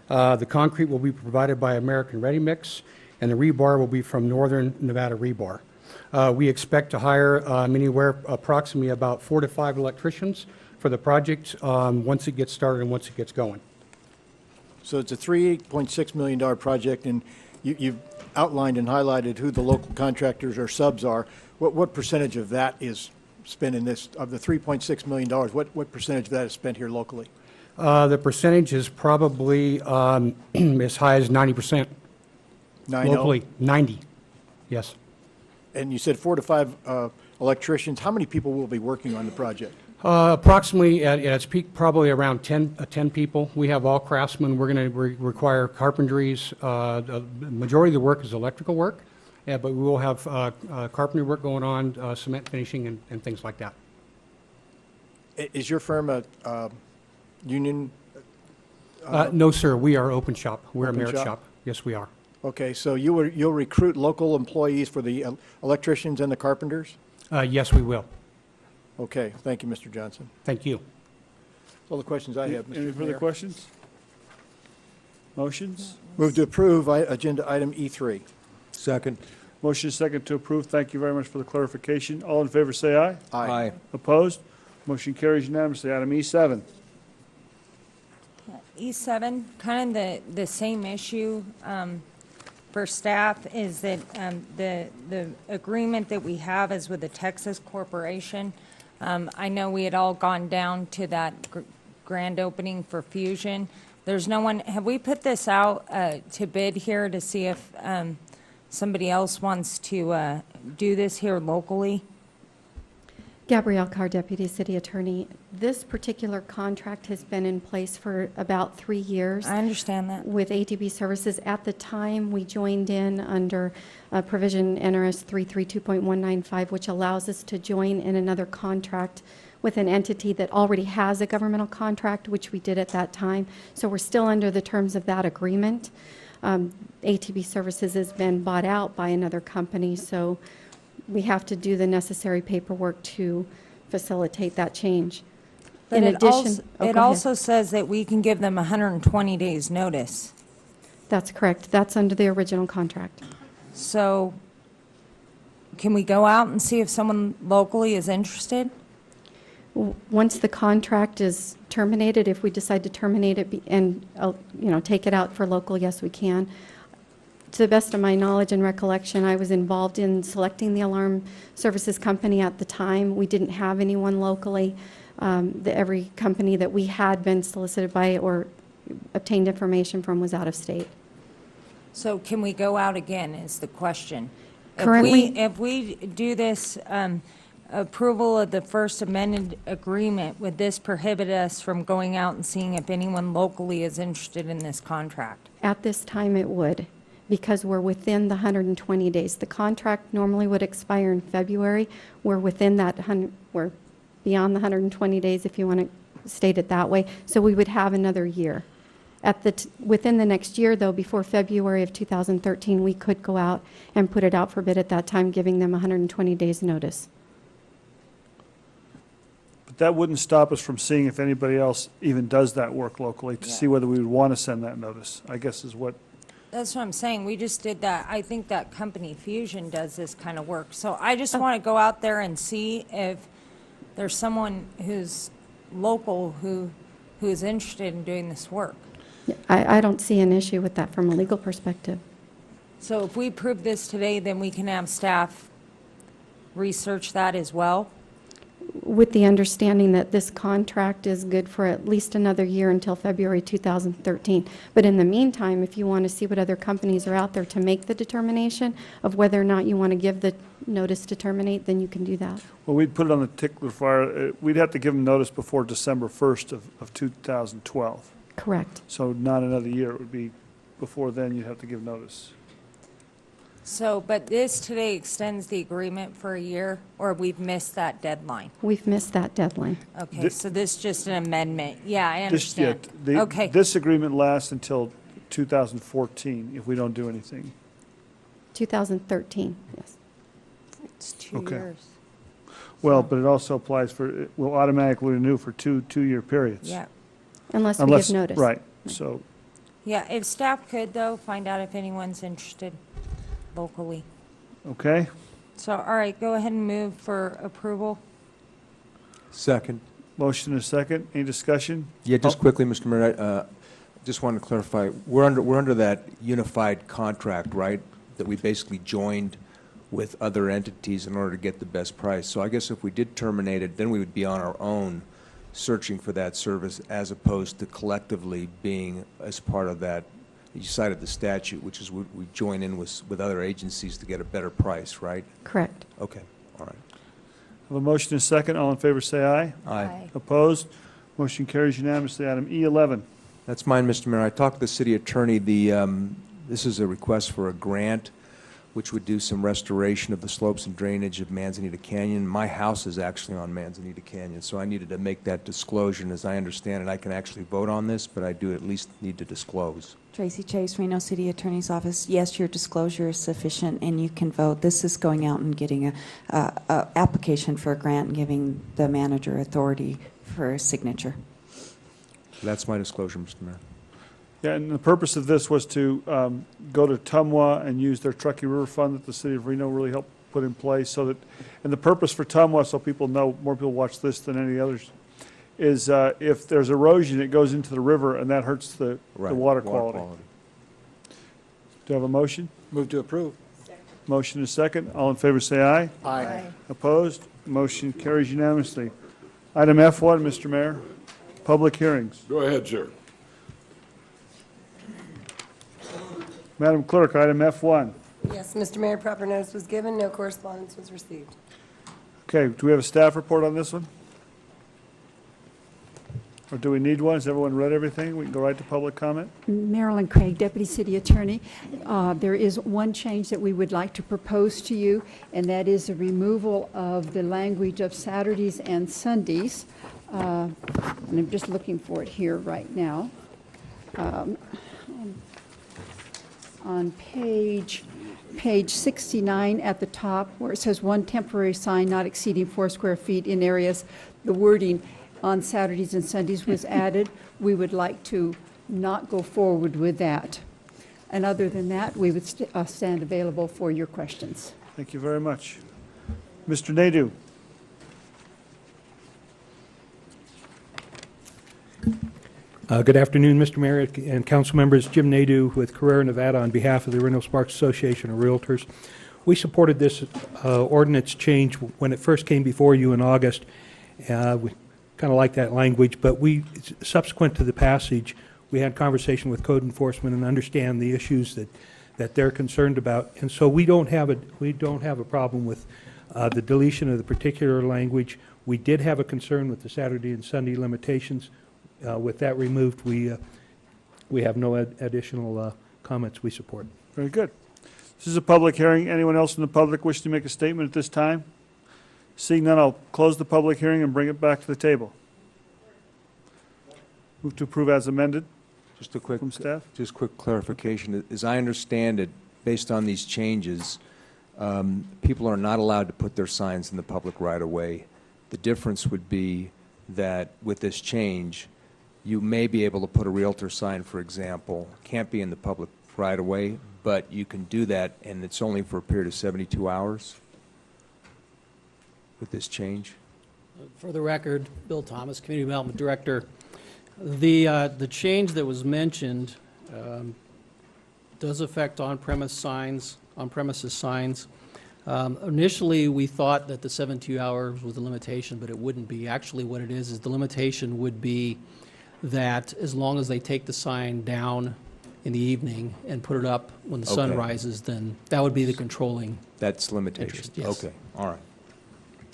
The concrete will be provided by American Ready Mix, and the rebar will be from Northern Nevada Rebar. We expect to hire anywhere approximately about 4 to 5 electricians for the project once it gets started and once it gets going. So it's a $3.6 million project, and you've outlined and highlighted who the local contractors or subs are. What percentage of that is spent in this, of the $3.6 million, what percentage of that is spent here locally? The percentage is probably as high as 90%. 90? Locally, 90, yes. And you said 4 to 5 electricians. How many people will be working on the project? Approximately at its peak, probably around 10 people. We have all craftsmen. We're going to require carpentries. The majority of the work is electrical work, but we will have carpentry work going on, cement finishing, and things like that. Is your firm a union? No, sir. We are open shop. We're Open a merit shop? shop. Yes, we are. Okay, so you'll recruit local employees for the electricians and the carpenters? Yes, we will. Okay, thank you, Mr. Johnson. Thank you. That's all the questions I have, Mr. Any further Mayor. questions? Motions? Move to approve agenda item E3. Second. Motion is second to approve. Thank you very much for the clarification. All in favor, say aye. Aye. Opposed? Motion carries unanimously. Item E7. E7, kind of the same issue for staff is that the agreement that we have is with the Texas corporation. I know we had all gone down to that grand opening for Fusion. There's no one, have we put this out to bid here to see if somebody else wants to do this here locally? Gabrielle Carr, Deputy City Attorney. This particular contract has been in place for about 3 years. I understand that. With ATB Services. At the time, we joined in under provision NRS 332.195, which allows us to join in another contract with an entity that already has a governmental contract, which we did at that time. So we're still under the terms of that agreement. ATB Services has been bought out by another company, so we have to do the necessary paperwork to facilitate that change. But In it addition, it also says that we can give them 120 days notice. That's correct. That's under the original contract. So can we go out and see if someone locally is interested? Once the contract is terminated, if we decide to terminate it and take it out for local, yes, we can. To the best of my knowledge and recollection, I was involved in selecting the alarm services company at the time. We didn't have anyone locally. Every company that we had been solicited by or obtained information from was out of state. So can we go out again is the question. Currently- If we do this approval of the first amended agreement, would this prohibit us from going out and seeing if anyone locally is interested in this contract? At this time, it would, because we're within the 120 days. The contract normally would expire in February. We're within that, we're beyond the 120 days, if you want to state it that way. So we would have another year. Within the next year, though, before February of 2013, we could go out and put it out for bid at that time, giving them 120 days notice. But that wouldn't stop us from seeing if anybody else even does that work locally to see whether we would want to send that notice, I guess is what. That's what I'm saying. We just did that. I think that company Fusion does this kind of work. So I just want to go out there and see if there's someone who's local who's interested in doing this work. I don't see an issue with that from a legal perspective. So if we approve this today, then we can have staff research that as well? With the understanding that this contract is good for at least another year until February 2013. But in the meantime, if you want to see what other companies are out there to make the determination of whether or not you want to give the notice to terminate, then you can do that. Well, we'd put it on the tickler fire. We'd have to give them notice before December 1st of 2012. Correct. So not another year. It would be before then you'd have to give notice. So, but this today extends the agreement for a year, or we've missed that deadline? We've missed that deadline. Okay, so this is just an amendment. Yeah, I understand. Okay. This agreement lasts until 2014 if we don't do anything. 2013, yes. It's 2 Okay. years. Well, but it also applies for, it will automatically renew for two-year periods. Yeah. Unless we give notice. Right, so. Yeah, if staff could, though, find out if anyone's interested locally. Okay. So, all right, go ahead and move for approval. Second. Motion and a second. Any discussion? Yeah, just quickly, Mr. Mayor, Just wanted to clarify, we're under that unified contract, right? That we basically joined with other entities in order to get the best price. So I guess if we did terminate it, then we would be on our own searching for that service as opposed to collectively being as part of that. You cited the statute, which is we join in with other agencies to get a better price, right? Correct. Okay, all right. Have a motion and a second. All in favor, say aye. Aye. Opposed? Motion carries unanimously. Item E11. That's mine, Mr. Mayor. I talked to the city attorney. This is a request for a grant which would do some restoration of the slopes and drainage of Manzanita Canyon. My house is actually on Manzanita Canyon, so I needed to make that disclosure. And as I understand it, I can actually vote on this, but I do at least need to disclose. Tracy Chase, Reno City Attorney's Office. Yes, your disclosure is sufficient, and you can vote. This is going out and getting a application for a grant and giving the manager authority for a signature. That's my disclosure, Mr. Mayor. Yeah, and the purpose of this was to go to Tumwa and use their Truckee River Fund that the city of Reno really helped put in place so that, and the purpose for Tumwa, so people know, more people watch this than any others, is if there's erosion, it goes into the river and that hurts the water quality. Do I have a motion? Move to approve. Motion is second. All in favor say aye. Aye. Opposed? Motion carries unanimously. Item F1, Mr. Mayor, public hearings. Go ahead, sir. Madam Clerk, item F1. Yes, Mr. Mayor, proper notice was given, no correspondence was received. Okay, do we have a staff report on this one? Or do we need one? Has everyone read everything? We can go right to public comment? Marilyn Craig, Deputy City Attorney. There is one change that we would like to propose to you, and that is the removal of the language of Saturdays and Sundays. And I'm just looking for it here right now. On page 69 at the top, where it says one temporary sign not exceeding 4 square feet in areas, the wording on Saturdays and Sundays was added. We would like to not go forward with that. And other than that, we would stand available for your questions. Thank you very much. Mr. Naidu. Good afternoon, Mr. Mayor and council members. Jim Naidu with Carrera, Nevada, on behalf of the Reno Sparks Association of Realtors. We supported this ordinance change when it first came before you in August. We kind of like that language, but subsequent to the passage, we had conversation with code enforcement and understand the issues that they're concerned about. And so we don't have a problem with the deletion of the particular language. We did have a concern with the Saturday and Sunday limitations. With that removed, we have no additional comments. We support. Very good. This is a public hearing. Anyone else in the public wish to make a statement at this time? Seeing none, I'll close the public hearing and bring it back to the table. Move to approve as amended. Just a quick from staff. Just quick clarification. As I understand it, based on these changes, people are not allowed to put their signs in the public right of way. The difference would be that with this change, you may be able to put a realtor sign, for example, can't be in the public right of way, but you can do that, and it's only for a period of 72 hours with this change. For the record, Bill Thomas, Community Development Director. The change that was mentioned does affect on-premises signs. Initially, we thought that the 72 hours was the limitation, but it wouldn't be. Actually, what it is the limitation would be that as long as they take the sign down in the evening and put it up when the sun rises, then that would be the controlling. That's limitation. Interest, yes. Okay, all right.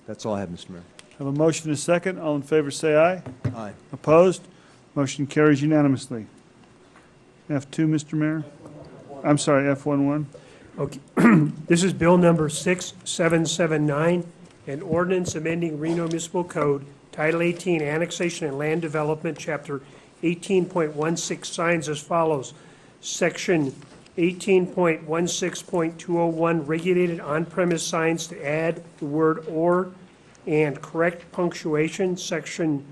That's all I have, Mr. Mayor. Have a motion and a second. All in favor say aye. Aye. Opposed? Motion carries unanimously. F2, Mr. Mayor? I'm sorry, F11. Okay. This is bill number 6779, an ordinance amending Reno Municipal Code, Title 18, Annexation and Land Development, Chapter 18.16, signs as follows. Section 18.16.201, regulated on-premise signs, to add the word "or" and correct punctuation. Section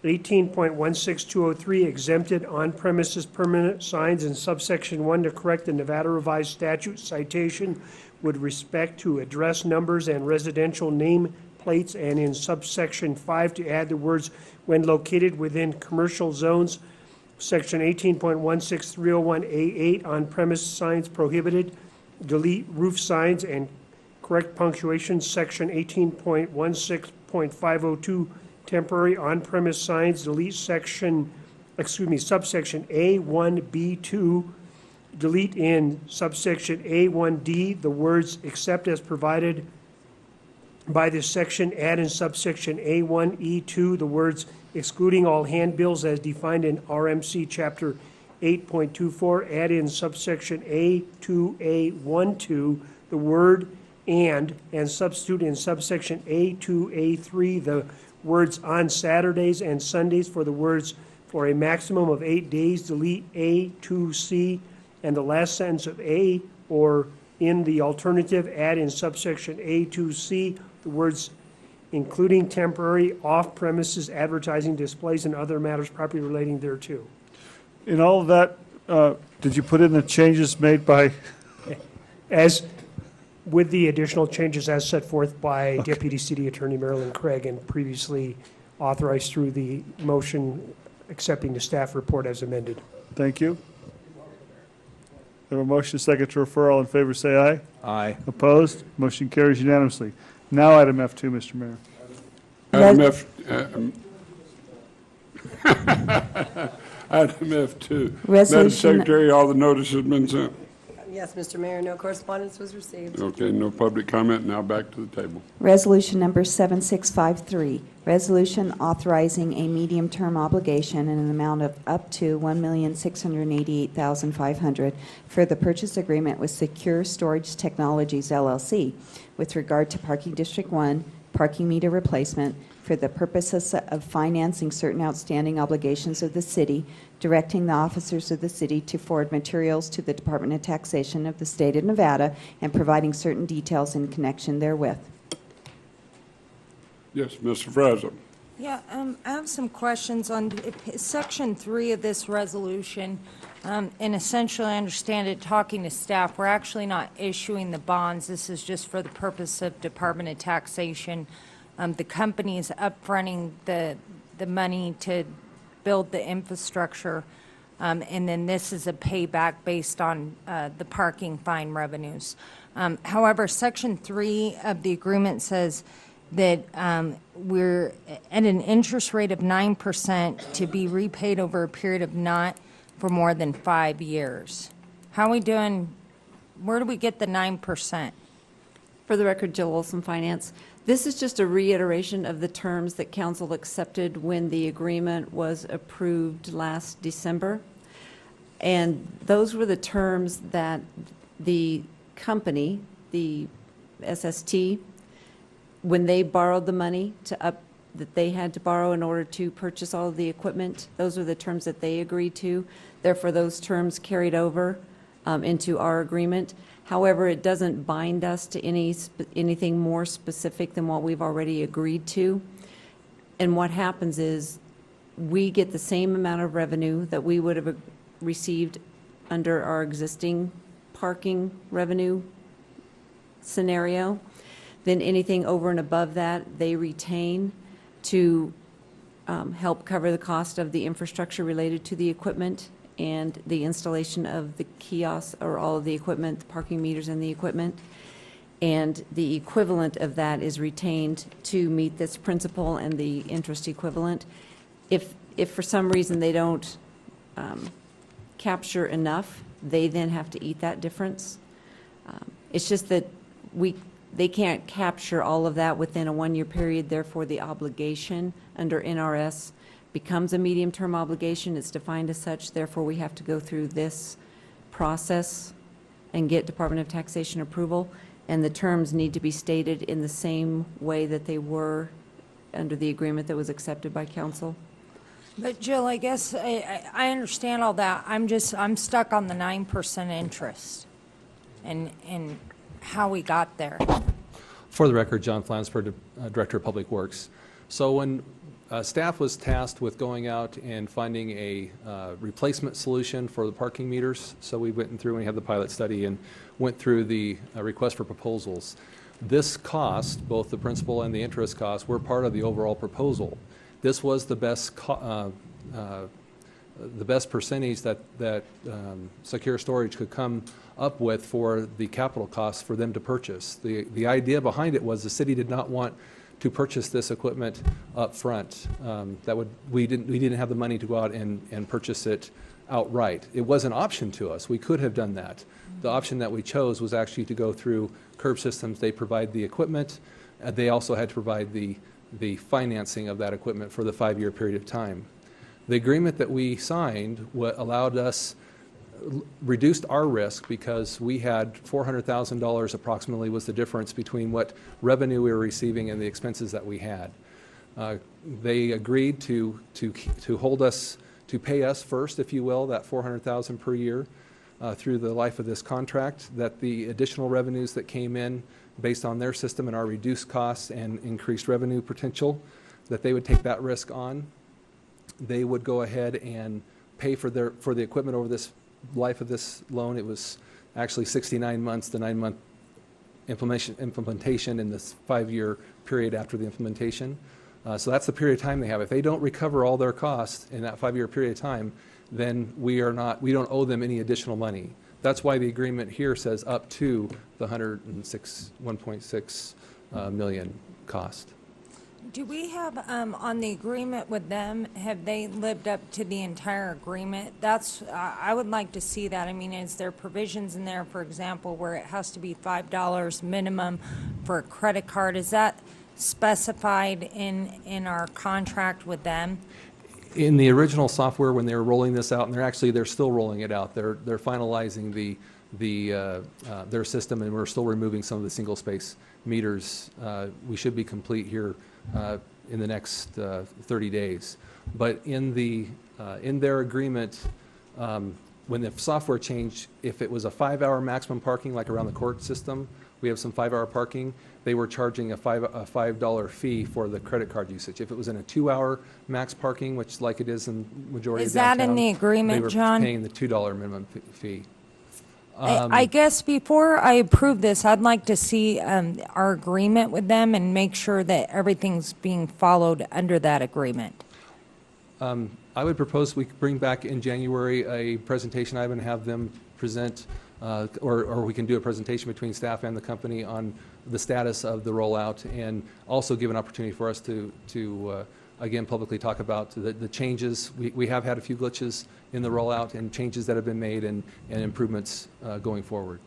18.16203, exempted on-premises permanent signs, in subsection 1 to correct the Nevada Revised Statute citation with respect to address numbers and residential name plates, and in subsection 5 to add the words "when located within commercial zones." Section 18.16301A8, on-premise signs prohibited, delete roof signs and correct punctuation. Section 18.16.502, temporary on-premise signs, delete subsection A1B2, delete in subsection A1D the words except as provided by this section, add in subsection A1E2 the words excluding all handbills as defined in RMC Chapter 8.24, add in subsection A2A12 the word and substitute in subsection A2A3 the words on Saturdays and Sundays for the words for a maximum of 8 days, delete A2C, and the last sentence of A, or in the alternative, add in subsection A2C the words including temporary off-premises advertising displays and other matters properly relating thereto. In all of that, did you put in the changes made by? As with the additional changes as set forth by Deputy City Attorney Marilyn Craig and previously authorized through the motion accepting the staff report as amended. Thank you. We have a motion second to refer. All in favor say aye. Aye. Opposed? Motion carries unanimously. Now item F2, Mr. Mayor. Item F, item F2. Madam Resolution- Secretary, all the notices have been sent. Yes, Mr. Mayor, no correspondence was received. Okay, no public comment. Now back to the table. Resolution number 7653, resolution authorizing a medium-term obligation in an amount of up to $1,688,500 for the purchase agreement with Secure Storage Technologies, LLC, with regard to Parking District 1 parking meter replacement for the purposes of financing certain outstanding obligations of the city, directing the officers of the city to forward materials to the Department of Taxation of the State of Nevada, and providing certain details in connection therewith. Yes, Mr. Fraza. Yeah, I have some questions on Section 3 of this resolution. And essentially, I understand it, talking to staff, we're actually not issuing the bonds. This is just for the purpose of Department of Taxation. The company is upfronting the money to build the infrastructure, and then this is a payback based on the parking fine revenues. However, Section 3 of the agreement says that we're at an interest rate of 9% to be repaid over a period of not for more than 5 years. How are we doing? Where do we get the 9%? For the record, Jill Olson, Finance. This is just a reiteration of the terms that council accepted when the agreement was approved last December. And those were the terms that the company, the SST, when they borrowed the money that they had to borrow in order to purchase all of the equipment, those are the terms that they agreed to. Therefore, those terms carried over into our agreement. However, it doesn't bind us to anything more specific than what we've already agreed to. And what happens is we get the same amount of revenue that we would have received under our existing parking revenue scenario. Then anything over and above that, they retain to help cover the cost of the infrastructure related to the equipment and the installation of the kiosks or all of the equipment, the parking meters and the equipment. And the equivalent of that is retained to meet this principal and the interest equivalent. If for some reason they don't capture enough, they then have to eat that difference. It's just that they can't capture all of that within a one-year period, therefore the obligation under NRS becomes a medium-term obligation. It's defined as such, therefore we have to go through this process and get Department of Taxation approval, and the terms need to be stated in the same way that they were under the agreement that was accepted by council. But Jill, I guess I understand all that. I'm stuck on the 9% interest and how we got there. For the record, John Flansford, Director of Public Works. So when staff was tasked with going out and finding a replacement solution for the parking meters, so we went through and we had the pilot study and went through the request for proposals. This cost, both the principal and the interest costs, were part of the overall proposal. This was the best the best percentage that Secure Storage could come up with for the capital costs for them to purchase. The idea behind it was the city did not want to purchase this equipment up front. We didn't have the money to go out and purchase it outright. It was an option to us. We could have done that. The option that we chose was actually to go through Curb Systems. They provide the equipment. They also had to provide the financing of that equipment for the 5-year period of time. The agreement that we signed allowed us, reduced our risk because we had $400,000 approximately was the difference between what revenue we were receiving and the expenses that we had. They agreed to hold us, to pay us first, if you will, that $400,000 per year through the life of this contract, that the additional revenues that came in based on their system and our reduced costs and increased revenue potential, that they would take that risk on. They would go ahead and pay for the equipment over this life of this loan. It was actually 69 months, the 9-month implementation in this 5-year period after the implementation. So that's the period of time they have. If they don't recover all their costs in that 5-year period of time, then we don't owe them any additional money. That's why the agreement here says up to the 1.6 million cost. Do we have, on the agreement with them, have they lived up to the entire agreement? I would like to see that. I mean, is there provisions in there, for example, where it has to be $5 minimum for a credit card? Is that specified in our contract with them? In the original software, when they were rolling this out, and they're still rolling it out, they're finalizing their system, and we're still removing some of the single space meters. We should be complete here in the next 30 days. But in their agreement, when the software changed, if it was a 5-hour maximum parking, like around the court system, we have some 5-hour parking, they were charging a $5 fee for the credit card usage. If it was in a 2-hour max parking, which like it is in majority of downtown, is that in the agreement, John? They were paying the $2 minimum fee. I guess before I approve this, I'd like to see our agreement with them and make sure that everything's being followed under that agreement. I would propose we bring back in January a presentation item and have them present, or we can do a presentation between staff and the company on the status of the rollout, and also give an opportunity for us to again, publicly talk about the changes. We have had a few glitches in the rollout and changes that have been made and improvements going forward.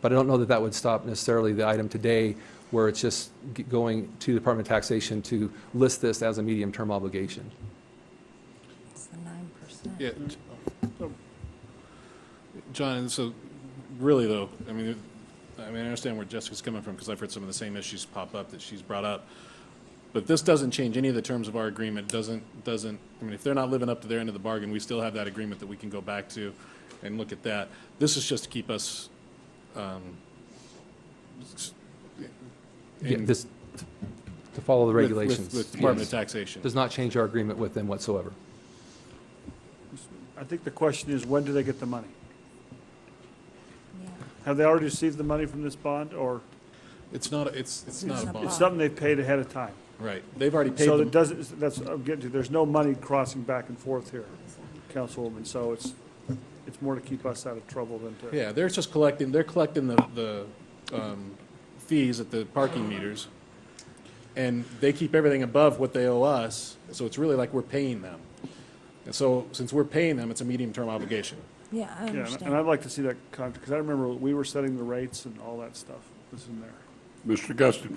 But I don't know that would stop necessarily the item today where it's just going to the Department of Taxation to list this as a medium-term obligation. It's the 9%. Yeah. John, and so really though, I mean, I understand where Jessica's coming from because I've heard some of the same issues pop up that she's brought up. But this doesn't change any of the terms of our agreement. Doesn't. I mean, if they're not living up to their end of the bargain, we still have that agreement that we can go back to and look at that. This is just to keep us. To follow the regulations. With Department of Taxation. Does not change our agreement with them whatsoever. I think the question is, when do they get the money? Have they already received the money from this bond, or? It's not a bond. It's something they've paid ahead of time. Right. They've already paid. So them. it doesn't, that's, I'm getting to, there's no money crossing back and forth here, Councilwoman, so it's more to keep us out of trouble than to. Yeah, they're collecting the fees at the parking meters, and they keep everything above what they owe us, so it's really like we're paying them. And so, since we're paying them, it's a medium-term obligation. Yeah, I understand. And I'd like to see that contract, because I remember we were setting the rates and all that stuff was in there. Mr. Guston.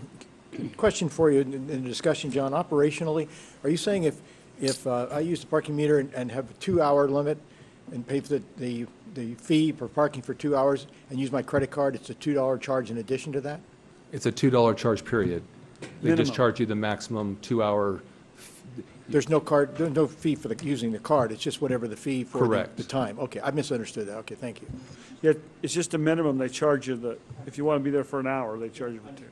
Question for you in the discussion, John. Operationally, are you saying if I use the parking meter and have a 2-hour limit and pay for the fee for parking for 2 hours and use my credit card, it's a $2 charge in addition to that? It's a $2 charge period. They Minimum. just charge you the maximum 2-hour. There's no fee for using the card. It's just whatever the fee for Correct. the time. Okay, I misunderstood that. Okay, thank you. Yeah, it's just a minimum. They charge you if you want to be there for an hour, they charge you for 2.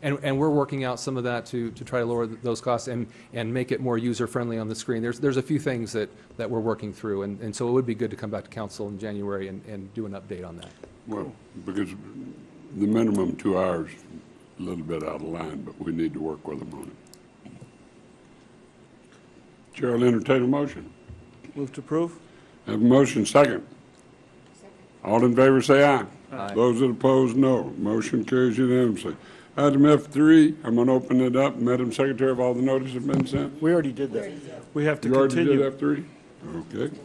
And we're working out some of that to try to lower those costs and make it more user-friendly on the screen. There's a few things that we're working through, and so it would be good to come back to council in January and do an update on that. Well, because the minimum 2 hours, a little bit out of line, but we need to work with them on it. Chair will entertain a motion. Move to approve? Have a motion, second. All in favor, say aye. Aye. Those that oppose, no. Motion carries unanimously. Item F3, I'm going to open it up. Madam Secretary, have all the notices have been sent? We already did that. We have to You already continue. did F3? Okay.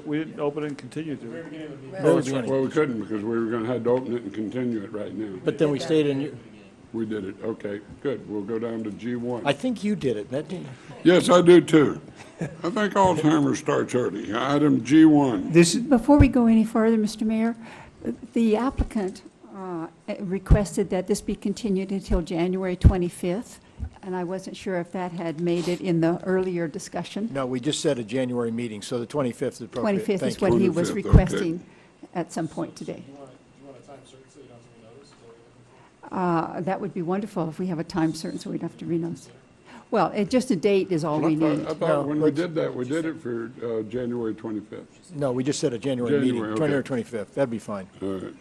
We didn't open it and continue to it. Well, we couldn't because we were going to have to open it and continue it right now. But then we stayed in, We did it. Okay, good. We'll go down to G1. I think you did it. That didn't. Yes, I do too. I think Alzheimer's starts early. Item G1. Before we go any further, Mr. Mayor, the applicant requested that this be continued until January 25th, and I wasn't sure if that had made it in the earlier discussion. No, we just said a January meeting, so the 25th is appropriate. 25th Thank is you. what he was 25th, okay. requesting at some point today. That would be wonderful if we have a time certain, so we'd have to renotice. Well, just a date is all we need. I thought when we did that, we did it for January 25th. No, we just said a January meeting, January, 20 or okay. 25th. That'd be fine. All right.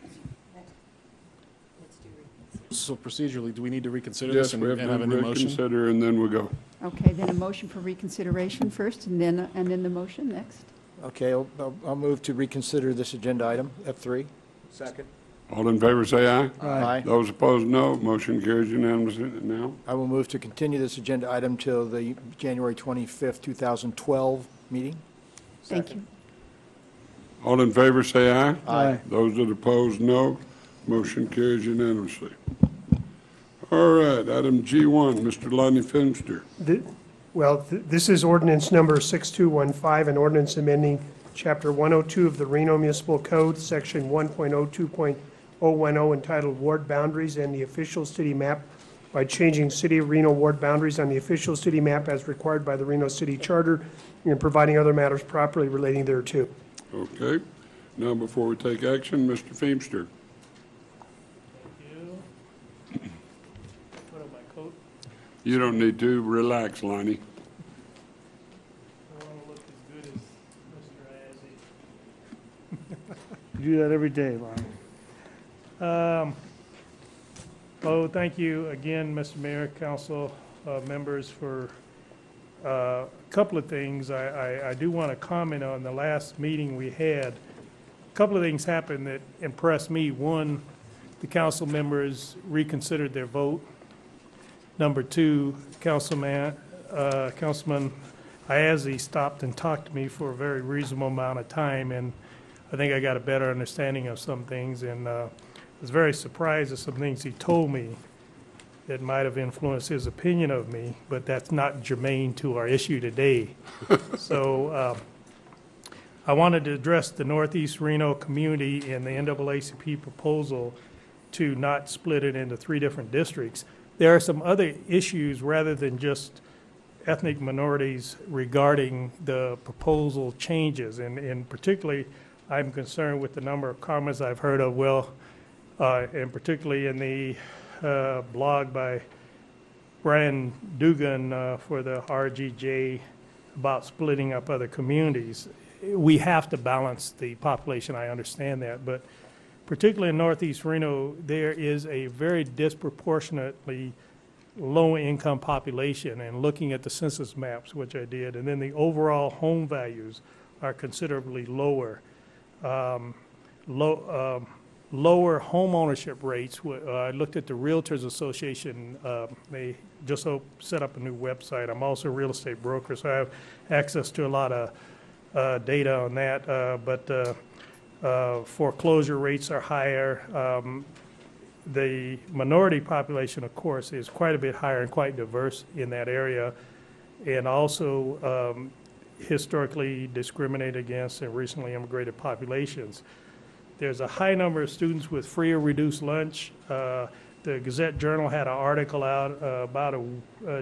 So procedurally, do we need to reconsider Yes, this and we have and have a to new motion? reconsider and then we'll go. Okay, then a motion for reconsideration first, and then the motion next. Okay, I'll move to reconsider this agenda item, F3. Second. All in favor, say aye. Aye. Those opposed, no. Motion carries unanimously now. I will move to continue this agenda item till the January 25th, 2012 meeting. Thank you. All in favor, say aye. Aye. Those that oppose, no. Motion carries unanimously. All right, item G1, Mr. Lonnie Finster. This is ordinance number 6215, an ordinance amending Chapter 102 of the Reno Municipal Code, Section 1.02.010, entitled Ward Boundaries and the Official City Map by changing City of Reno ward boundaries on the official city map as required by the Reno City Charter and providing other matters properly relating thereto. Okay. Now, before we take action, Mr. Feimster. Put on my coat. You don't need to. Relax, Lonnie. I want to look as good as Mr. Azzi. You do that every day, Lonnie. Thank you again, Mr. Mayor, council members, for a couple of things. I do want to comment on the last meeting we had. A couple of things happened that impressed me. One, the council members reconsidered their vote. Number two, Councilman Iazzi stopped and talked to me for a very reasonable amount of time, and I think I got a better understanding of some things, and I was very surprised at some things he told me that might have influenced his opinion of me, but that's not germane to our issue today. So I wanted to address the Northeast Reno community and the NAACP proposal to not split it into 3 different districts. There are some other issues rather than just ethnic minorities regarding the proposal changes, and particularly I'm concerned with the number of comments I've heard of, and particularly in the blog by Brian Dugan for the RGJ about splitting up other communities. We have to balance the population, I understand that, but particularly in Northeast Reno, there is a very disproportionately low-income population, and looking at the census maps, which I did, and then the overall home values are considerably lower. Lower home ownership rates. I looked at the Realtors Association. They just set up a new website. I'm also a real estate broker, so I have access to a lot of data on that. But foreclosure rates are higher. The minority population, of course, is quite a bit higher and quite diverse in that area, and also historically discriminated against and recently immigrated populations. There's a high number of students with free or reduced lunch. The Gazette Journal had an article out about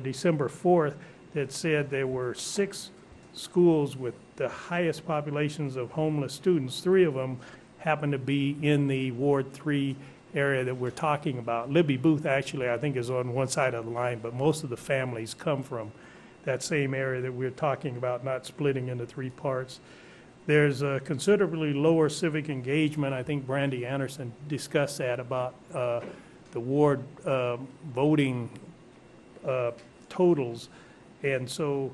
December 4th that said there were 6 schools with the highest populations of homeless students. 3 of them happen to be in the Ward 3 area that we're talking about. Libby Booth actually, I think, is on one side of the line, but most of the families come from that same area that we're talking about, not splitting into 3 parts. There's a considerably lower civic engagement. I think Brandy Anderson discussed that about the ward voting totals. And so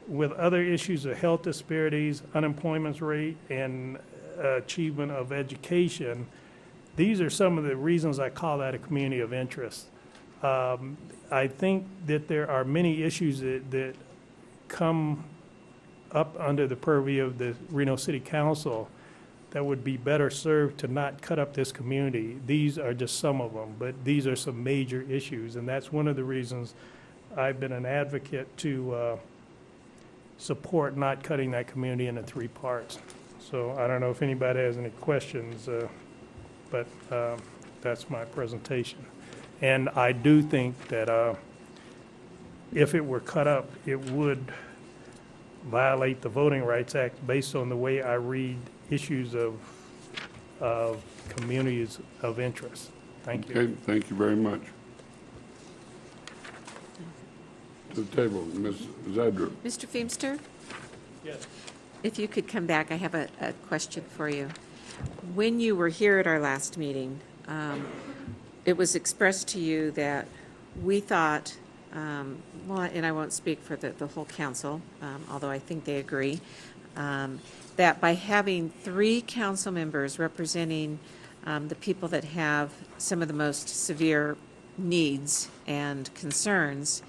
with other issues of health disparities, unemployment rate, and achievement of education, these are some of the reasons I call that a community of interest. I think that there are many issues that come up under the purview of the Reno City Council that would be better served to not cut up this community. These are just some of them, but these are some major issues, and that's one of the reasons I've been an advocate to support not cutting that community into 3 parts. So I don't know if anybody has any questions, but that's my presentation. And I do think that if it were cut up, it would violate the Voting Rights Act based on the way I read issues of communities of interest. Thank you. Okay, thank you very much. To the table, Ms. Zadra. Mr. Feemster? Yes. If you could come back, I have a question for you. When you were here at our last meeting, it was expressed to you that we thought, well, and I won't speak for the whole council, although I think they agree, that by having 3 council members representing the people that have some of the most severe needs and concerns,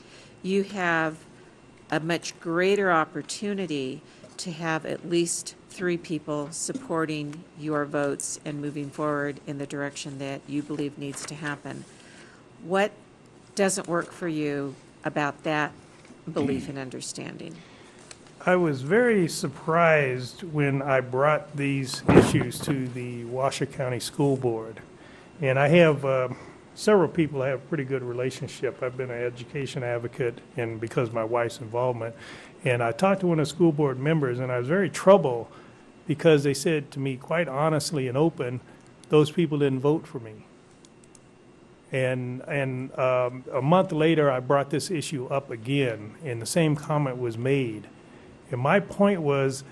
you have a much greater opportunity to have at least 3 people supporting your votes and moving forward in the direction that you believe needs to happen. What doesn't work for you about that belief and understanding? I was very surprised when I brought these issues to the Washoe County School Board. And I have several people I have a pretty good relationship. I've been an education advocate, and because of my wife's involvement. And I talked to one of the school board members, and I was very troubled because they said to me quite honestly and open, those people didn't vote for me. And a month later, I brought this issue up again, and the same comment was made. And my point was,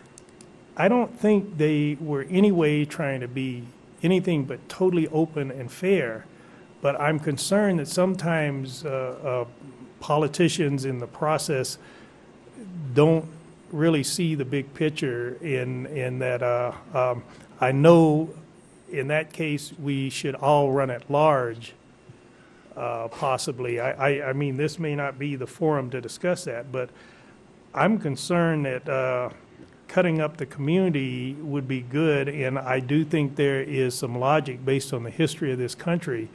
I don't think they were any way trying to be anything but totally open and fair. But I'm concerned that sometimes politicians in the process don't really see the big picture in that I know in that case we should all run at large, possibly. I mean, this may not be the forum to discuss that, but I'm concerned that cutting up the community would be good, and I do think there is some logic based on the history of this country.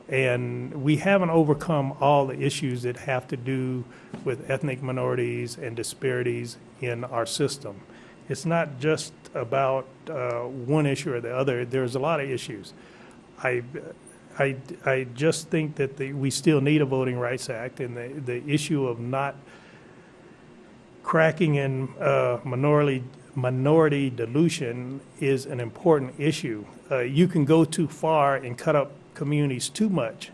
And we haven't overcome all the issues that have to do with ethnic minorities and disparities in our system. It's not just about one issue or the other. There's a lot of issues. I just think that we still need a Voting Rights Act, and the issue of not cracking in minority dilution is an important issue. You can go too far and cut up communities too much,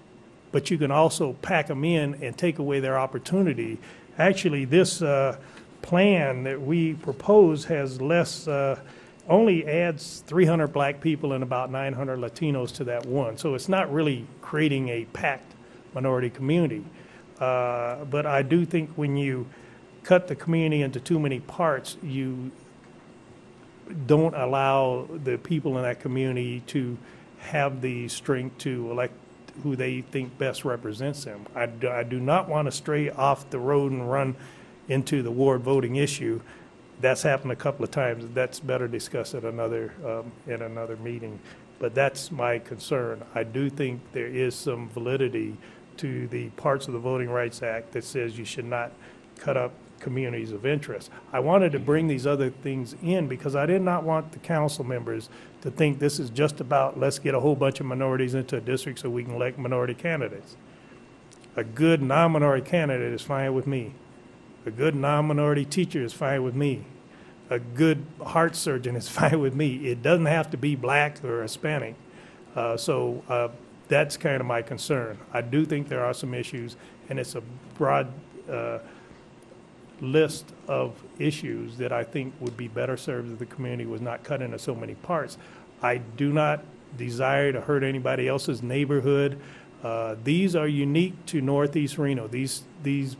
but you can also pack them in and take away their opportunity. Actually, this plan that we propose has less, only adds 300 black people and about 900 Latinos to that one. So it's not really creating a packed minority community. But I do think when you cut the community into too many parts, you don't allow the people in that community to have the strength to elect who they think best represents them. I do not want to stray off the road and run into the ward voting issue. That's happened a couple of times. That's better discussed at another meeting. But that's my concern. I do think there is some validity to the parts of the Voting Rights Act that says you should not cut up communities of interest. I wanted to bring these other things in because I did not want the council members to think this is just about let's get a whole bunch of minorities into a district so we can elect minority candidates. A good non-minority candidate is fine with me. A good non-minority teacher is fine with me. A good heart surgeon is fine with me. It doesn't have to be black or Hispanic. So that's kind of my concern. I do think there are some issues, and it's a broad list of issues that I think would be better served if the community was not cut into so many parts. I do not desire to hurt anybody else's neighborhood. These are unique to Northeast Reno, these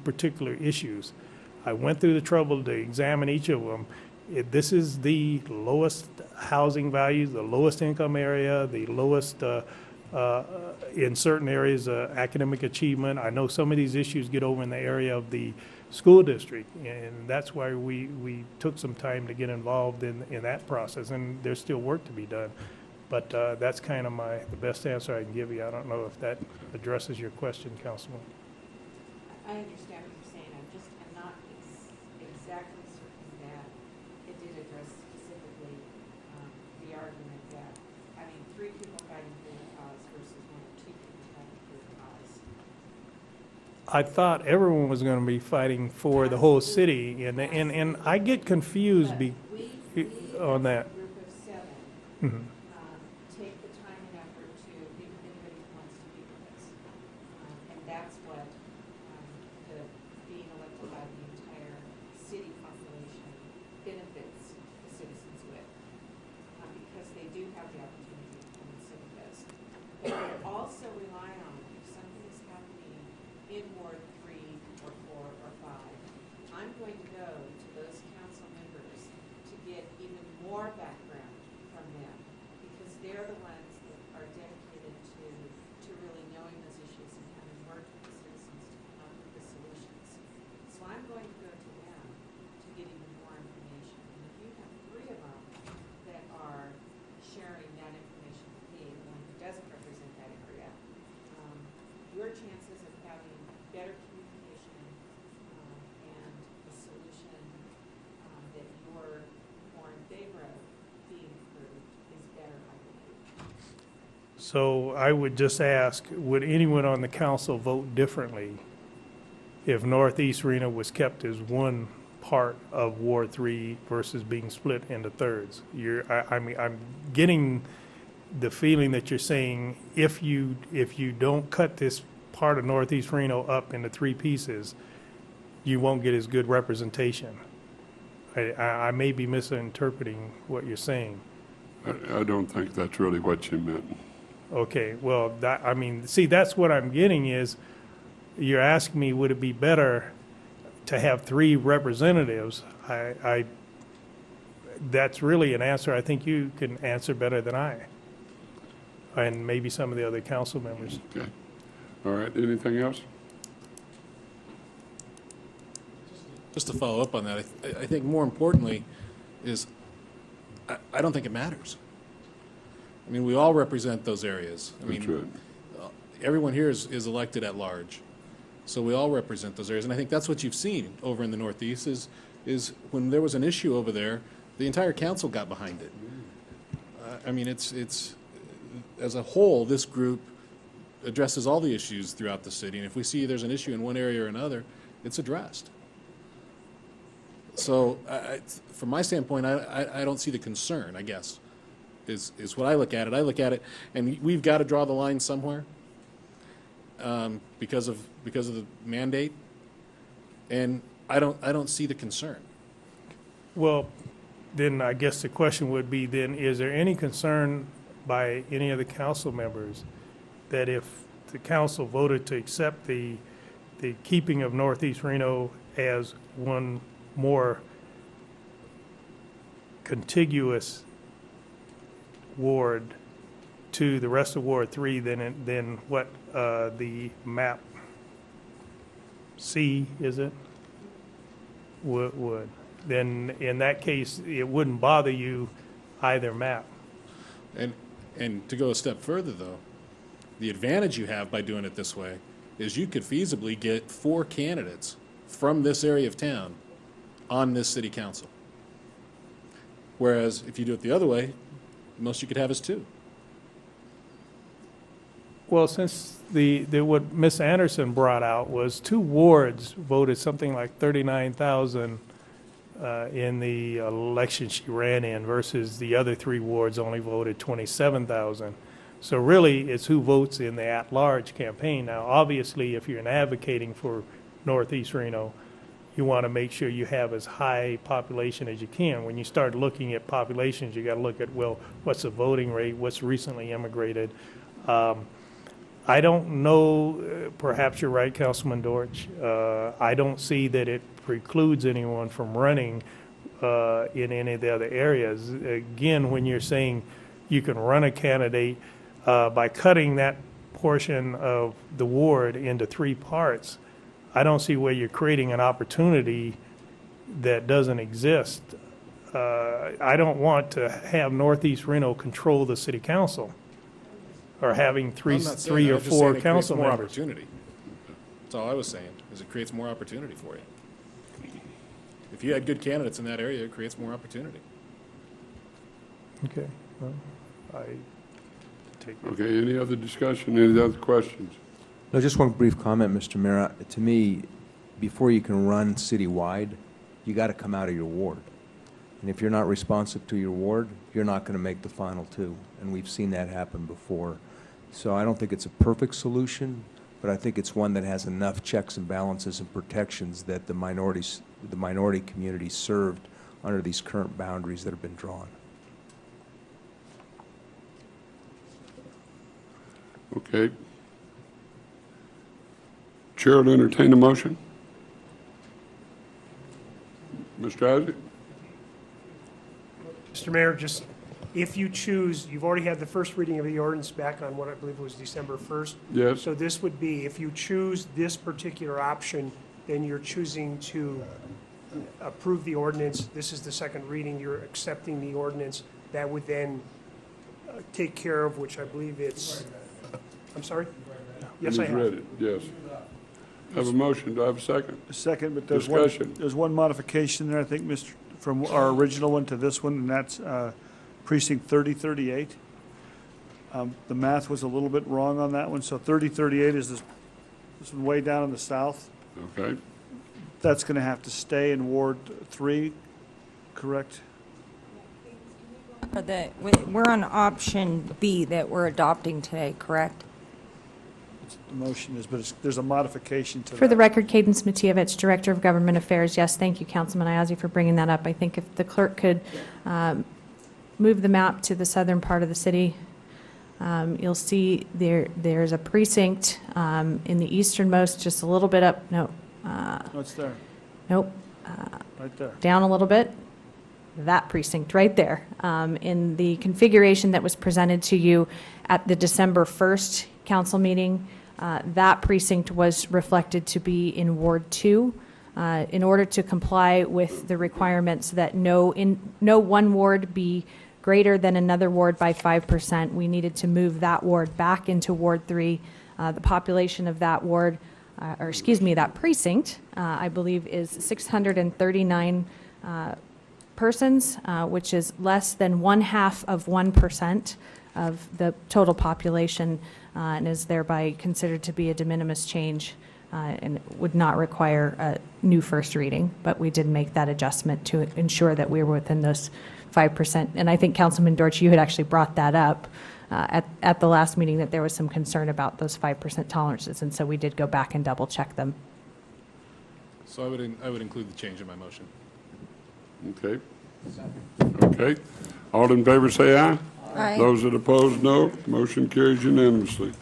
particular issues. I went through the trouble to examine each of them. This is the lowest housing values, the lowest income area, the lowest, in certain areas, academic achievement. I know some of these issues get over in the area of the school district, and that's why we took some time to get involved in that process, and there's still work to be done. But that's kind of the best answer I can give you. I don't know if that addresses your question, Councilman. I understand what you're saying. I'm not exactly certain that it did address specifically the argument that having 3 people fighting for the cause versus 1 or 2 people fighting for the cause. I thought everyone was going to be fighting for the whole city, and I get confused on that. Group of 7. Mhm. Take the time and effort to meet with anybody who wants to meet with us. And that's what the being elected by the entire city population benefits the citizens with. Because they do have the opportunity to come and sit with us. But they also rely on, if something is happening in Ward 3 or 4 or 5, I'm going to go to those council members to get even more background from them. Because they're the ones that are dedicated to really knowing those issues and having worked with the citizens to come up with the solutions. So I'm going to go to them to get even more information. And if you have 3 of them that are sharing that information with me, the one who doesn't represent that area, your chances of having better communication and a solution that you're more in favor of being approved is better, I believe. So I would just ask, would anyone on the council vote differently if Northeast Reno was kept as one part of Ward 3 versus being split into thirds? I mean, I'm getting the feeling that you're saying if you don't cut this part of Northeast Reno up into 3 pieces, you won't get as good representation. I may be misinterpreting what you're saying. I don't think that's really what you meant. Okay, well, I mean, see, that's what I'm getting is, you're asking me, would it be better to have 3 representatives? That's really an answer I think you can answer better than I, and maybe some of the other council members. Okay. All right, anything else? Just to follow up on that, I think more importantly is I don't think it matters. I mean, we all represent those areas. I mean, everyone here is elected at large. So we all represent those areas. And I think that's what you've seen over in the Northeast is when there was an issue over there, the entire council got behind it. I mean, it's as a whole, this group addresses all the issues throughout the city. And if we see there's an issue in one area or another, it's addressed. So from my standpoint, I don't see the concern, I guess, is what I look at it. I look at it, and we've got to draw the line somewhere because of the mandate, and I don't see the concern. Well, then I guess the question would be then, is there any concern by any of the council members that if the council voted to accept the keeping of Northeast Reno as one more contiguous ward to the rest of Ward 3 than what the map C, is it, would? Then in that case, it wouldn't bother you either map. And to go a step further, though, the advantage you have by doing it this way is you could feasibly get 4 candidates from this area of town on this city council. Whereas if you do it the other way, the most you could have is 2. Well, since what Ms. Anderson brought out was 2 wards voted something like 39,000 in the election she ran in versus the other 3 wards only voted 27,000. So really, it's who votes in the at-large campaign. Now, obviously, if you're advocating for Northeast Reno, you want to make sure you have as high population as you can. When you start looking at populations, you got to look at, well, what's the voting rate, what's recently immigrated. I don't know, perhaps you're right, Councilman Dortch. I don't see that it precludes anyone from running in any of the other areas. Again, when you're saying you can run a candidate by cutting that portion of the ward into 3 parts, I don't see where you're creating an opportunity that doesn't exist. I don't want to have Northeast Reno control the city council or having three or four council more members. opportunity. That's all I was saying, is it creates more opportunity for you. If you had good candidates in that area, it creates more opportunity. Okay. Well, I take it. Okay, any other discussion, any other questions? No, just one brief comment, Mr. Mayor. To me, before you can run citywide, you got to come out of your ward. And if you're not responsive to your ward, you're not going to make the final 2. And we've seen that happen before. So I don't think it's a perfect solution, but I think it's one that has enough checks and balances and protections that the minority community served under these current boundaries that have been drawn. Okay. Chair will entertain a motion. Mr. Isaac? Mr. Mayor, just if you choose, you've already had the first reading of the ordinance back on what I believe was December 1st. Yes. So this would be, if you choose this particular option, then you're choosing to approve the ordinance. This is the second reading. You're accepting the ordinance. That would then take care of, which I believe it's, I'm sorry? Yes, I He's have. read it, yes. I have a motion, do I have a second? A second, but there's Discussion. there's one modification there, I think, Mr., from our original one to this one, and that's precinct 3038. The math was a little bit wrong on that one, so 3038 is this one way down in the south. Okay. That's going to have to stay in Ward 3, correct? We're on option B that we're adopting today, correct? The motion is, but there's a modification to that. For the record, Cadence Matievich, Director of Government Affairs. Yes, thank you, Councilman Ayazi, for bringing that up. I think if the clerk could move the map to the southern part of the city, you'll see there's a precinct in the easternmost, just a little bit up. No. What's there? Nope. Right there. Down a little bit. That precinct right there. In the configuration that was presented to you at the December 1st council meeting, that precinct was reflected to be in Ward 2. In order to comply with the requirements that no one ward be greater than another ward by 5%, we needed to move that ward back into Ward 3. The population of that ward, that precinct, I believe is 639 persons, which is less than 1/2% of the total population, and is thereby considered to be a de minimis change and would not require a new first reading. But we did make that adjustment to ensure that we were within those 5%. And I think Councilman Dortch, you had actually brought that up at the last meeting, that there was some concern about those 5% tolerances, and so we did go back and double check them. So I would include the change in my motion. Okay. Okay. All in favor say aye. Aye. Those that oppose, no. Motion carries unanimously.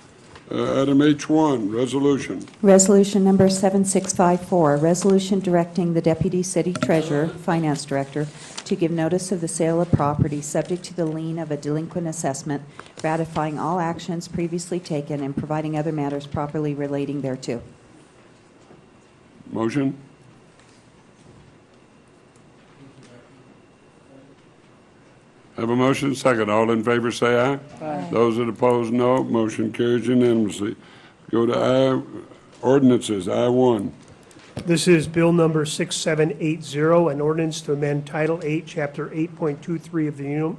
Item H1, resolution. Resolution number 7654, resolution directing the Deputy City Treasurer, Finance Director, to give notice of the sale of property subject to the lien of a delinquent assessment, ratifying all actions previously taken, and providing other matters properly relating thereto. Motion? Have a motion, second. All in favor say aye. Aye. Those that oppose, no. Motion carries unanimously. Go to ordinances, I-1. This is Bill number 6780, an ordinance to amend Title 8, Chapter 8.23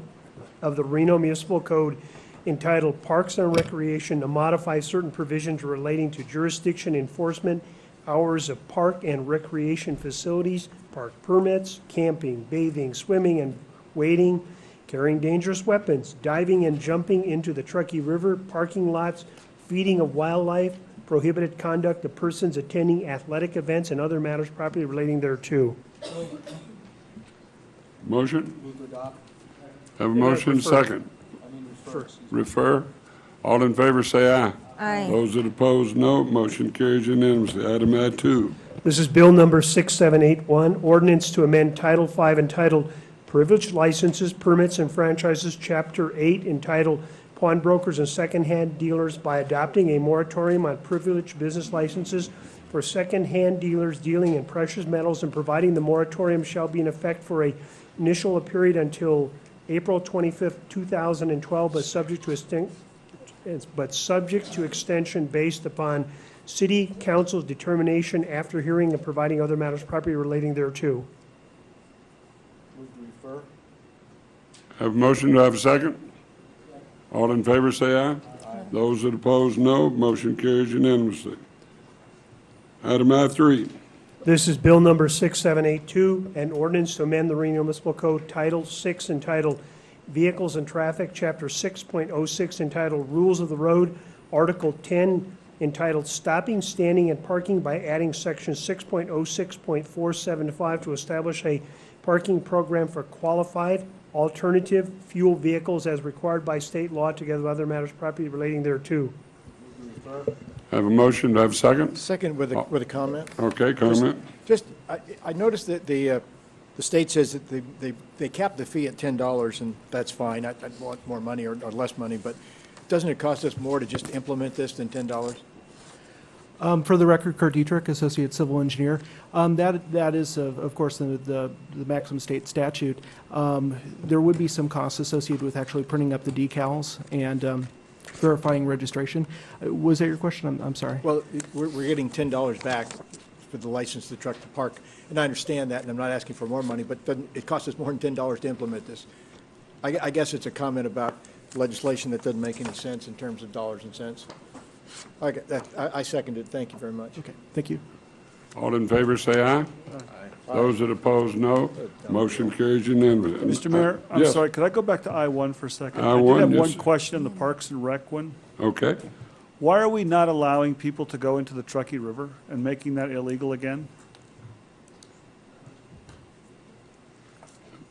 of the Reno Municipal Code entitled Parks and Recreation to modify certain provisions relating to jurisdiction enforcement, hours of park and recreation facilities, park permits, camping, bathing, swimming, and wading, carrying dangerous weapons, diving and jumping into the Truckee River, parking lots, feeding of wildlife, prohibited conduct of persons attending athletic events, and other matters properly relating thereto. Motion? Have a motion, refer. second. Refer. All in favor say aye. Aye. Those that oppose, no. Motion carries unanimously. Item I-2. This is Bill number 6781, ordinance to amend Title V entitled Privileged Licenses, Permits, and Franchises, Chapter 8 entitled Pawnbrokers and Secondhand Dealers by adopting a moratorium on privileged business licenses for secondhand dealers dealing in precious metals and providing the moratorium shall be in effect for a initial period until April 25th, 2012, but subject to extension based upon City Council's determination after hearing and providing other matters properly relating thereto. Have a motion, do I have a second? All in favor say aye. Those that oppose, no. Motion carries unanimously. Item I3. This is Bill number 6782, an ordinance to amend the Reno Municipal Code Title 6 entitled Vehicles and Traffic, Chapter 6.06 entitled Rules of the Road, Article 10 entitled Stopping, Standing, and Parking by adding Section 6.06.475 to establish a parking program for qualified alternative fuel vehicles as required by state law, together with other matters properly relating thereto. Have a motion, do I have a second? Second with a comment. Okay, comment. I noticed that the state says that they cap the fee at $10, and that's fine. I'd want more money or less money, but doesn't it cost us more to just implement this than $10? For the record, Kurt Dietrich, Associate Civil Engineer. That is, of course, the maximum state statute. There would be some costs associated with actually printing up the decals and verifying registration. Was that your question? I'm sorry. Well, we're getting $10 back for the license to truck to park, and I understand that, and I'm not asking for more money, but it costs us more than $10 to implement this. I guess it's a comment about legislation that doesn't make any sense in terms of dollars and cents. I second it. Thank you very much. Okay, thank you. All in favor say aye. Those that oppose, no. Motion carries unanimously. Mr. Mayor, I'm Yes. sorry, could I go back to I-1 for a second? I-1, I did have yes. one question in the Parks and Rec one. Okay. Why are we not allowing people to go into the Truckee River and making that illegal again?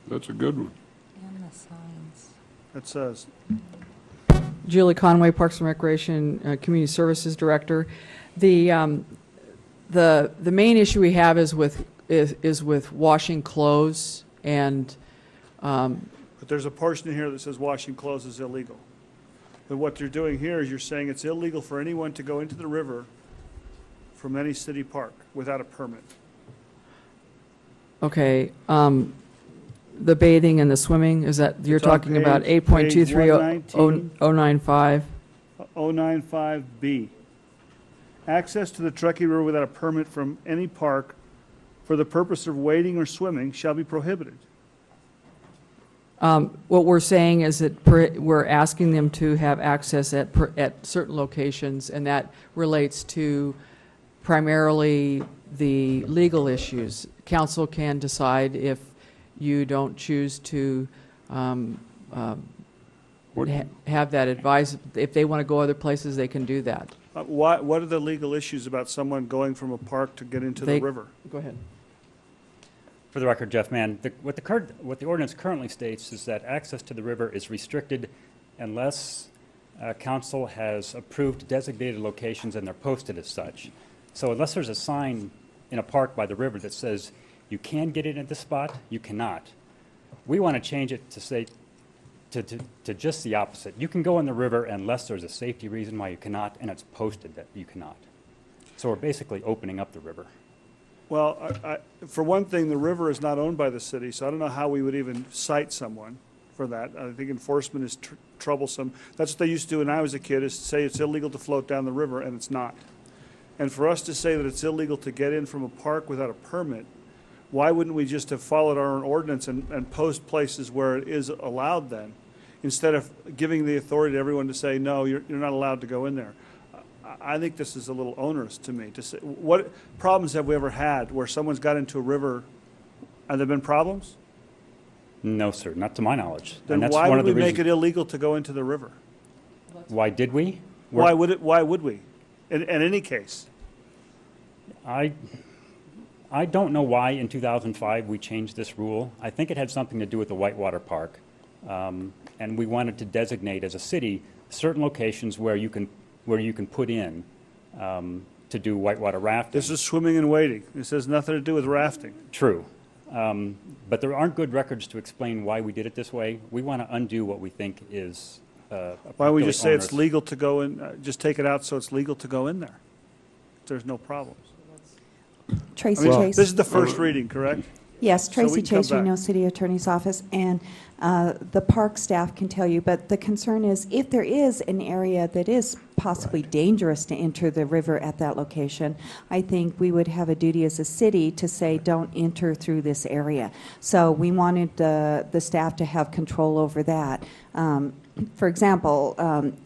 That's a good one. And the signs. It says. Julie Conway, Parks and Recreation Community Services Director. The main issue we have is with washing clothes and. But there's a portion in here that says washing clothes is illegal. But what you're doing here is you're saying it's illegal for anyone to go into the river from any city park without a permit. Okay. The bathing and the swimming, is that, you're talking about 8.23095? 095B. Access to the Truckee River without a permit from any park for the purpose of wading or swimming shall be prohibited. What we're saying is that we're asking them to have access at certain locations, and that relates to primarily the legal issues. Council can decide if you don't choose to have that advice. If they want to go other places, they can do that. What are the legal issues about someone going from a park to get into the river? Go ahead. For the record, Jeff Mann, what the ordinance currently states is that access to the river is restricted unless council has approved designated locations and they're posted as such. So unless there's a sign in a park by the river that says you can get in at this spot, you cannot. We want to change it to say to just the opposite. You can go in the river unless there's a safety reason why you cannot, and it's posted that you cannot. So we're basically opening up the river. Well, for one thing, the river is not owned by the city, so I don't know how we would even cite someone for that. I think enforcement is troublesome. That's what they used to do when I was a kid, is say it's illegal to float down the river, and it's not. And for us to say that it's illegal to get in from a park without a permit, why wouldn't we just have followed our own ordinance and post places where it is allowed then, instead of giving the authority to everyone to say, no, you're not allowed to go in there? I think this is a little onerous to me. To say, what problems have we ever had where someone's got into a river? Have there been problems? No, sir, not to my knowledge. Then why would we make it illegal to go into the river? Why did we? Why would we? In any case. I don't know why in 2005 we changed this rule. I think it had something to do with the Whitewater Park. And we wanted to designate as a city certain locations where you can put in to do whitewater rafting. This is swimming and wading. This has nothing to do with rafting. True. But there aren't good records to explain why we did it this way. We want to undo what we think is Why don't we just say it's onerous. legal to go in, just take it out so it's legal to go in there? There's no problems. Tracy I mean, Chase. this is the first reading, correct? Yes, So we Tracy can come Chase, Reno back. City Attorney's Office, and the park staff can tell you, but the concern is if there is an area that is possibly dangerous to enter the river at that location, I think we would have a duty as a city to say, don't enter through this area. So we wanted the staff to have control over that. For example,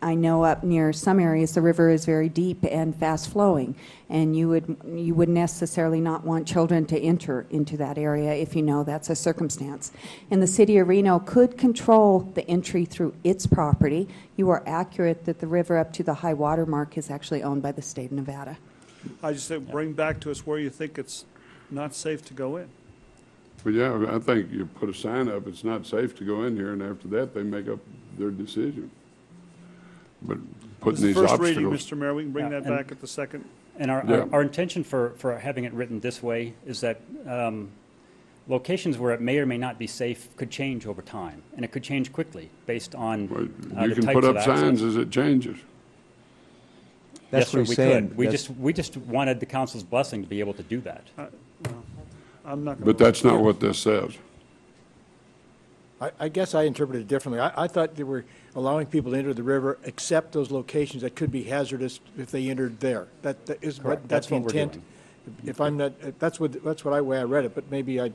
I know up near some areas the river is very deep and fast flowing, and you would necessarily not want children to enter into that area if you know that's a circumstance. And the city of Reno could control the entry through its property. You are accurate that the river up to the high water mark is actually owned by the state of Nevada. I just say, bring back to us where you think it's not safe to go in. But yeah, I think you put a sign up, it's not safe to go in here, and after that, they make up their decision. But putting these First obstacles. reading, Mr. Mayor, we can bring Yeah, that and- back at the second. And Yeah. our intention for having it written this way is that locations where it may or may not be safe could change over time, and it could change quickly based on You the can types put of up signs access. as it changes. That's Yes, sir, what he's we saying. could. We That's- just wanted the council's blessing to be able to do that. I'm not going But that's not what this says. I guess I interpreted it differently. I thought they were allowing people to enter the river except those locations that could be hazardous if they entered there. That is Correct. what, That's that's the what we're intent. doing. If I'm not, that's way I read it, but maybe it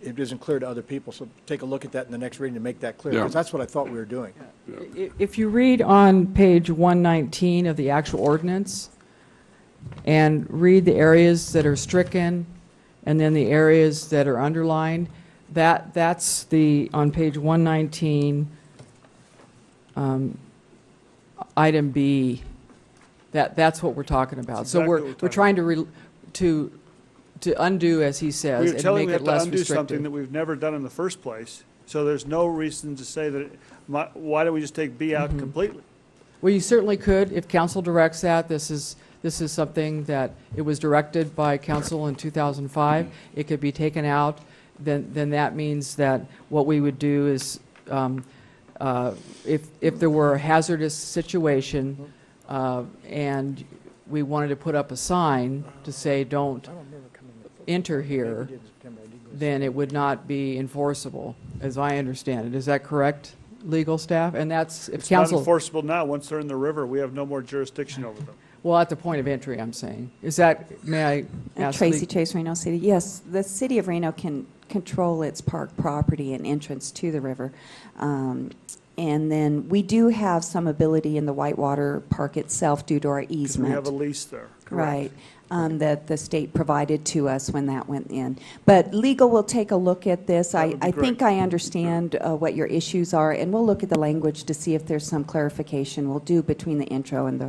isn't clear to other people. So take a look at that in the next reading to make that clear, Yeah. because that's what I thought we were doing. If you read on page 119 of the actual ordinance and read the areas that are stricken and then the areas that are underlined, that's on page 119, item B, that's what we're talking about. That's So exactly what we're we're trying to undo, as he says, We're and telling make we it have to less undo something restrictive. that we've never done in the first place. So there's no reason to say that, why don't we just take B out completely? Well, you certainly could, if council directs that. This is something that it was directed by council in 2005. It could be taken out. Then that means that what we would do is, if there were a hazardous situation and we wanted to put up a sign to say, don't enter here, then it would not be enforceable, as I understand it. Is that correct, legal staff? And that's, if It's not council... enforceable now. Once they're in the river, we have no more jurisdiction over them. Well, at the point of entry, I'm saying. Is that, may I ask? Tracy Chase, Reno City. Yes, the city of Reno can control its park property and entrance to the river. And then we do have some ability in the Whitewater Park itself due to our Because easement. we have a lease there. Right, that the state provided to us when that went in. But legal will take a look at this. That would be I think great. I understand what your issues are, and we'll look at the language to see if there's some clarification we'll do between the intro and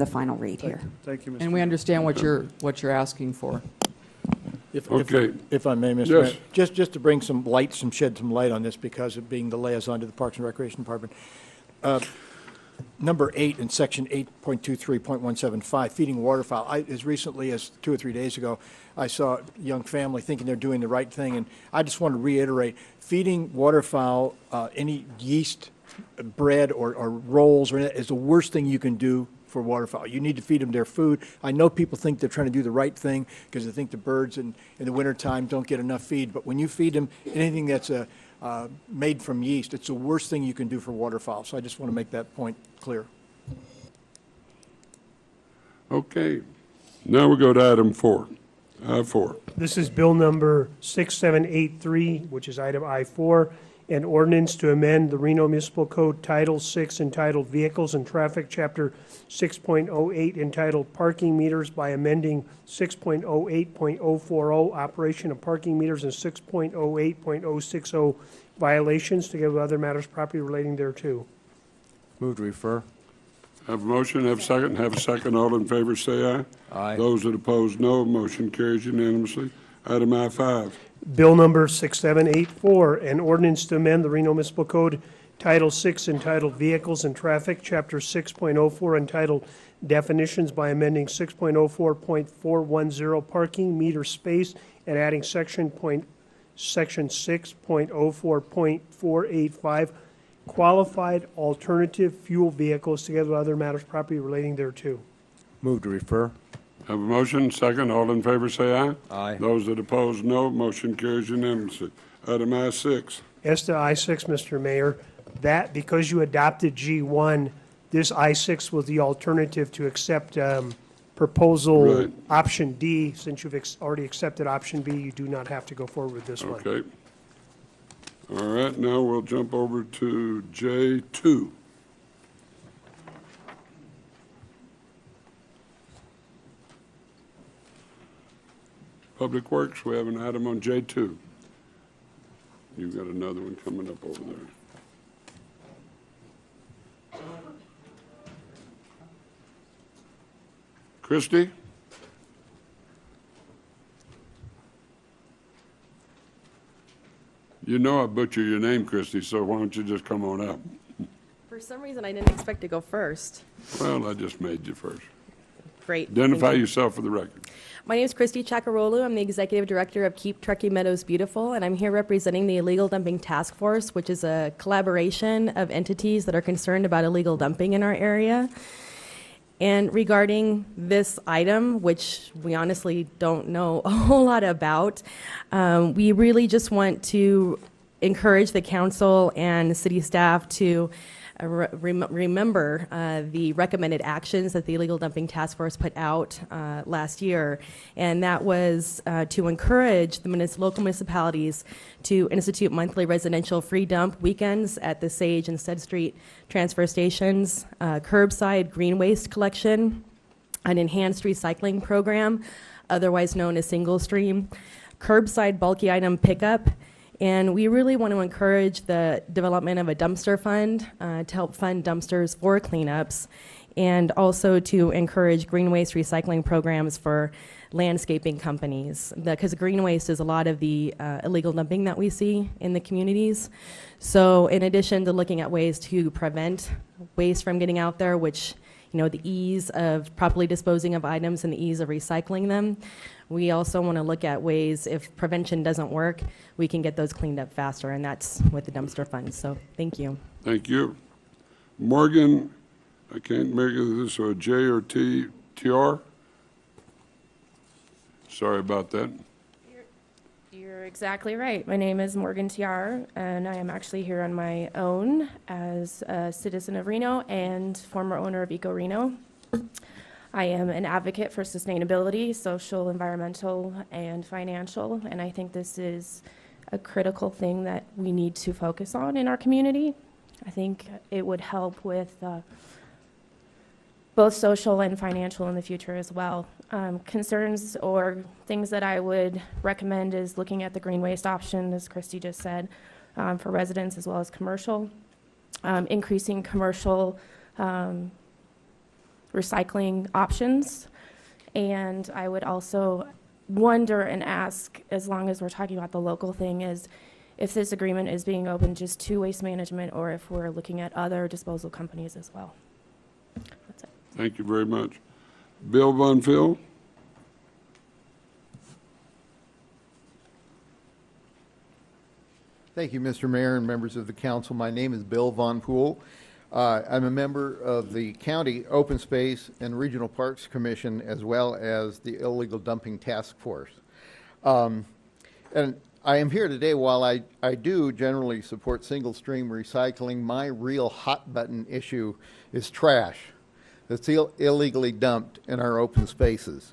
the final read here. Thank you, Mr. And we understand what you're asking for. Okay. If I may, Mr. Yes. Mayor, just to bring shed some light on this because of being the liaison to the Parks and Recreation Department. Number 8 in section 8.23.175, feeding waterfowl. As recently as 2 or 3 days ago, I saw a young family thinking they're doing the right thing, and I just want to reiterate, feeding waterfowl any yeast, bread, or rolls is the worst thing you can do for waterfowl. You need to feed them their food. I know people think they're trying to do the right thing because they think the birds in the wintertime don't get enough feed, but when you feed them anything that's made from yeast, it's the worst thing you can do for waterfowl. So I just want to make that point clear. Okay. Now we go to item 4. I-4. This is bill number 6783, which is item I-4, an ordinance to amend the Reno Municipal Code Title 6 entitled Vehicles and Traffic, Chapter 6.08 entitled Parking Meters by amending 6.08.040 Operation of Parking Meters and 6.08.060 Violations, together with other matters properly relating thereto. Move to refer. Have a motion, have a second, have a second. All in favor, say aye. Aye. Those that oppose, no. Motion carries unanimously. Item I-5. Bill number 6784, an ordinance to amend the Reno Municipal Code Title 6 entitled Vehicles and Traffic, Chapter 6.04 entitled Definitions by amending 6.04.410 Parking Meter Space and adding Section 6.04.485 Qualified Alternative Fuel Vehicles, together with other matters properly relating thereto. Move to refer. Have a motion, second. All in favor, say aye. Aye. Those that oppose, no. Motion carries unanimously. Item I-6. As to I-6, Mr. Mayor, that, because you adopted G1, this I-6 was the alternative to accept proposal Right. option D. Since you've already accepted option B, you do not have to go forward with this one. Okay. All right, now we'll jump over to J2. Public Works, we have an item on J2. You've got another one coming up over there. Christie? You know I butcher your name, Christie, so why don't you just come on up? For some reason, I didn't expect to go first. Well, I just made you first. Great. Identify thank you. yourself for the record. My name is Christy Chakarolu. I'm the Executive Director of Keep Truckee Meadows Beautiful, and I'm here representing the Illegal Dumping Task Force, which is a collaboration of entities that are concerned about illegal dumping in our area. And regarding this item, which we honestly don't know a whole lot about, we really just want to encourage the council and city staff to remember the recommended actions that the Illegal Dumping Task Force put out last year, and that was to encourage the local municipalities to institute monthly residential free dump weekends at the Sage and Stead Street transfer stations, curbside green waste collection, an enhanced recycling program, otherwise known as single stream, curbside bulky item pickup. And we really want to encourage the development of a dumpster fund to help fund dumpsters for cleanups, and also to encourage green waste recycling programs for landscaping companies, because green waste is a lot of the illegal dumping that we see in the communities. So in addition to looking at ways to prevent waste from getting out there, which, you know, the ease of properly disposing of items and the ease of recycling them, we also want to look at ways, if prevention doesn't work, we can get those cleaned up faster, and that's with the dumpster fund. So thank you. Thank you. Morgan, I can't make this a J or T, TR? Sorry about that. You're exactly right. My name is Morgan Tiar, and I am actually here on my own as a citizen of Reno and former owner of Eco Reno. I am an advocate for sustainability, social, environmental, and financial, and I think this is a critical thing that we need to focus on in our community. I think it would help with both social and financial in the future as well. Concerns or things that I would recommend is looking at the green waste option, as Christy just said, for residents as well as commercial, increasing commercial recycling options. And I would also wonder and ask, as long as we're talking about the local thing, is if this agreement is being open just to waste management, or if we're looking at other disposal companies as well. That's it. Thank you very much. Bill Von Phil? Thank you, Mr. Mayor and members of the council. My name is Bill Von Poole. I'm a member of the County Open Space and Regional Parks Commission, as well as the Illegal Dumping Task Force. And I am here today. While I do generally support single stream recycling, my real hot button issue is trash that's illegally dumped in our open spaces.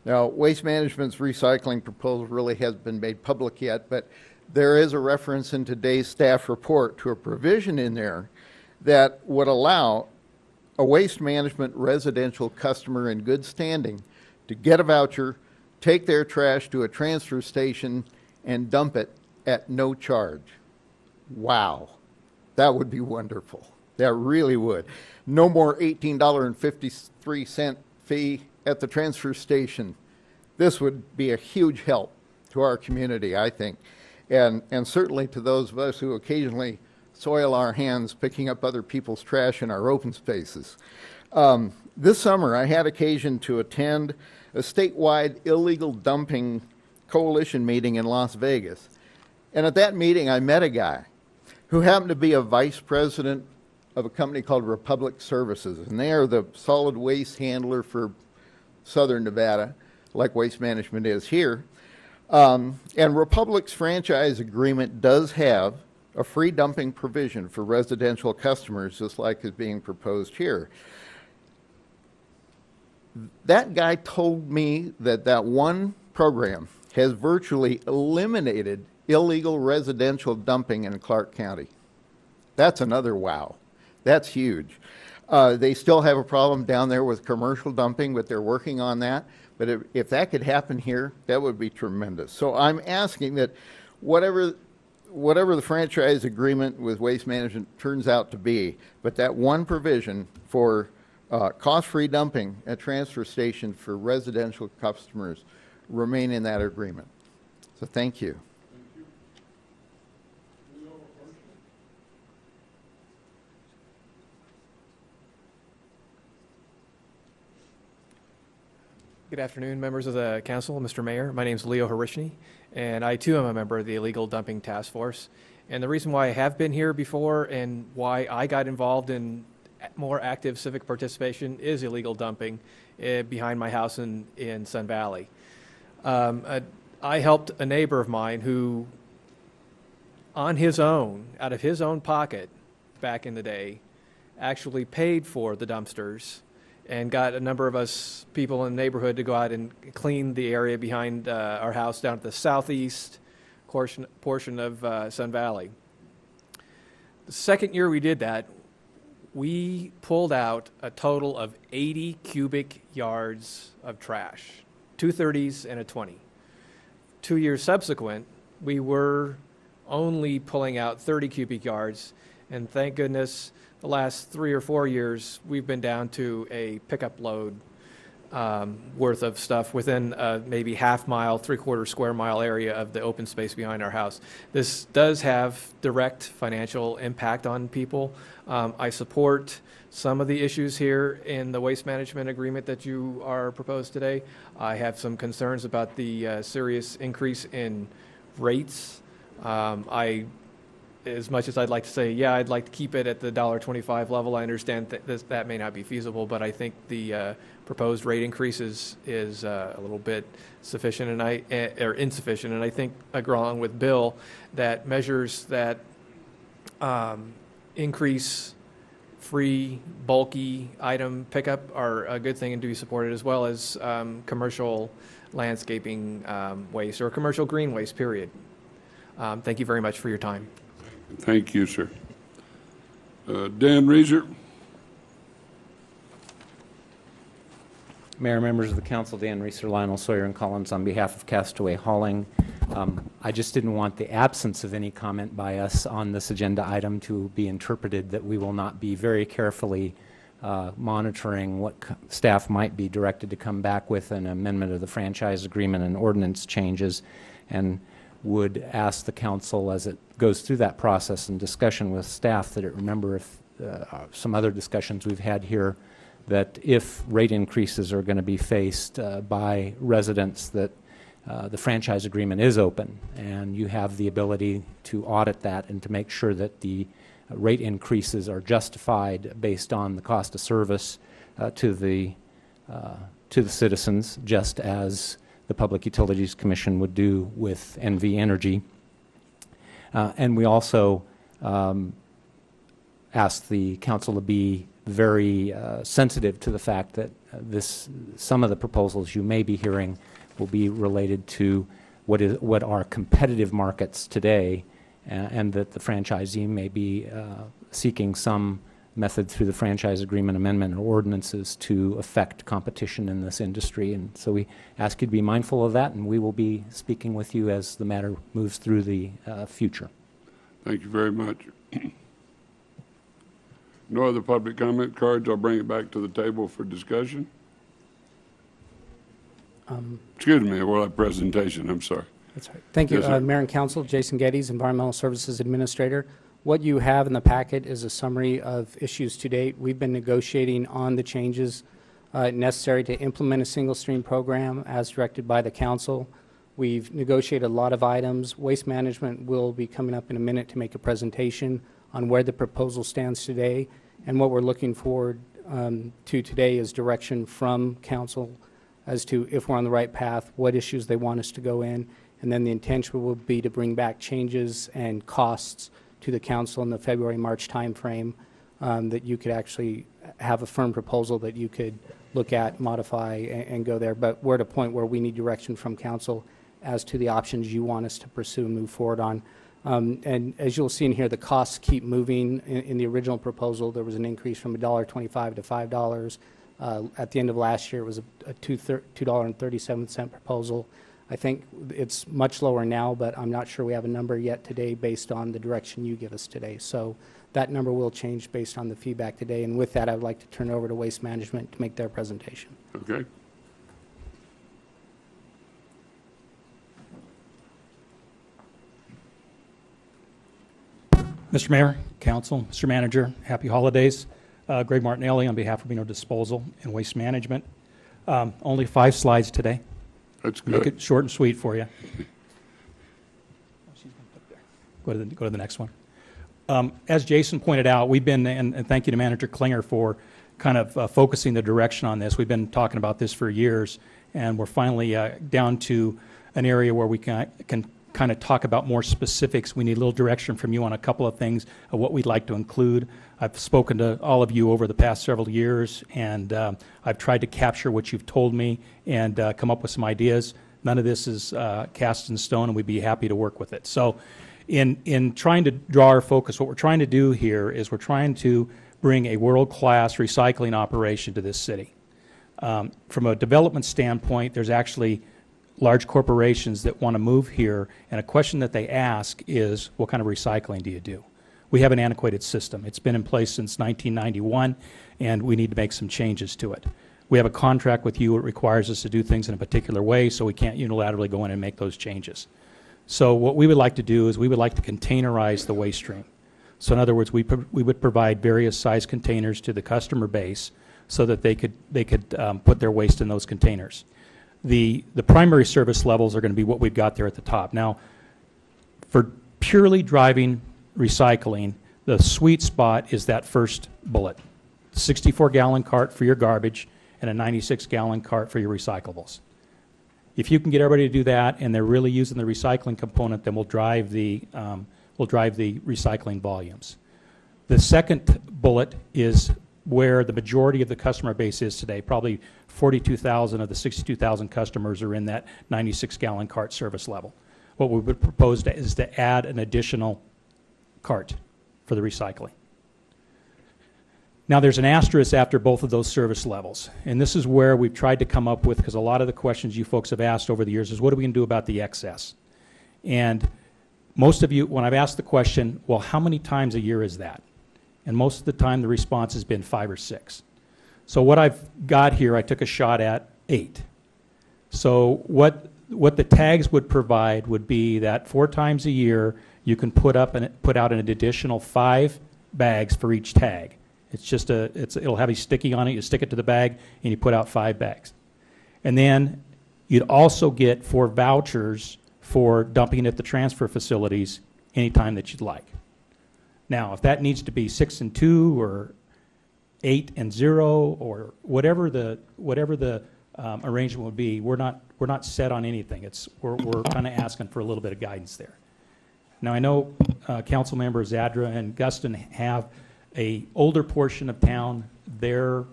Now, Waste Management's recycling proposal really hasn't been made public yet, but there is a reference in today's staff report to a provision in there that would allow a Waste Management residential customer in good standing to get a voucher, take their trash to a transfer station, and dump it at no charge. Wow, that would be wonderful. That really would. No more $18.53 fee at the transfer station. This would be a huge help to our community, I think, and certainly to those of us who occasionally soil our hands picking up other people's trash in our open spaces. This summer, I had occasion to attend a statewide illegal dumping coalition meeting in Las Vegas. And at that meeting, I met a guy who happened to be a vice president of a company called Republic Services. And they are the solid waste handler for Southern Nevada, like Waste Management is here. And Republic's franchise agreement does have a free dumping provision for residential customers, just like is being proposed here. That guy told me that that one program has virtually eliminated illegal residential dumping in Clark County. That's another wow. That's huge. They still have a problem down there with commercial dumping, but they're working on that. But if that could happen here, that would be tremendous. So I'm asking that whatever the franchise agreement with Waste Management turns out to be, but that one provision for cost-free dumping at transfer station for residential customers remain in that agreement. So thank you. Good afternoon, members of the council, Mr. Mayor. My name is Leo Harishny, and I too am a member of the Illegal Dumping Task Force. And the reason why I have been here before and why I got involved in more active civic participation is illegal dumping behind my house in Sun Valley. I helped a neighbor of mine who, on his own, out of his own pocket back in the day, actually paid for the dumpsters and got a number of us people in the neighborhood to go out and clean the area behind our house down at the southeast portion of Sun Valley. The second year we did that, we pulled out a total of 80 cubic yards of trash, 2 30s and a 20. 2 years subsequent, we were only pulling out 30 cubic yards, and thank goodness the last 3 or 4 years, we've been down to a pickup load worth of stuff within maybe half-mile, three-quarter square mile area of the open space behind our house. This does have direct financial impact on people. I support some of the issues here in the waste management agreement that you are proposed today. I have some concerns about the serious increase in rates. As much as I'd like to say, yeah, I'd like to keep it at the $1.25 level, I understand that may not be feasible, but I think the proposed rate increase is a little bit sufficient or insufficient. And I think, along with Bill, that measures that increase free, bulky item pickup are a good thing and to be supported, as well as commercial landscaping waste or commercial green waste, period. Thank you very much for your time. Thank you, sir. Dan Reeser. Mayor, members of the council, Dan Reeser, Lionel Sawyer, and Collins on behalf of Castaway Hauling. I just didn't want the absence of any comment by us on this agenda item to be interpreted that we will not be very carefully monitoring what staff might be directed to come back with an amendment of the franchise agreement and ordinance changes, and would ask the council as it goes through that process and discussion with staff that it remember if some other discussions we've had here, that if rate increases are going to be faced by residents, that the franchise agreement is open and you have the ability to audit that and to make sure that the rate increases are justified based on the cost of service to the citizens, just as the Public Utilities Commission would do with NV Energy. And we also ask the council to be very sensitive to the fact that some of the proposals you may be hearing will be related to what are competitive markets today, and that the franchisee may be seeking some method through the franchise agreement amendment or ordinances to affect competition in this industry. And so we ask you to be mindful of that, and we will be speaking with you as the matter moves through the future. Thank you very much. No other public comment cards. I'll bring it back to the table for discussion. Excuse me, well, that presentation, I'm sorry. That's right. Thank you, Yes, Mayor and Council. Jason Geddes, Environmental Services Administrator, What you have in the packet is a summary of issues to date. We've been negotiating on the changes necessary to implement a single stream program as directed by the council. We've negotiated a lot of items. Waste Management will be coming up in a minute to make a presentation on where the proposal stands today, and what we're looking forward to today is direction from council as to if we're on the right path, what issues they want us to go in, and then the intention will be to bring back changes and costs to the council in the February-March timeframe, that you could actually have a firm proposal that you could look at, modify, and go there. But we're at a point where we need direction from council as to the options you want us to pursue and move forward on. And as you'll see in here, the costs keep moving. In the original proposal, there was an increase from $1.25 to $5. At the end of last year, it was a $2.37 proposal. I think it's much lower now, but I'm not sure we have a number yet today based on the direction you give us today. So that number will change based on the feedback today. And with that, I would like to turn it over to Waste Management to make their presentation. Okay. Mr. Mayor, Council, Mr. Manager, happy holidays. Greg Martinelli on behalf of Reno Disposal and Waste Management. Only 5 slides today. That's good. Make it short and sweet for you. Go to the next one. As Jason pointed out, we've been, and thank you to Manager Klinger for kind of focusing the direction on this. We've been talking about this for years, and we're finally down to an area where we can kind of talk about more specifics. We need a little direction from you on a couple of things of what we'd like to include. I've spoken to all of you over the past several years, and I've tried to capture what you've told me and come up with some ideas. None of this is cast in stone, and we'd be happy to work with it. So in trying to draw our focus, what we're trying to do here is we're trying to bring a world-class recycling operation to this city. From a development standpoint, there's actually large corporations that want to move here, and a question that they ask is, what kind of recycling do you do? We have an antiquated system. It's been in place since 1991, and we need to make some changes to it. We have a contract with you. It requires us to do things in a particular way, so we can't unilaterally go in and make those changes. So what we would like to do is we would like to containerize the waste stream. So in other words, we would provide various size containers to the customer base so that they could put their waste in those containers. The primary service levels are going to be what we've got there at the top. Now, for purely driving recycling, the sweet spot is that first bullet. 64-gallon cart for your garbage and a 96-gallon cart for your recyclables. If you can get everybody to do that and they're really using the recycling component, then we'll drive the recycling volumes. The second bullet is where the majority of the customer base is today. Probably 42,000 of the 62,000 customers are in that 96-gallon cart service level. What we would propose is to add an additional cart for the recycling. Now there's an asterisk after both of those service levels, and this is where we've tried to come up with, because a lot of the questions you folks have asked over the years is, what are we going to do about the excess? And most of you, when I've asked the question, well, how many times a year is that? And most of the time the response has been 5 or 6. So what I've got here, I took a shot at 8. So what the tags would provide would be that 4 times a year you can put out an additional 5 bags for each tag. It's just it'll have a sticky on it. You stick it to the bag and you put out 5 bags. And then you'd also get 4 vouchers for dumping at the transfer facilities anytime that you'd like. Now, if that needs to be 6 and 2 or 8 and 0 or whatever the arrangement would be, we're not set on anything. We're kind of asking for a little bit of guidance there. Now, I know Council Members Zadra and Guston have a older portion of town. Their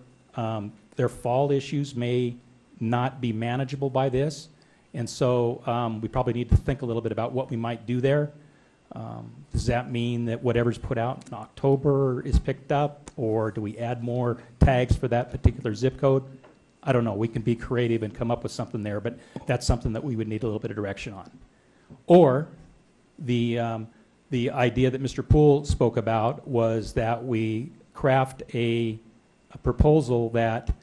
fall issues may not be manageable by this, and so we probably need to think a little bit about what we might do there. Does that mean that whatever's put out in October is picked up, or do we add more tags for that particular zip code? I don't know. We can be creative and come up with something there, but that's something that we would need a little bit of direction on. Or the idea that Mr. Poole spoke about was that we craft a proposal that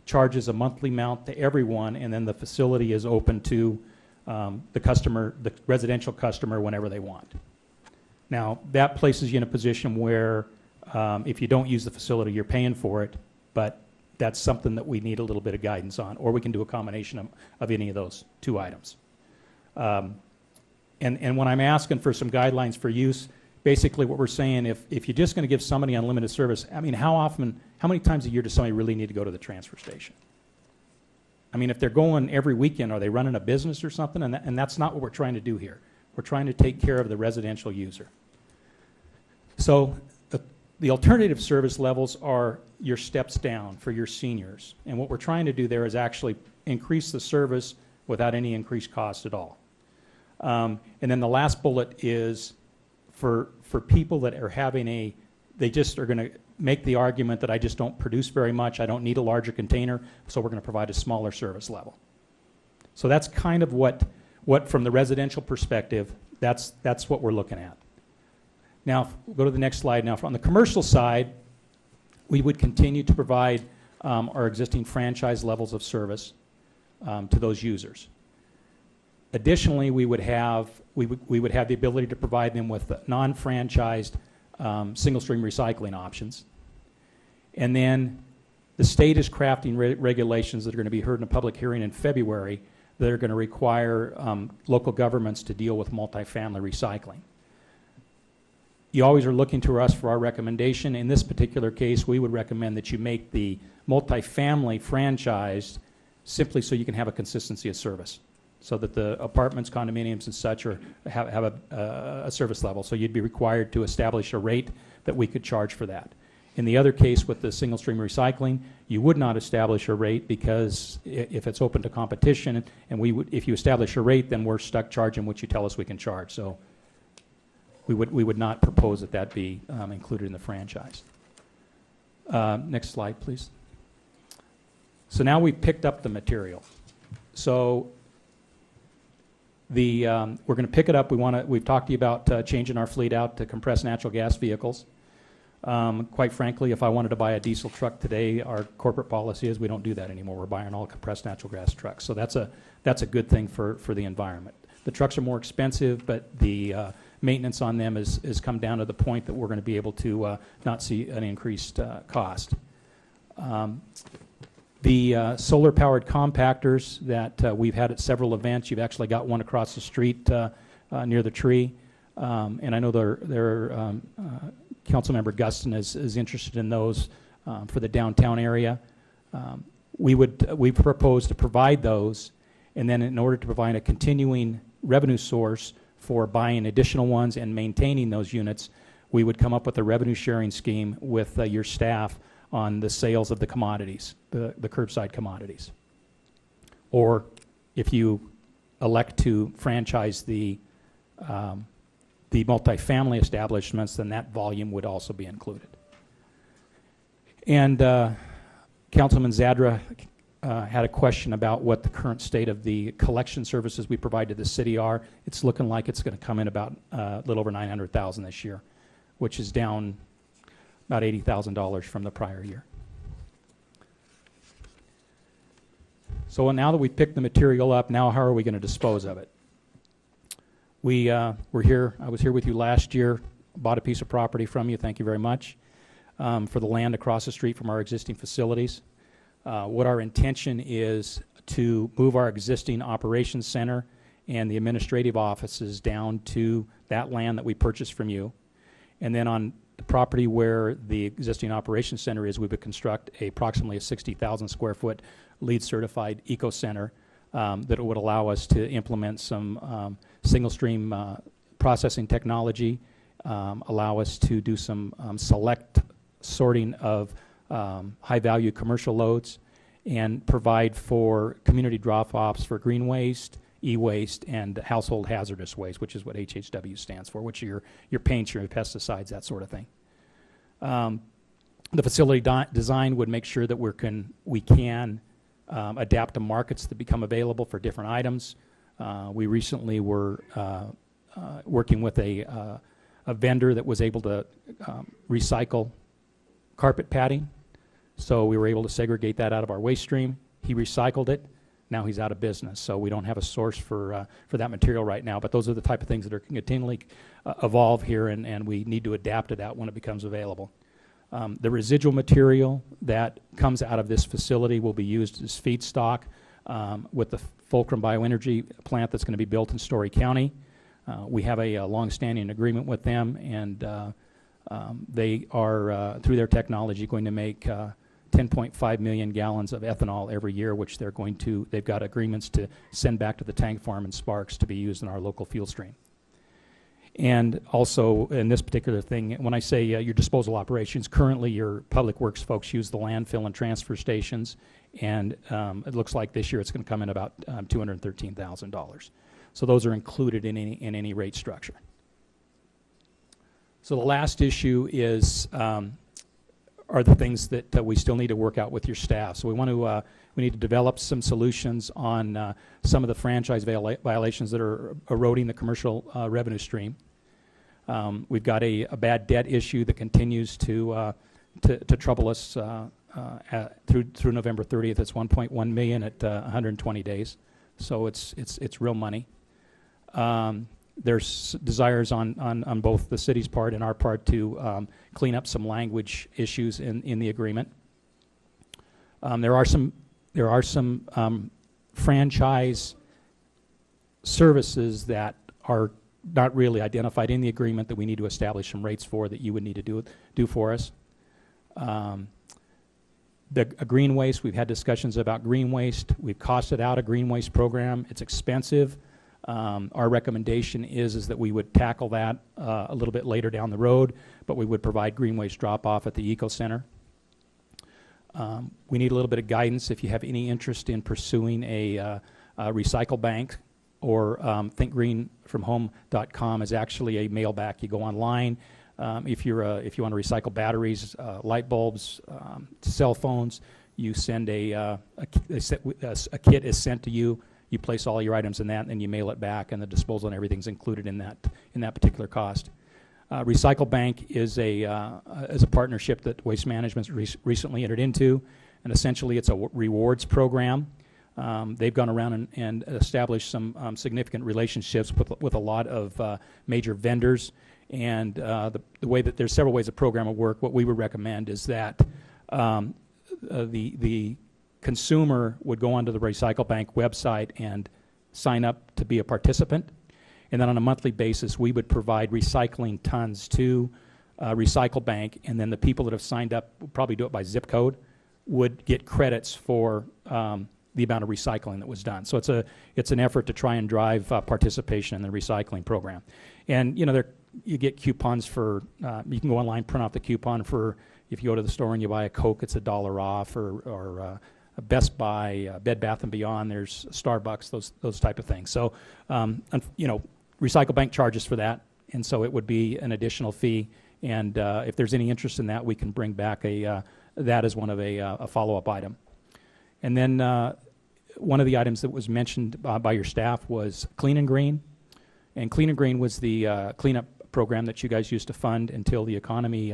charges a monthly amount to everyone, and then the facility is open to the residential customer whenever they want. Now, that places you in a position where if you don't use the facility, you're paying for it, but that's something that we need a little bit of guidance on, or we can do a combination of any of those two items. And when I'm asking for some guidelines for use, basically what we're saying, if you're just going to give somebody unlimited service, I mean, how many times a year does somebody really need to go to the transfer station? I mean, if they're going every weekend, are they running a business or something? And that's not what we're trying to do here. We're trying to take care of the residential user. So the alternative service levels are your steps down for your seniors. And what we're trying to do there is actually increase the service without any increased cost at all. And then the last bullet is for people that are having they just are going to make the argument that I just don't produce very much, I don't need a larger container, so we're going to provide a smaller service level. So that's kind of what from the residential perspective, that's what we're looking at. Now, we'll go to the next slide. Now, on the commercial side, we would continue to provide our existing franchise levels of service to those users. Additionally, we would have the ability to provide them with non-franchised single-stream recycling options. And then the state is crafting regulations that are going to be heard in a public hearing in February that are going to require local governments to deal with multifamily recycling. You always are looking to us for our recommendation. In this particular case, we would recommend that you make the multifamily franchised simply so you can have a consistency of service, so that the apartments, condominiums, and such have a service level. So you'd be required to establish a rate that we could charge for that. In the other case with the single stream recycling, you would not establish a rate because if it's open to competition, and if you establish a rate, then we're stuck charging what you tell us we can charge. So we would not propose that be included in the franchise. Next slide, please. So now we've picked up the material. So we're going to pick it up. We've talked to you about changing our fleet out to compressed natural gas vehicles. Quite frankly, if I wanted to buy a diesel truck today, our corporate policy is we don't do that anymore. We're buying all compressed natural gas trucks. So that's a good thing for the environment. The trucks are more expensive, but the maintenance on them has come down to the point that we're going to be able to not see an increased cost. The solar-powered compactors that we've had at several events, you've actually got one across the street near the tree, and I know Councilmember Guston is interested in those for the downtown area. We propose to provide those, and then in order to provide a continuing revenue source for buying additional ones and maintaining those units, we would come up with a revenue sharing scheme with your staff on the sales of the commodities, the curbside commodities. Or if you elect to franchise the multifamily establishments, then that volume would also be included. And Councilman Zadra had a question about what the current state of the collection services we provide to the city are. It's looking like it's going to come in about a little over $900,000 this year, which is down about $80,000 from the prior year. So now that we've picked the material up, now how are we going to dispose of it? I was here with you last year, bought a piece of property from you, thank you very much, for the land across the street from our existing facilities. What our intention is to move our existing operations center and the administrative offices down to that land that we purchased from you. And then on the property where the existing operations center is, we would construct approximately a 60,000 square foot LEED certified eco center that would allow us to implement some single stream processing technology, allow us to do some select sorting of high value commercial loads, and provide for community drop-offs for green waste, e-waste, and household hazardous waste, which is what HHW stands for, which are your paints, your pesticides, that sort of thing. The facility design would make sure that we can adapt to markets that become available for different items. We recently were working with a vendor that was able to recycle carpet padding. So we were able to segregate that out of our waste stream. He recycled it. Now he's out of business, so we don't have a source for that material right now. But those are the type of things that are continually evolve here, and we need to adapt to that when it becomes available. The residual material that comes out of this facility will be used as feedstock with the Fulcrum Bioenergy plant that's going to be built in Story County. We have a long-standing agreement with them, and they are, through their technology, going to make 10.5 million gallons of ethanol every year, which they've got agreements to send back to the tank farm in Sparks to be used in our local fuel stream. And also, in this particular thing, when I say your disposal operations, currently your public works folks use the landfill and transfer stations, and it looks like this year it's going to come in about $213,000. So those are included in any rate structure. So the last issue is are the things that we still need to work out with your staff. So we need to develop some solutions on some of the franchise violations that are eroding the commercial revenue stream. We've got a bad debt issue that continues to trouble us through November 30th. It's $1.1 million at 120 days, so it's real money. There's desires on both the city's part and our part to clean up some language issues in the agreement. There are some franchise services that are not really identified in the agreement that we need to establish some rates for that you would need to do for us. Green waste, we've had discussions about green waste. We've costed out a green waste program. It's expensive. Our recommendation is that we would tackle that a little bit later down the road, but we would provide green waste drop-off at the Eco Center. We need a little bit of guidance if you have any interest in pursuing a recycle bank, or thinkgreenfromhome.com is actually a mail back. You go online. If you want to recycle batteries, light bulbs, cell phones, you send a kit is sent to you. You place all your items in that, and you mail it back, and the disposal and everything's included in that particular cost. Recycle Bank is a partnership that Waste Management recently entered into, and essentially it's a rewards program. They've gone around and established some significant relationships with a lot of major vendors, and the way that there's several ways the program will work. What we would recommend is that the consumer would go onto the Recycle Bank website and sign up to be a participant, and then on a monthly basis we would provide recycling tons to Recycle Bank, and then the people that have signed up, we'll probably do it by zip code, would get credits for the amount of recycling that was done. So it's an effort to try and drive participation in the recycling program. And you get coupons for, you can go online, print off the coupon for, if you go to the store and you buy a Coke, it's $1 off, or a Best Buy, Bed Bath & Beyond, there's Starbucks, those type of things. So, Recycle Bank charges for that, and so it would be an additional fee. And if there's any interest in that, we can bring back that as one of a follow-up item. And then one of the items that was mentioned by your staff was Clean and Green. And Clean and Green was the cleanup program that you guys used to fund until the economy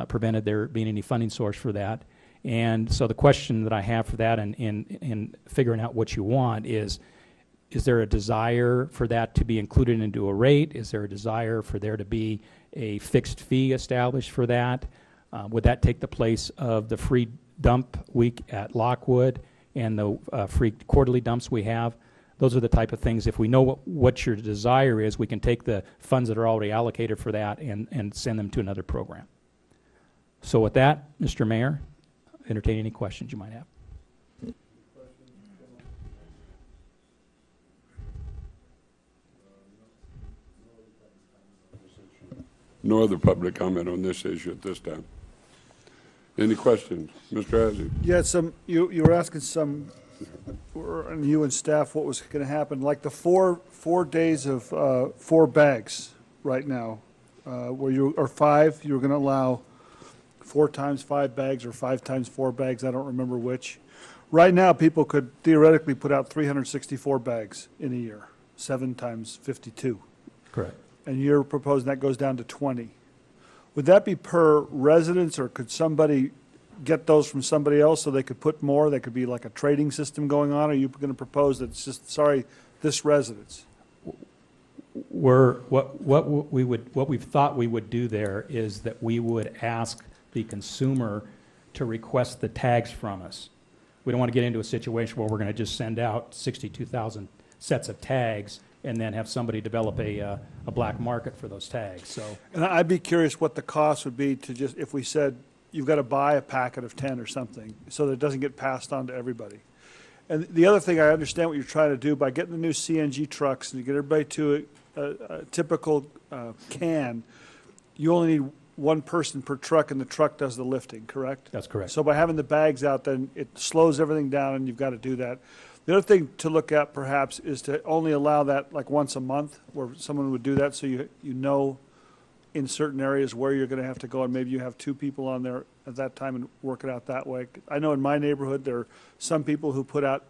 prevented there being any funding source for that. And so the question that I have for that in figuring out what you want is there a desire for that to be included into a rate? Is there a desire for there to be a fixed fee established for that? Would that take the place of the free dump week at Lockwood and the free quarterly dumps we have? Those are the type of things, if we know what your desire is, we can take the funds that are already allocated for that and send them to another program. So with that, Mr. Mayor, entertain any questions you might have. No other public comment on this issue at this time. Any questions? Mr. Hazy? Yeah, you were asking and you and staff, what was going to happen, like the four days of 4 bags right now, or 5, you were going to allow 4 times 5 bags or 5 times 4 bags, I don't remember which. Right now, people could theoretically put out 364 bags in a year, 7 times 52. Correct. And you're proposing that goes down to 20. Would that be per residence, or could somebody get those from somebody else so they could put more? There could be like a trading system going on? Or are you going to propose that it's just, sorry, this residence? What we've thought we would do there is that we would ask the consumer to request the tags from us. We don't want to get into a situation where we're going to just send out 62,000 sets of tags and then have somebody develop a black market for those tags. So, And I'd be curious what the cost would be to just, if we said, you've got to buy a packet of 10 or something, so that it doesn't get passed on to everybody. And the other thing, I understand what you're trying to do by getting the new CNG trucks and you get everybody to a typical can, you only need one person per truck and the truck does the lifting, correct? that's correct. So by having the bags out, then it slows everything down and you've got to do that. The other thing to look at perhaps is to only allow that like once a month where someone would do that so you know in certain areas where you're going to have to go and maybe you have 2 people on there at that time and work it out that way. I know in my neighborhood there are some people who put out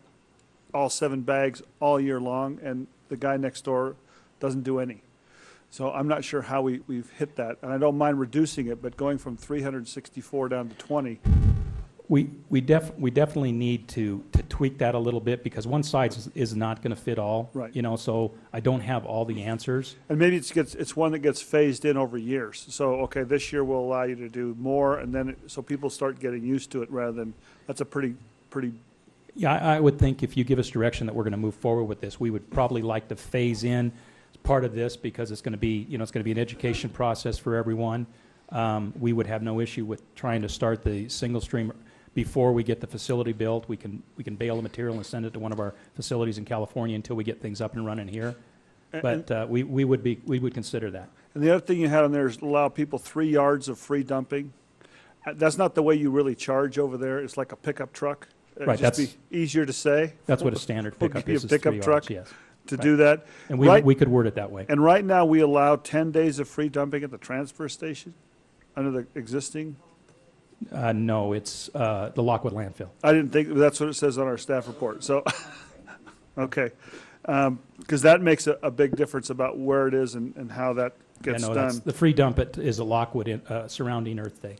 all 7 bags all year long and the guy next door doesn't do any. So I'm not sure how we've hit that. And I don't mind reducing it, but going from 364 down to 20. We definitely need to tweak that a little bit because one size is not going to fit all. Right. You know, so I don't have all the answers. And maybe it's one that gets phased in over years. So, okay, this year we'll allow you to do more, and then, so people start getting used to it rather than, that's a pretty. Yeah, I would think if you give us direction that we're going to move forward with this, we would probably like to phase in part of this because it's going to be, it's going to be an education process for everyone. We would have no issue with trying to start the single stream before we get the facility built. We can bale the material and send it to one of our facilities in California until we get things up and running here. But we would consider that. And the other thing you had on there is allow people 3 yards of free dumping. That's not the way you really charge over there. It's like a pickup truck. Right, It'd just be easier to say. That's what a standard pickup is. A pickup 3 truck yards, yes. to Right. do that. And Right- we could word it that way. And right now, we allow 10 days of free dumping at the transfer station under the existing? No, it's the Lockwood landfill. I didn't think, that's what it says on our staff report, so, okay. Because that makes a big difference about where it is and how that gets Yeah, no, done. the free dump is a Lockwood surrounding Earth Day.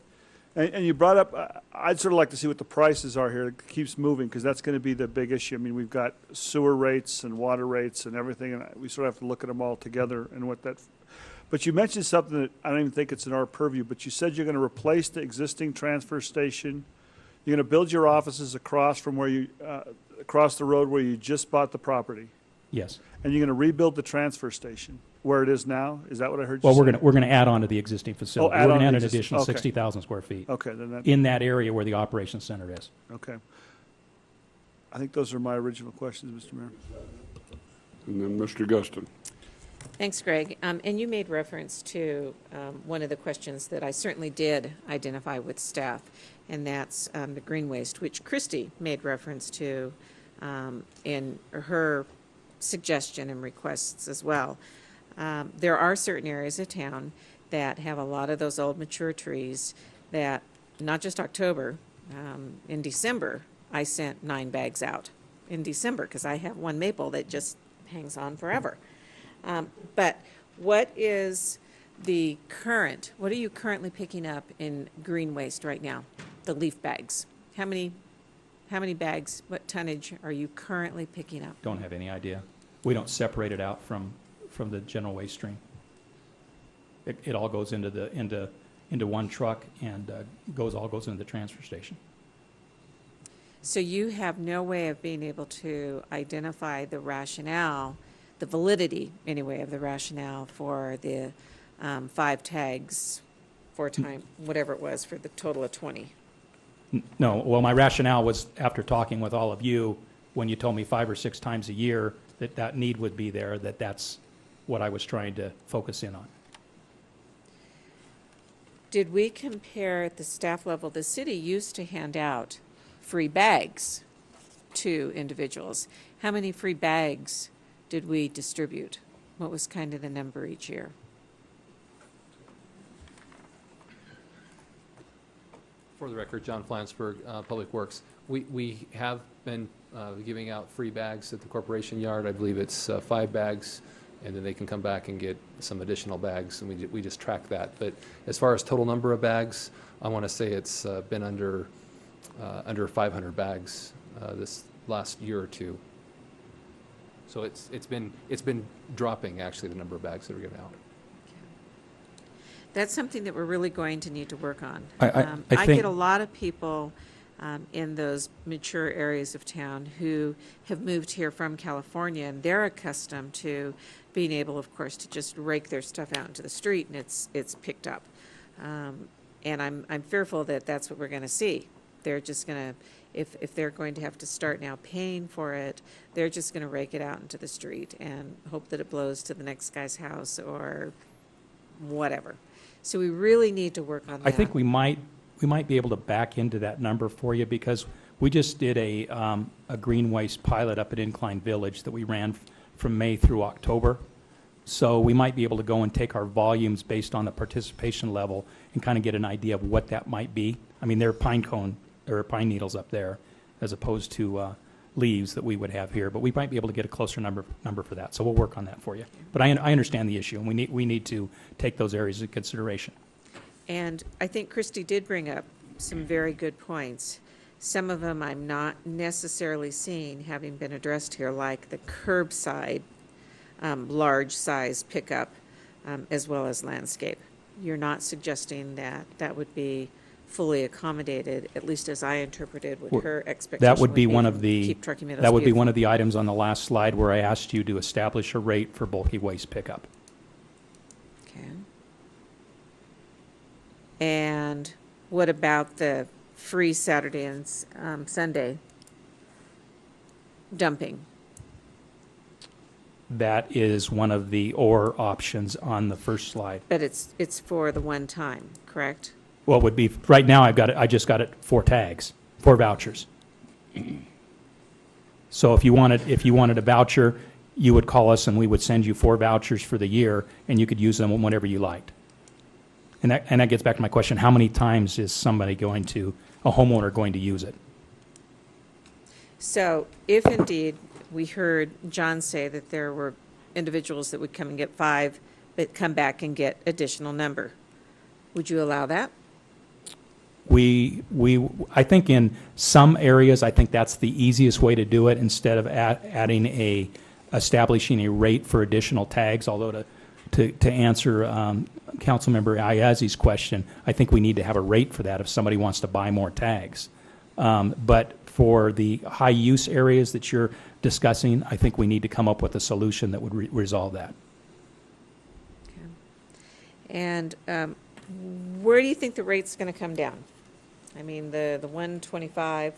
And you brought up, I'd sort of like to see what the prices are here. It keeps moving, because that's going to be the big issue. I mean, we've got sewer rates and water rates and everything, and we sort of have to look at them all together and what that. But you mentioned something that I don't even think it's in our purview, but you said you're going to replace the existing transfer station. You're going to build your offices across from where you, across the road where you just bought the property. Yes. And you're going to rebuild the transfer station where it is now? Is that what I heard you Well, say? we're going to add on to the existing facility. add We're on going to to add the an existing- additional okay. 60,000 square feet. Okay, then that. In that area where the operations center is. Okay. I think those are my original questions, Mr. Mayor. And then Mr. Guston. Thanks, Greg. And you made reference to one of the questions that I certainly did identify with staff, and that's the green waste, which Christy made reference to in her suggestion and requests as well. There are certain areas of town that have a lot of those old mature trees that, not just October, in December, I sent 9 bags out in December because I have one maple that just hangs on forever. But what is the current, what are you currently picking up in green waste right now? The leaf bags. How many bags, what tonnage are you currently picking up? Don't have any idea. We don't separate it out from the general waste stream. It all goes into one truck and all goes into the transfer station. So you have no way of being able to identify the rationale, the validity, anyway, of the rationale for the 5 tags, 4 times, whatever it was, for the total of 20. No, well, my rationale was after talking with all of you, when you told me 5 or 6 times a year that need would be there, that's what I was trying to focus in on. Did we compare at the staff level? The city used to hand out free bags to individuals. How many free bags did we distribute? What was kind of the number each year? For the record, John Flansburgh, Public Works. We have been giving out free bags at the corporation yard. I believe it's 5 bags and then they can come back and get some additional bags, and we just track that. But as far as total number of bags, I want to say it's been under 500 bags this last year or two. So it's been dropping, actually, the number of bags that are given out. That's something that we're really going to need to work on. I I think- get a lot of people in those mature areas of town who have moved here from California, and they're accustomed to being able, of course, to just rake their stuff out into the street and it's picked up. And I'm fearful that that's what we're going to see. They're just going to, if they're going to have to start now paying for it, they're just going to rake it out into the street and hope that it blows to the next guy's house or whatever. So we really need to work on that. I think we might be able to back into that number for you, because we just did a green waste pilot up at Incline Village that we ran from May through October. So we might be able to go and take our volumes based on the participation level and kind of get an idea of what that might be. I mean, there are pine pine needles up there as opposed to leaves that we would have here, but we might be able to get a closer number for that. So we'll work on that for you. But I understand the issue, and we need to take those areas into consideration. And I think Christy did bring up some very good points. Some of them I'm not necessarily seeing having been addressed here, like the curbside, large size pickup, as well as landscape. You're not suggesting that that would be fully accommodated, at least as I interpreted what her expectation That would be one from of the Keep Truckee Meadows that would be Beautiful. one of the items on the last slide where I asked you to establish a rate for bulky waste pickup. Okay. And what about the free Saturday and Sunday dumping? That is one of the or options on the first slide. But it's for the one time, correct? Well, it would be, right now I just got it 4 tags, 4 vouchers. So if you wanted a voucher, you would call us and we would send you 4 vouchers for the year, and you could use them whenever you liked. And that gets back to my question, how many times is a homeowner going to use it? So if indeed we heard John say that there were individuals that would come and get 5, but come back and get additional number, would you allow that? I think in some areas, I think that's the easiest way to do it, instead of establishing a rate for additional tags. Although to answer Councilmember Ayazi's question, I think we need to have a rate for that if somebody wants to buy more tags. But for the high use areas that you're discussing, I think we need to come up with a solution that would resolve that. Okay. And where do you think the rate's going to come down? I mean, the 125,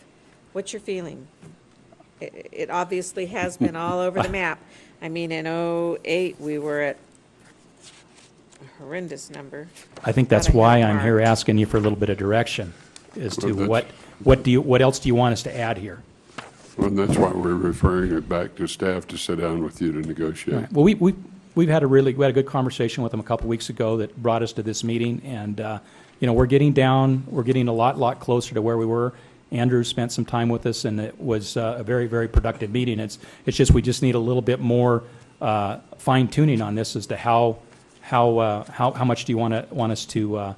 what's your feeling? It obviously has been all over the map. I mean, in 2008, we were at a horrendous number. I think that's why I'm here asking you for a little bit of direction as to what else do you want us to add here? Well, and that's why we're referring it back to staff to sit down with you to negotiate. Right. Well, we had a good conversation with them a couple weeks ago that brought us to this meeting, and we're getting a lot closer to where we were. Andrew spent some time with us, and it was a very, very productive meeting. It's just we just need a little bit more fine tuning on this as to how much do you want us to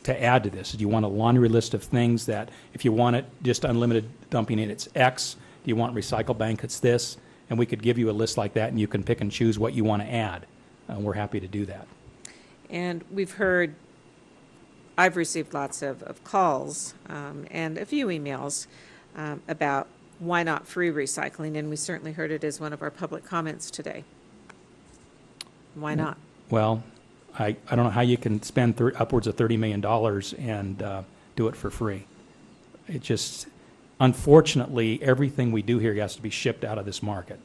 add to this? Do you want a laundry list of things that if you want it just unlimited dumping in, it's X? Do you want recycle bank? It's this. And we could give you a list like that, and you can pick and choose what you want to add. We're happy to do that. And I've received lots of calls and a few emails about why not free recycling, and we certainly heard it as one of our public comments today. Why not? Well, I don't know how you can spend upwards of $30 million and do it for free. It just, unfortunately, everything we do here has to be shipped out of this market.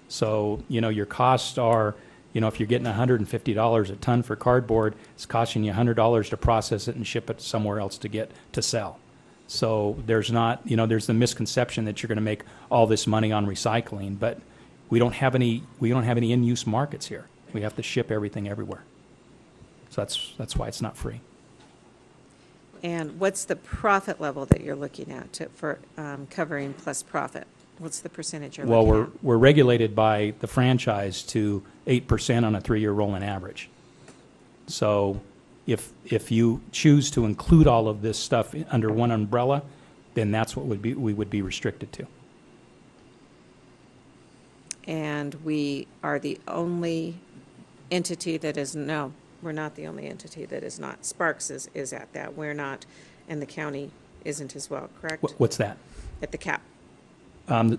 So, your costs are, if you're getting $150 a ton for cardboard, it's costing you $100 to process it and ship it somewhere else to sell. So there's the misconception that you're going to make all this money on recycling, but we don't have any in-use markets here. We have to ship everything everywhere. So that's why it's not free. And what's the profit level that you're looking at for covering plus profit? What's the percentage you're Well, looking at? we're regulated by the franchise to 8% on a 3-year rolling average. So if you choose to include all of this stuff under one umbrella, then that's what we would be restricted to. And we are the only entity that is, no, we're not the only entity that is not. Sparks is at that. We're not, and the county isn't as well, correct? What's that? At the cap.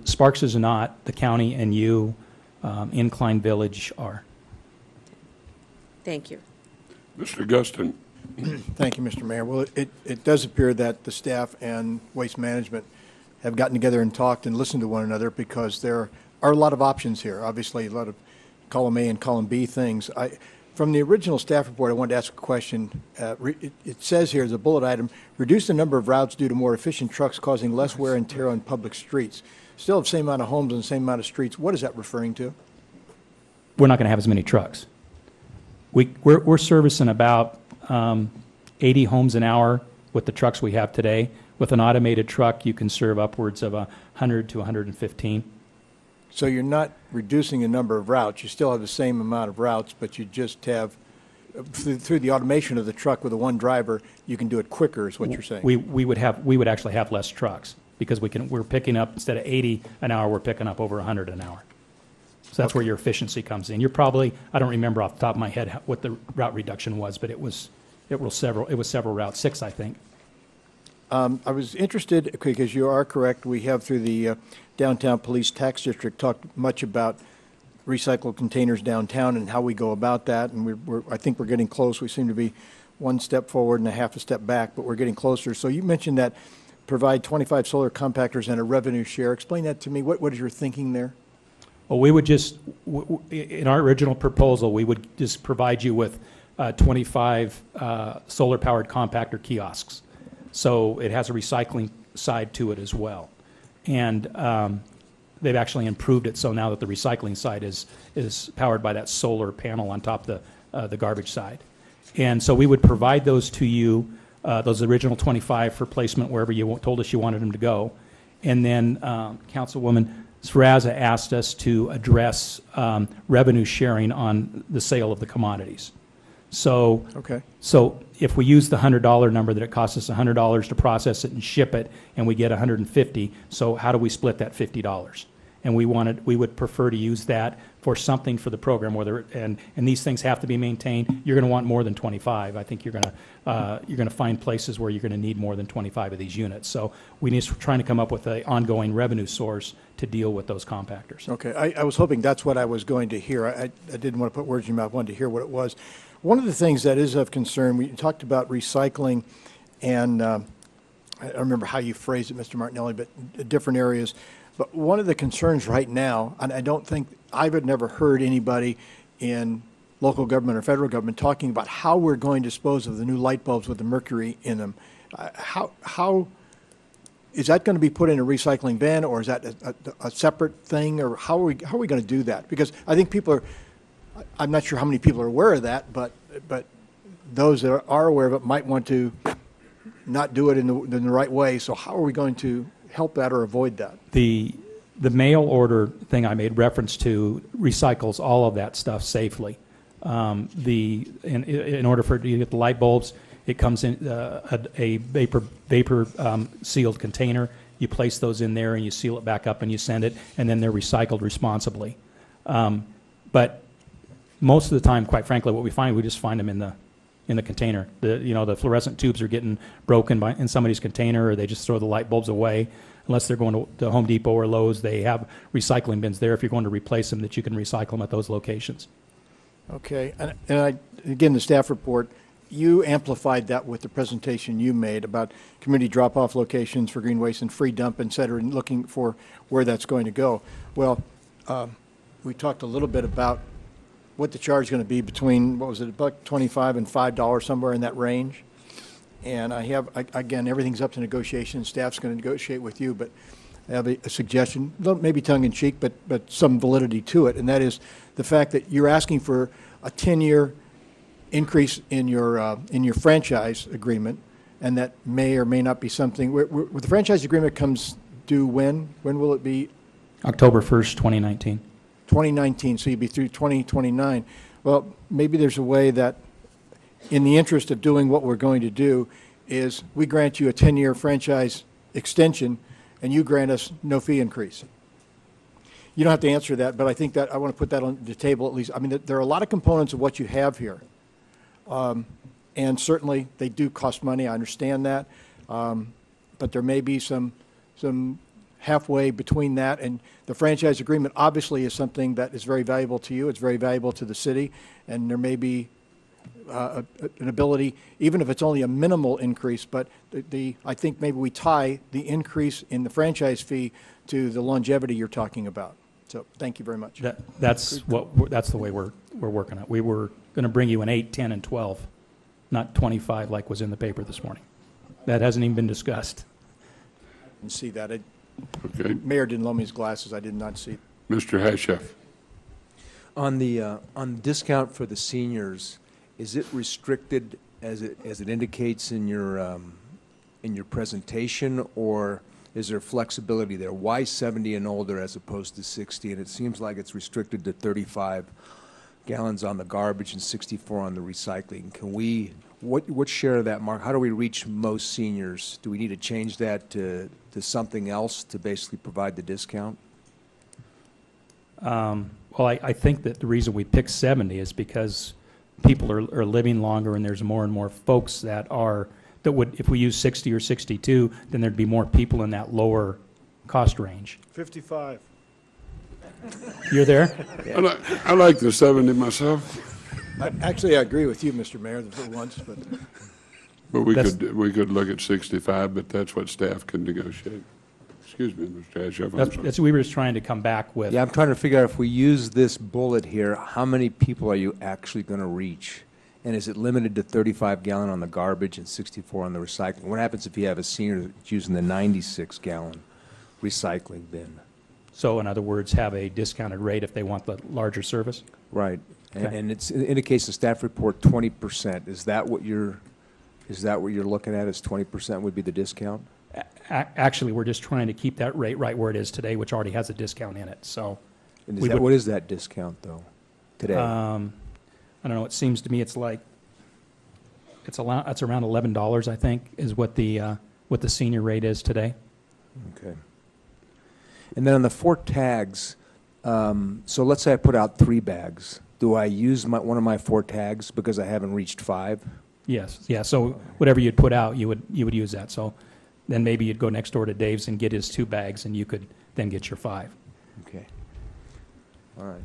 Sparks is not. The county and you, Incline Village are. Thank you. Mr. Guston. Thank you, Mr. Mayor. Well, it does appear that the staff and Waste Management have gotten together and talked and listened to one another, because there are a lot of options here. Obviously, a lot of column A and column B things. From the original staff report, I wanted to ask a question. It says here as a bullet item, reduce the number of routes due to more efficient trucks causing less wear and tear on public streets. Still have the same amount of homes and the same amount of streets. What is that referring to? We're not going to have as many trucks. We're servicing about 80 homes an hour with the trucks we have today. With an automated truck, you can serve upwards of 100 to 115. So you're not reducing the number of routes. You still have the same amount of routes, but you just have, through the automation of the truck with a one driver, you can do it quicker, is what you're saying. We would actually have less trucks, because we're picking up, instead of 80 an hour, we're picking up over 100 an hour. So that's where your efficiency comes in. You're probably, I don't remember off the top of my head what the route reduction was, but it was several routes, 6, I think. I was interested, because you are correct, we have through the Downtown Police Tax District talked much about recycled containers downtown and how we go about that, and I think we're getting close. We seem to be one step forward and a half a step back, but we're getting closer. So you mentioned that provide 25 solar compactors and a revenue share. Explain that to me. What is your thinking there? Well, we would just, in our original proposal, we would just provide you with 25 solar-powered compactor kiosks. So it has a recycling side to it as well. And they've actually improved it so now that the recycling side is powered by that solar panel on top of the garbage side. And so we would provide those to you, those original 25 for placement wherever you told us you wanted them to go. And then Councilwoman Srazza asked us to address revenue sharing on the sale of the commodities. So, okay. So if we use the $100 number that it costs us $100 to process it and ship it, and we get $150, so how do we split that $50? And we would prefer to use that for something for the program, and these things have to be maintained. You're going to want more than 25. I think you're going to find places where you're going to need more than 25 of these units. So we need to trying to come up with an ongoing revenue source to deal with those compactors. Okay, I was hoping that's what I was going to hear. I didn't want to put words in your mouth. I wanted to hear what it was. One of the things that is of concern, we talked about recycling, and I don't remember how you phrased it, Mr. Martinelli, but different areas. But one of the concerns right now, and I don't think, I've never heard anybody in local government or federal government talking about how we're going to dispose of the new light bulbs with the mercury in them. How is that going to be put in a recycling bin, or is that a separate thing, or how are we going to do that? Because I think people are, I'm not sure how many people are aware of that, but those that are aware of it might want to not do it in the right way. So how are we going to help that or avoid that? The mail order thing I made reference to recycles all of that stuff safely. In order for it to get the light bulbs, it comes in a vapor sealed container. You place those in there and you seal it back up and you send it, and then they're recycled responsibly. But most of the time, quite frankly, what we find, we just find them in the container. The fluorescent tubes are getting broken in somebody's container, or they just throw the light bulbs away. Unless they're going to Home Depot or Lowe's, they have recycling bins there if you're going to replace them, that you can recycle them at those locations. Okay, and again, the staff report, you amplified that with the presentation you made about community drop-off locations for green waste and free dump, et cetera, and looking for where that's going to go. Well, we talked a little bit about what the charge is going to be between, what was it, $1.25 and $5, somewhere in that range. And again, everything's up to negotiation. Staff's going to negotiate with you, but I have a suggestion, maybe tongue-in-cheek, but some validity to it, and that is the fact that you're asking for a 10-year increase in your franchise agreement, and that may or may not be something. The franchise agreement comes due when? When will it be October 1st, 2019. 2019, so you'd be through 2029. Well, maybe there's a way that, in the interest of doing what we're going to do, is we grant you a 10-year franchise extension, and you grant us no fee increase. You don't have to answer that, but I think that I want to put that on the table at least. I mean, there are a lot of components of what you have here. And certainly, they do cost money. I understand that. But there may be some halfway between that, and the franchise agreement obviously is something that is very valuable to you. It's very valuable to the city, and there may be an ability, even if it's only a minimal increase, but I think maybe we tie the increase in the franchise fee to the longevity you're talking about. So thank you very much. That's the way we're working on. We were going to bring you an 8, 10, and 12, not 25 like was in the paper this morning. That hasn't even been discussed. I didn't see that. Okay. Mayor didn't loan me his glasses. I did not see. Mr. Hashef. On the discount for the seniors, is it restricted as it indicates in your presentation, or is there flexibility there? Why 70 and older as opposed to 60? And it seems like it's restricted to 35 gallons on the garbage and 64 on the recycling. Can we, what share of that, Mark? How do we reach most seniors? Do we need to change that to something else to basically provide the discount? Well, I think that the reason we picked 70 is because people are living longer, and there's more and more folks that would, if we use 60 or 62, then there'd be more people in that lower cost range. 55. You're there? I like the 70 myself. Actually, I agree with you, Mr. Mayor, for once, but. But we could look at 65, but that's what staff can negotiate. Excuse me, Mr. Hashef. That's we were just trying to come back with. Yeah, I'm trying to figure out if we use this bullet here, how many people are you actually going to reach? And is it limited to 35 gallon on the garbage and 64 on the recycling? What happens if you have a senior that's using the 96 gallon recycling bin? So in other words, have a discounted rate if they want the larger service? Right. Okay. And it indicates in staff report 20%. Is that what you're looking at, is 20% would be the discount? Actually, we're just trying to keep that rate right where it is today, which already has a discount in it. So, And what is that discount, though, today? I don't know. It seems to me it's like it's around $11, I think, is what the senior rate is today. Okay. And then on the 4 tags, so let's say I put out 3 bags. Do I use one of my 4 tags because I haven't reached 5? Yes. Yeah. So whatever you'd put out, you would use that. So then maybe you'd go next door to Dave's and get his 2 bags, and you could then get your 5. Okay. All right.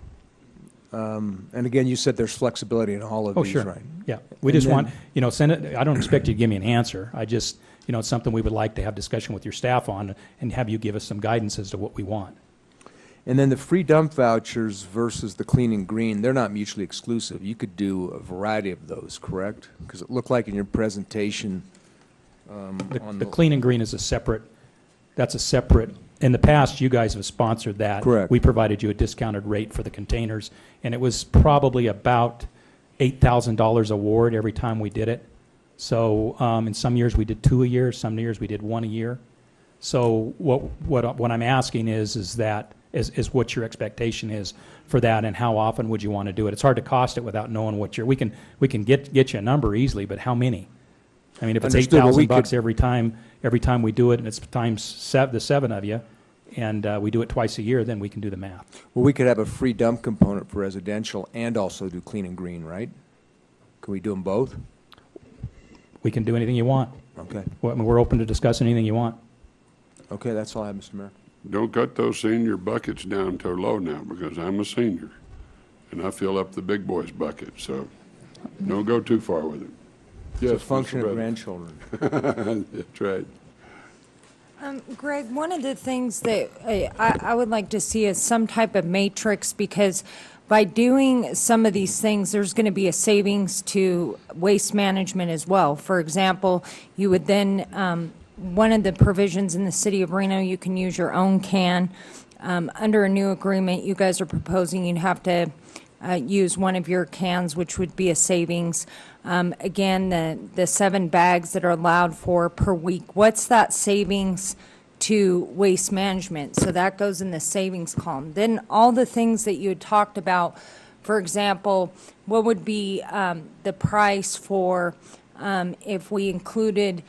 And again, you said there's flexibility in all of these, sure. right? Yeah. We just want, send it. I don't expect you to give me an answer. I just, it's something we would like to have discussion with your staff on and have you give us some guidance as to what we want. And then the free dump vouchers versus the clean and green, they're not mutually exclusive. You could do a variety of those, correct? Because it looked like in your presentation. The clean and green is a separate, in the past, you guys have sponsored that. Correct. We provided you a discounted rate for the containers, and it was probably about $8,000 a ward every time we did it. So in some years we did 2 a year, some years we did 1 a year. So what I'm asking is what your expectation is for that, and how often would you want to do it? It's hard to cost it without knowing what we can get you a number easily, but how many? I mean, if it's $8,000 every time we do it, and it's times the 7 of you, and we do it twice a year, then we can do the math. Well, we could have a free dump component for residential and also do clean and green, right? Can we do them both? We can do anything you want. Okay. We're open to discuss anything you want. Okay, that's all I have, Mr. Mayor. Don't cut those senior buckets down too low now, because I'm a senior, and I fill up the big boys' bucket, so don't go too far with it. Yes, it's a function of grandchildren. That's right. Greg, one of the things that I would like to see is some type of matrix, because by doing some of these things, there's going to be a savings to waste management as well. For example, you would then, one of the provisions in the city of Reno, you can use your own can. Under a new agreement, you guys are proposing you'd have to use one of your cans, which would be a savings. Again, the 7 bags that are allowed for per week, what's that savings to waste management. So that goes in the savings column. Then all the things that you had talked about, for example, what would be the price for if we included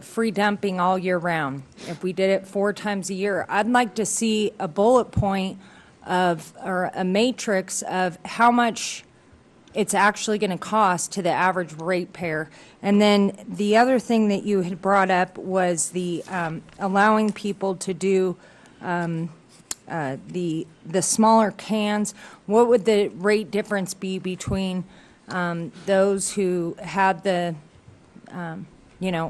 free dumping all year round, if we did it 4 times a year? I'd like to see a bullet point or a matrix of how much it's actually going to cost to the average ratepayer. And then the other thing that you had brought up was the allowing people to do the smaller cans. What would the rate difference be between those who had the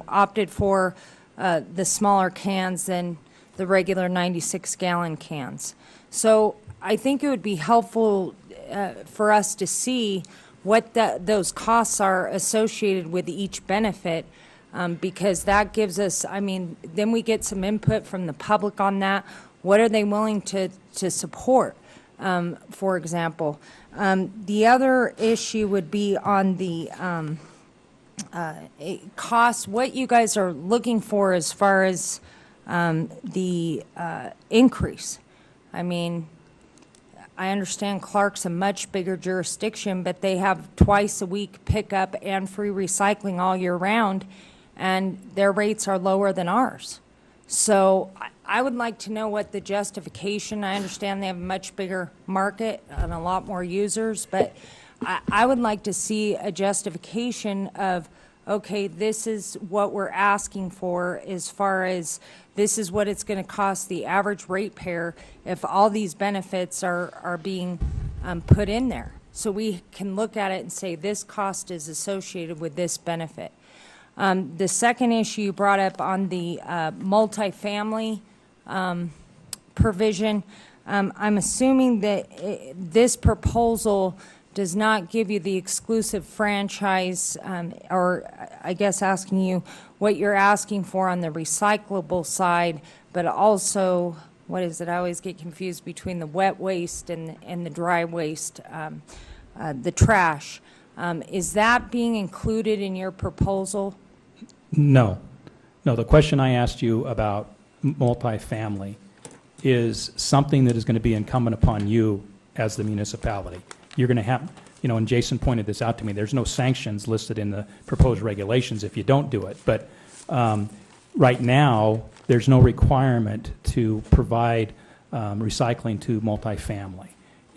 opted for the smaller cans than the regular 96-gallon cans? So I think it would be helpful for us to see what those costs are associated with each benefit, because that gives us, then we get some input from the public on that. What are they willing to support, for example? The other issue would be on the cost, what you guys are looking for as far as the increase. I understand Clark's a much bigger jurisdiction, but they have twice a week pickup and free recycling all year round, and their rates are lower than ours. So I would like to know what the justification. I understand they have a much bigger market and a lot more users, but I would like to see a justification of, okay, this is what we're asking for as far as this is what it's going to cost the average ratepayer if all these benefits are being put in there. So we can look at it and say this cost is associated with this benefit. The second issue you brought up on the multifamily provision, I'm assuming that this proposal does not give you the exclusive franchise, or I guess asking you what you're asking for on the recyclable side, but also, what is it? I always get confused between the wet waste and the dry waste, the trash. Is that being included in your proposal? No. No, the question I asked you about multifamily is something that is going to be incumbent upon you as the municipality. You're going to have, and Jason pointed this out to me, there's no sanctions listed in the proposed regulations if you don't do it. But right now, there's no requirement to provide recycling to multifamily.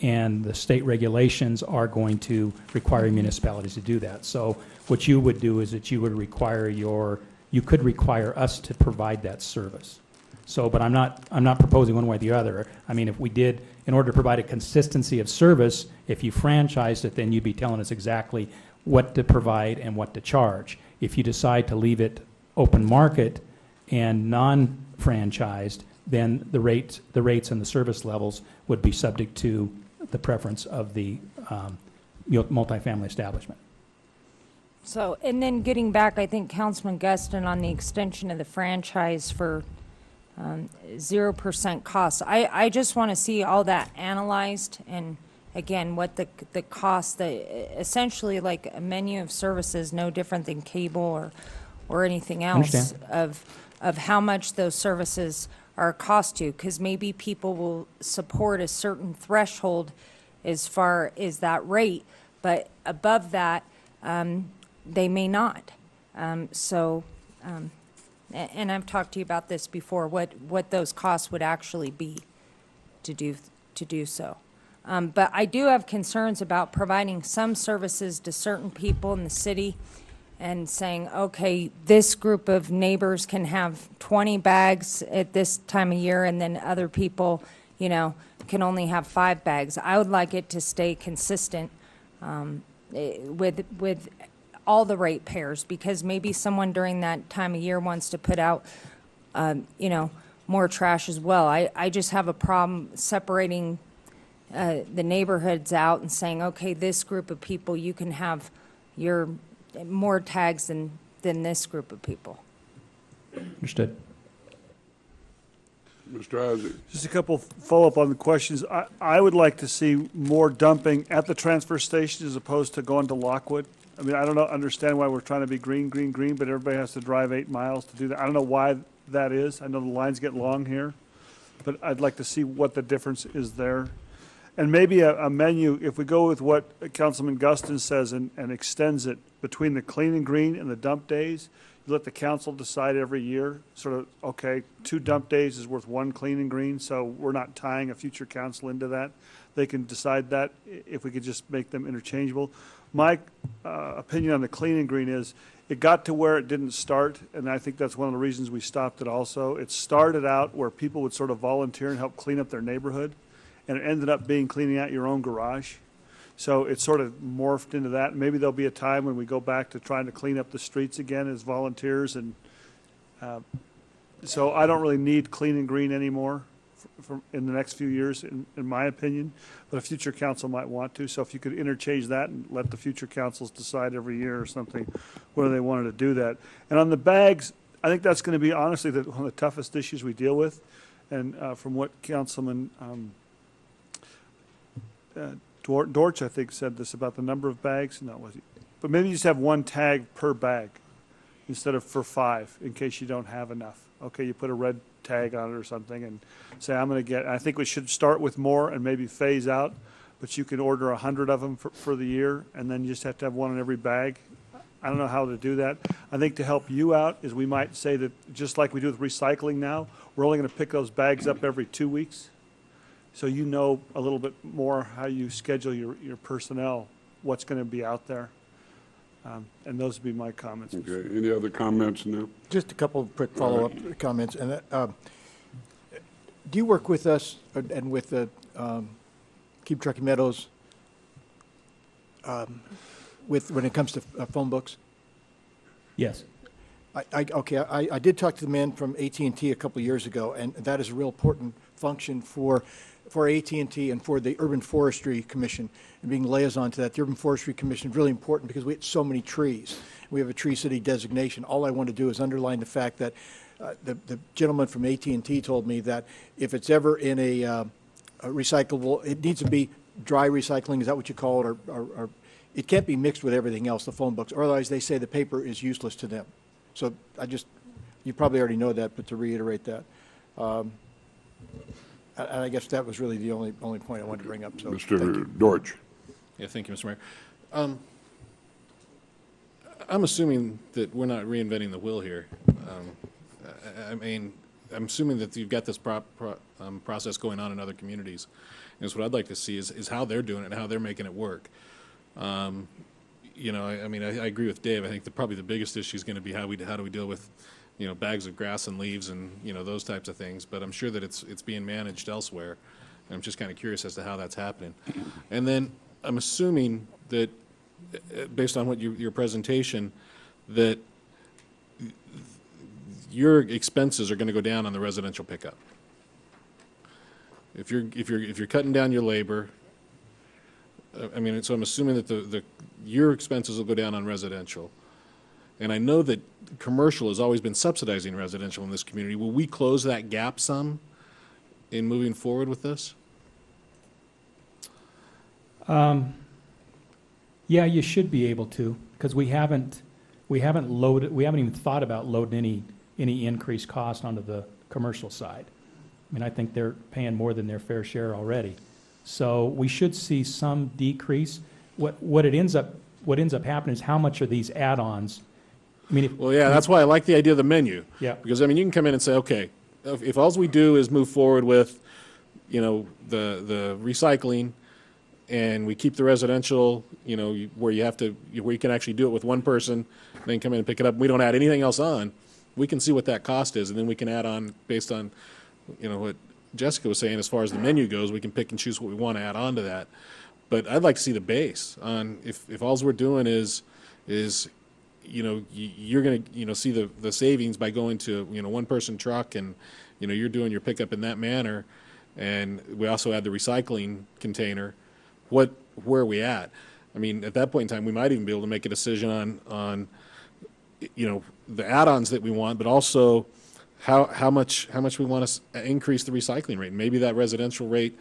And the state regulations are going to require municipalities to do that. So what you would do is that you would require you could require us to provide that service. So, but I'm not proposing one way or the other. If we did, in order to provide a consistency of service, if you franchised it, then you'd be telling us exactly what to provide and what to charge. If you decide to leave it open market and non-franchised, then the rates and the service levels would be subject to the preference of the multifamily establishment. So, and then getting back, I think Councilman Guston on the extension of the franchise for 0% cost. I just want to see all that analyzed, and again, what the cost, essentially like a menu of services, no different than cable or anything else, of how much those services are cost to, because maybe people will support a certain threshold as far as that rate, but above that, they may not. And I've talked to you about this before, what those costs would actually be to do so. But I do have concerns about providing some services to certain people in the city and saying, okay, this group of neighbors can have 20 bags at this time of year, and then other people, can only have 5 bags. I would like it to stay consistent with all the ratepayers, because maybe someone during that time of year wants to put out, more trash as well. I just have a problem separating the neighborhoods out and saying, okay, this group of people, you can have your more tags than this group of people. Understood. Mr. Isaac. Just a couple follow-up on the questions. I would like to see more dumping at the transfer station as opposed to going to Lockwood. I don't understand why we're trying to be green, but everybody has to drive 8 miles to do that. I don't know why that is. I know the lines get long here, but I'd like to see what the difference is there. And maybe a menu, if we go with what Councilman Guston says and extends it between the clean and green and the dump days, you let the council decide every year, sort of, okay, 2 dump days is worth 1 clean and green, so we're not tying a future council into that. They can decide that if we could just make them interchangeable. My opinion on the clean and green is it got to where it didn't start, and I think that's one of the reasons we stopped it also. It started out where people would sort of volunteer and help clean up their neighborhood, and it ended up being cleaning out your own garage. So it sort of morphed into that. Maybe there'll be a time when we go back to trying to clean up the streets again as volunteers. And so I don't really need clean and green anymore in the next few years, in my opinion. But a future council might want to. So if you could interchange that and let the future councils decide every year or something whether they wanted to do that. And on the bags, I think that's going to be honestly one of the toughest issues we deal with. And from what Councilman Dortch, I think, said this about the number of bags. No, was he? But maybe you just have 1 tag per bag instead of for 5 in case you don't have enough. Okay, you put a red tag on it or something and say, I'm going to get, I think we should start with more and maybe phase out, but you can order 100 of them for the year and then you just have to have 1 in every bag. I don't know how to do that. I think to help you out is we might say that just like we do with recycling now, we're only going to pick those bags up every 2 weeks. So you know a little bit more how you schedule your personnel, what's going to be out there. And those would be my comments. Okay, any other comments now? Just a couple of quick follow-up comments. And do you work with us and with the Keep Truckee Meadows when it comes to phone books? Yes. I did talk to the man from AT&T a couple of years ago, and that is a real important function for AT&T and for the Urban Forestry Commission, and being liaison to that. The Urban Forestry Commission is really important because we have so many trees. We have a tree city designation. All I want to do is underline the fact that the gentleman from AT&T told me that if it's ever in a recyclable, it needs to be dry recycling. Is that what you call it? Or it can't be mixed with everything else, the phone books. Otherwise, they say the paper is useless to them. So you probably already know that, but to reiterate that. And I guess that was really the only point I wanted to bring up. So, Mr. Dortch. Yeah, thank you, Mr. Mayor. I'm assuming that we're not reinventing the wheel here. I mean, I'm assuming that you've got this process going on in other communities. And so what I'd like to see is how they're doing it and how they're making it work. You know, I mean, I agree with Dave. I think probably the biggest issue is going to be how do we deal with, you know, bags of grass and leaves and, you know, those types of things. But I'm sure that it's being managed elsewhere. And I'm just kind of curious as to how that's happening. And then I'm assuming that, based on what your presentation, that your expenses are going to go down on the residential pickup. If you're cutting down your labor, I mean, so I'm assuming that your expenses will go down on residential. And I know that commercial has always been subsidizing residential in this community. Will we close that gap some in moving forward with this? Yeah, you should be able to, because we haven't even thought about loading any increased cost onto the commercial side. I mean, I think they're paying more than their fair share already. So we should see some decrease. What ends up happening is how much are these add-ons? I mean, well, yeah, that's why I like the idea of the menu. Yeah. Because, I mean, you can come in and say, okay, if all we do is move forward with, you know, the recycling, and we keep the residential, you know, where you can actually do it with one person, then come in and pick it up. We don't add anything else on. We can see what that cost is, and then we can add on based on, you know, what Jessica was saying as far as the menu goes. We can pick and choose what we want to add on to that. But I'd like to see the base on if all we're doing is you know, you're going to, you know, see the savings by going to, you know, one person truck, and, you know, you're doing your pickup in that manner, and we also add the recycling container. Where are we at? I mean, at that point in time, we might even be able to make a decision on you know, the add-ons that we want, but also how much we want to increase the recycling rate. Maybe that residential rate,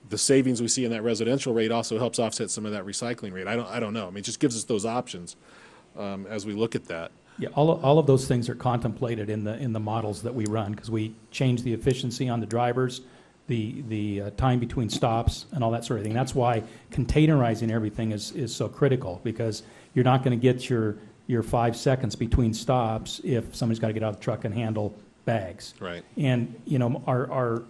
the savings we see in that residential rate also helps offset some of that recycling rate. I don't know. I mean, it just gives us those options as we look at that. Yeah, all of those things are contemplated in the models that we run, because we change the efficiency on the drivers, the time between stops, and all that sort of thing. That's why containerizing everything is so critical, because you're not going to get your 5 seconds between stops if somebody's got to get out of the truck and handle bags. Right. And, you know, our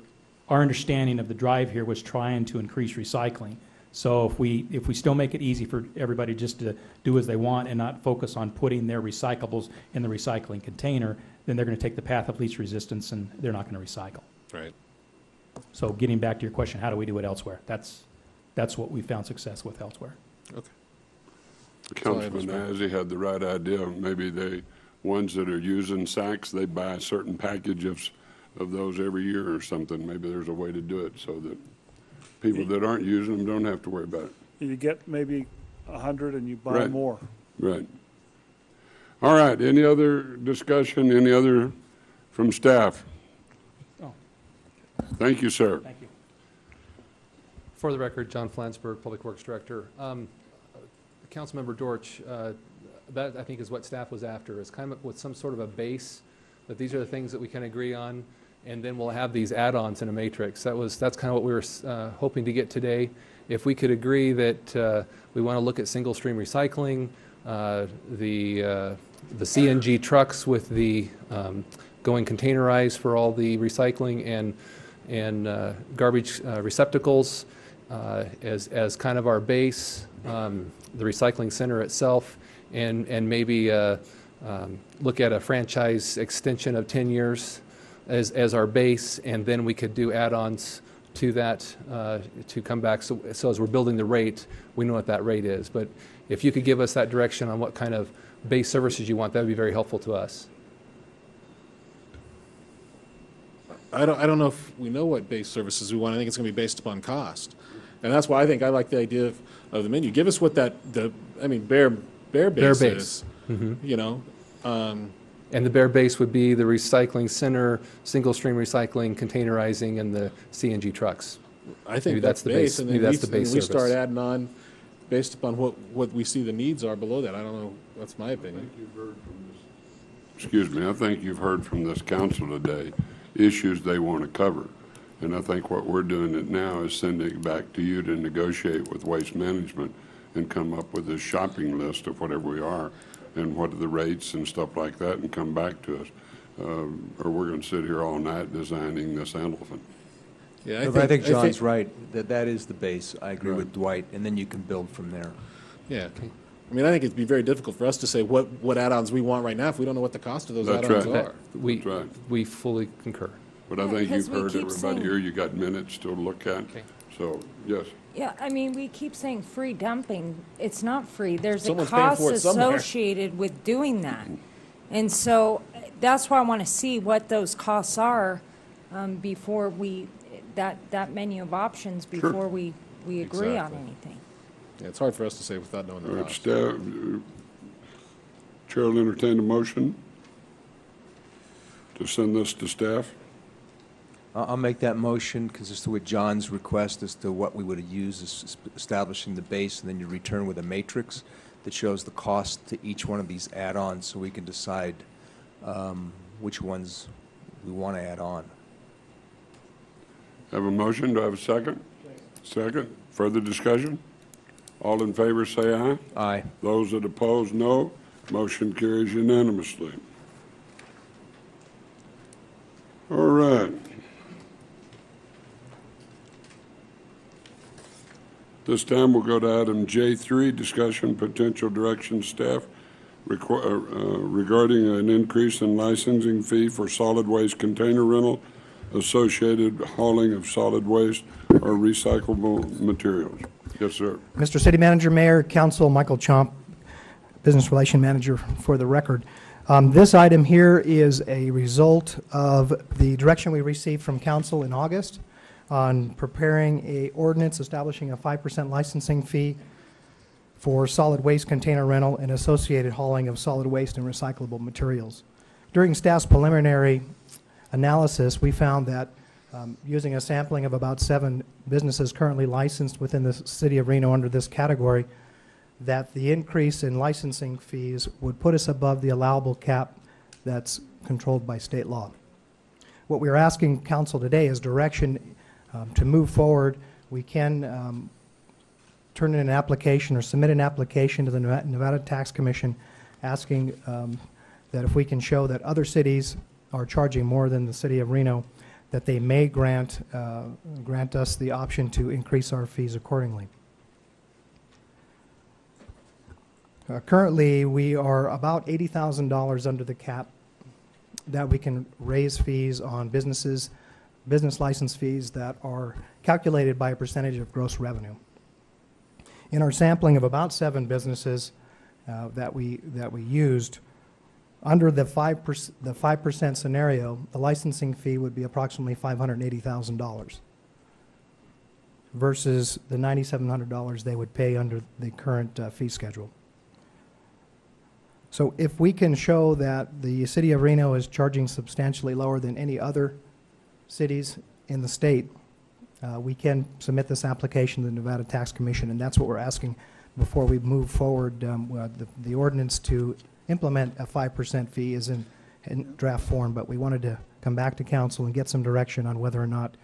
understanding of the drive here was trying to increase recycling. So if we still make it easy for everybody just to do as they want and not focus on putting their recyclables in the recycling container, then they're going to take the path of least resistance and they're not going to recycle. Right. So getting back to your question, how do we do it elsewhere? That's what we found success with elsewhere. Okay. Councilman Azzi had the right idea. Maybe the ones that are using sacks, they buy a certain package of those every year or something. Maybe there's a way to do it so that people that aren't using them don't have to worry about it. You get maybe 100 and you buy Right. more. Right. All right, any other discussion, any other from staff? Oh. Thank you, sir. Thank you. For the record, John Flansburgh, Public Works Director. Councilmember Dortch, that I think is what staff was after, is come up with some sort of a base, that these are the things that we can agree on, and then we'll have these add-ons in a matrix. That's kind of what we were hoping to get today. If we could agree that we want to look at single stream recycling, the CNG trucks with the going containerized for all the recycling and garbage receptacles as kind of our base, the recycling center itself, and maybe look at a franchise extension of 10 years as our base, and then we could do add-ons to that to come back. So as we're building the rate, we know what that rate is. But if you could give us that direction on what kind of base services you want, that would be very helpful to us. I don't know if we know what base services we want. I think it's going to be based upon cost. And that's why I like the idea of the menu. Give us what bare base is, Mm-hmm. you know. And the bare base would be the recycling center, single stream recycling, containerizing, and the CNG trucks. I think maybe that's the base, and then maybe that's the base we service. start adding on based upon what we see the needs are below that. I don't know. That's my opinion. Excuse me, I think you've heard from this council today issues they want to cover. And I think what we're doing it now is sending it back to you to negotiate with Waste Management and come up with a shopping list of whatever we are and what are the rates and stuff like that, and come back to us. Or we're going to sit here all night designing this elephant. Yeah, I think John's right, that is the base. I agree with Dwight, and then you can build from there. Yeah. Okay. I mean, I think it'd be very difficult for us to say what add-ons we want right now if we don't know what the cost of those add-ons are. We fully concur. But I think you've heard everybody here. You got minutes to look at. Okay. So, yes. Yeah, I mean, we keep saying free dumping. It's not free. There's Someone's a cost paying for it somewhere. associated with doing that. And so that's why I want to see what those costs are before that menu of options before we agree on anything. Yeah, it's hard for us to say without knowing the All right, cost. staff, Chair will entertain a motion to send this to staff. I'll make that motion consistent with John's request as to what we would use as establishing the base, and then you return with a matrix that shows the cost to each one of these add-ons so we can decide which ones we want to add on. Have a motion. Do I have a second? Second. Further discussion? All in favor say aye. Aye. Those that oppose, no. Motion carries unanimously. All right. This time we'll go to item J3, discussion potential direction staff regarding an increase in licensing fee for solid waste container rental, associated hauling of solid waste or recyclable materials. Yes, sir. Mr. City Manager, Mayor, Council, Michael Chomp, Business Relation Manager for the record. This item here is a result of the direction we received from Council in August on preparing a ordinance establishing a 5% licensing fee for solid waste container rental and associated hauling of solid waste and recyclable materials. During staff's preliminary analysis, we found that using a sampling of about 7 businesses currently licensed within the city of Reno under this category, that the increase in licensing fees would put us above the allowable cap that's controlled by state law. What we're asking council today is direction to move forward. We can turn in an application or submit an application to the Nevada Tax Commission asking that if we can show that other cities are charging more than the city of Reno, that they may grant us the option to increase our fees accordingly. Currently, we are about $80,000 under the cap that we can raise fees on business license fees that are calculated by a percentage of gross revenue. In our sampling of about 7 businesses that we used, under the 5% scenario, the licensing fee would be approximately $580,000 versus the $9,700 they would pay under the current fee schedule. So if we can show that the city of Reno is charging substantially lower than any other cities in the state, we can submit this application to the Nevada Tax Commission, and that's what we're asking before we move forward. The ordinance to implement a 5% fee is in draft form, but we wanted to come back to council and get some direction on whether or not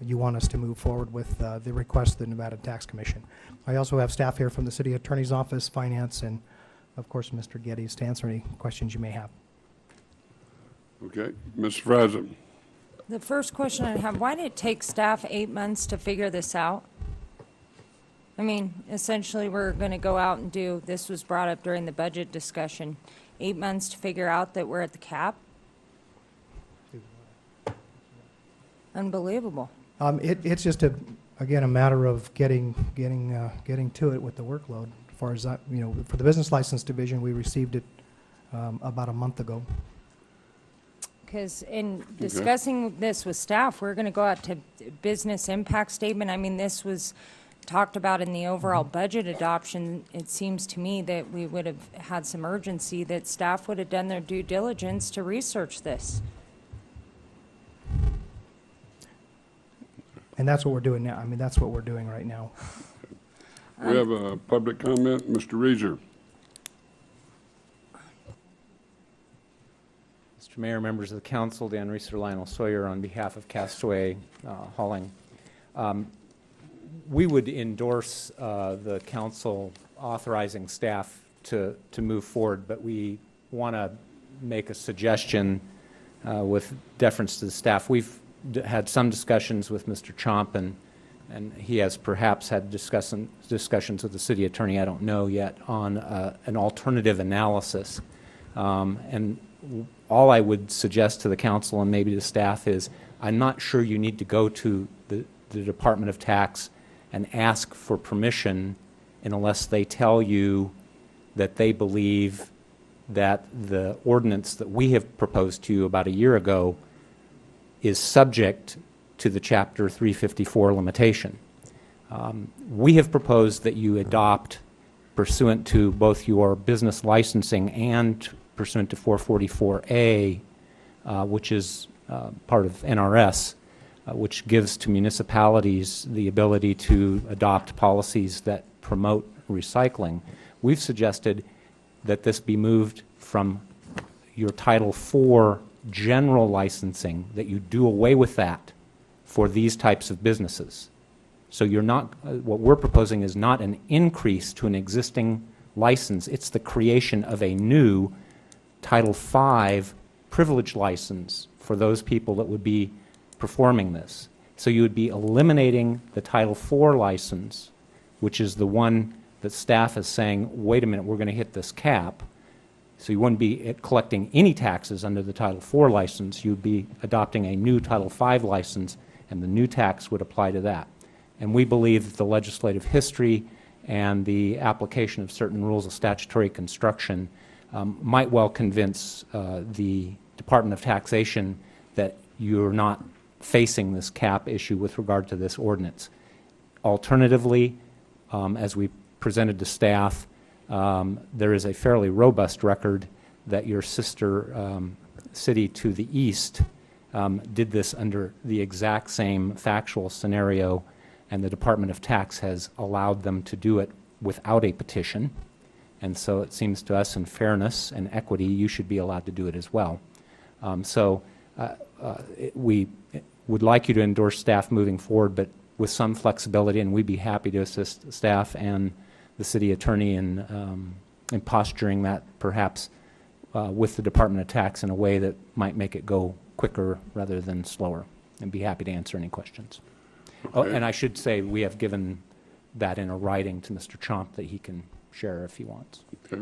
you want us to move forward with the request of the Nevada Tax Commission. I also have staff here from the City Attorney's Office, Finance, and of course, Mr. Geddes, to answer any questions you may have. Okay. Ms. Fraza. The first question I have, why did it take staff 8 months to figure this out? I mean, essentially, we're going to go out and do, this was brought up during the budget discussion, 8 months to figure out that we're at the cap? Unbelievable. It's just again a matter of getting to it with the workload. As far as that, for the business license division, we received it about a month ago. Because in discussing this with staff, we're going to go out to business impact statement. I mean, this was talked about in the overall budget adoption. It seems to me that we would have had some urgency, that staff would have done their due diligence to research this. And that's what we're doing now. I mean, that's what we're doing right now. We have a public comment. Mr. Reeser. Mr. Mayor, members of the council, Dan Reeser, Lionel Sawyer, on behalf of Castaway Hauling. We would endorse the council authorizing staff to move forward, but we want to make a suggestion with deference to the staff. We've had some discussions with Mr. Chomp, and he has perhaps had discussions with the city attorney, I don't know yet, on an alternative analysis. And all I would suggest to the council and maybe the staff is, I'm not sure you need to go to the Department of Tax and ask for permission unless they tell you that they believe that the ordinance that we have proposed to you about a year ago is subject to the Chapter 354 limitation. We have proposed that you adopt, pursuant to both your business licensing and pursuant to 444A, which is part of NRS, which gives to municipalities the ability to adopt policies that promote recycling. We've suggested that this be moved from your Title IV general licensing, that you do away with that for these types of businesses. So you're not, what we're proposing is not an increase to an existing license, it's the creation of a new Title V privilege license for those people that would be performing this. So you would be eliminating the Title IV license, which is the one that staff is saying, wait a minute, we're going to hit this cap. So you wouldn't be collecting any taxes under the Title IV license. You'd be adopting a new Title V license, and the new tax would apply to that. And we believe that the legislative history and the application of certain rules of statutory construction might well convince the Department of Taxation that you're not facing this cap issue with regard to this ordinance. Alternatively, as we presented to staff, there is a fairly robust record that your sister city to the east did this under the exact same factual scenario, and the Department of Tax has allowed them to do it without a petition. And so it seems to us in fairness and equity, you should be allowed to do it as well. We would like you to endorse staff moving forward, but with some flexibility, and we'd be happy to assist staff and the city attorney in posturing that perhaps with the Department of Tax in a way that might make it go quicker rather than slower, and be happy to answer any questions. Okay. Oh, and I should say we have given that in a writing to Mr. Chomp that he can share if he wants. Okay.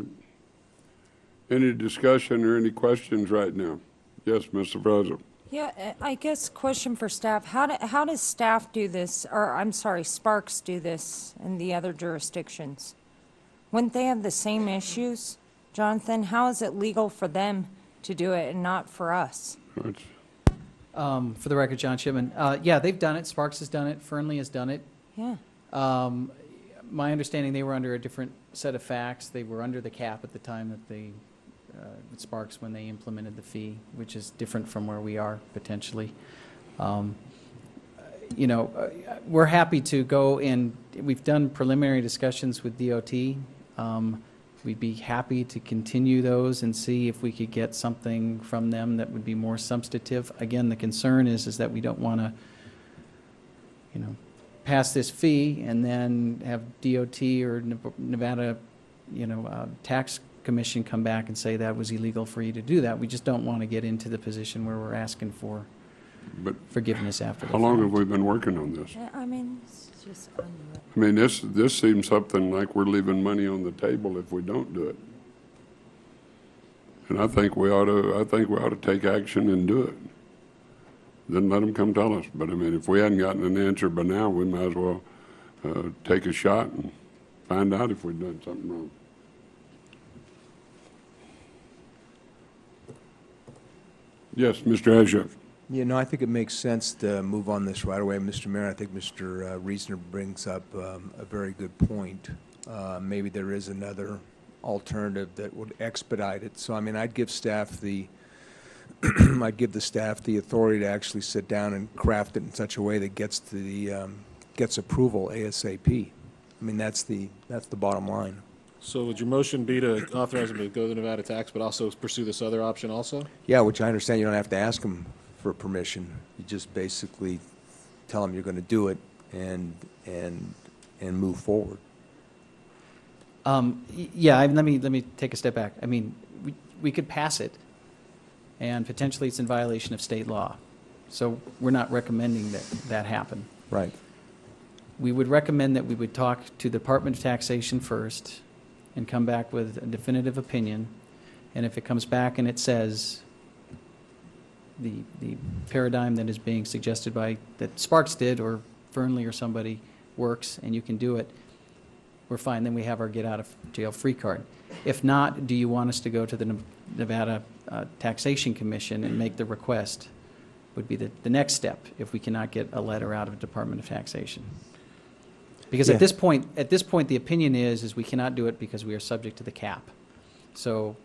Any discussion or any questions right now? Yes, Mr. President. Yeah, I guess question for staff. How does staff do this, or I'm sorry, Sparks do this in the other jurisdictions? Wouldn't they have the same issues? Jonathan, how is it legal for them to do it and not for us? For the record, John Shipman, yeah, they've done it. Sparks has done it. Fernley has done it. Yeah. My understanding, they were under a different set of facts. They were under the cap at the time that they, Sparks, when they implemented the fee, which is different from where we are potentially. You know, we're happy to go and we've done preliminary discussions with DOT. We'd be happy to continue those and see if we could get something from them that would be more substantive. Again, the concern is that we don't want to, you know, pass this fee and then have DOT or Nevada, you know, tax commission come back and say that was illegal for you to do that. We just don't want to get into the position where we're asking for forgiveness after the How long fact. have we been working on this? I mean, it's just unreal. I mean, this seems something like we're leaving money on the table if we don't do it. And I think we ought to take action and do it. Then let them come tell us. But I mean, if we hadn't gotten an answer by now, we might as well take a shot and find out if we've done something wrong. Yes, Mr. Ashef. You know, I think it makes sense to move on this right away. Mr. Mayor, I think Mr. Reasoner brings up a very good point. Maybe there is another alternative that would expedite it. So, I mean, I'd give staff the I'd give the staff the authority to actually sit down and craft it in such a way that gets to the gets approval ASAP. I mean, that's the bottom line. So would your motion be to authorize them to go to the Nevada tax, but also pursue this other option also? Yeah, which I understand you don't have to ask them for permission. You just basically tell them you're going to do it and move forward. Yeah, let me take a step back. I mean, we could pass it, and potentially it's in violation of state law. So we're not recommending that happen. Right. We would recommend that we would talk to the Department of Taxation first and come back with a definitive opinion. And if it comes back and it says the paradigm that is being suggested by, that Sparks did or Fernley or somebody works and you can do it, we're fine. Then we have our get out of jail free card. If not, do you want us to go to the Nevada Taxation Commission and make the request? Would be the next step if we cannot get a letter out of the Department of Taxation. Because Yeah. at this point, the opinion is we cannot do it because we are subject to the cap. So,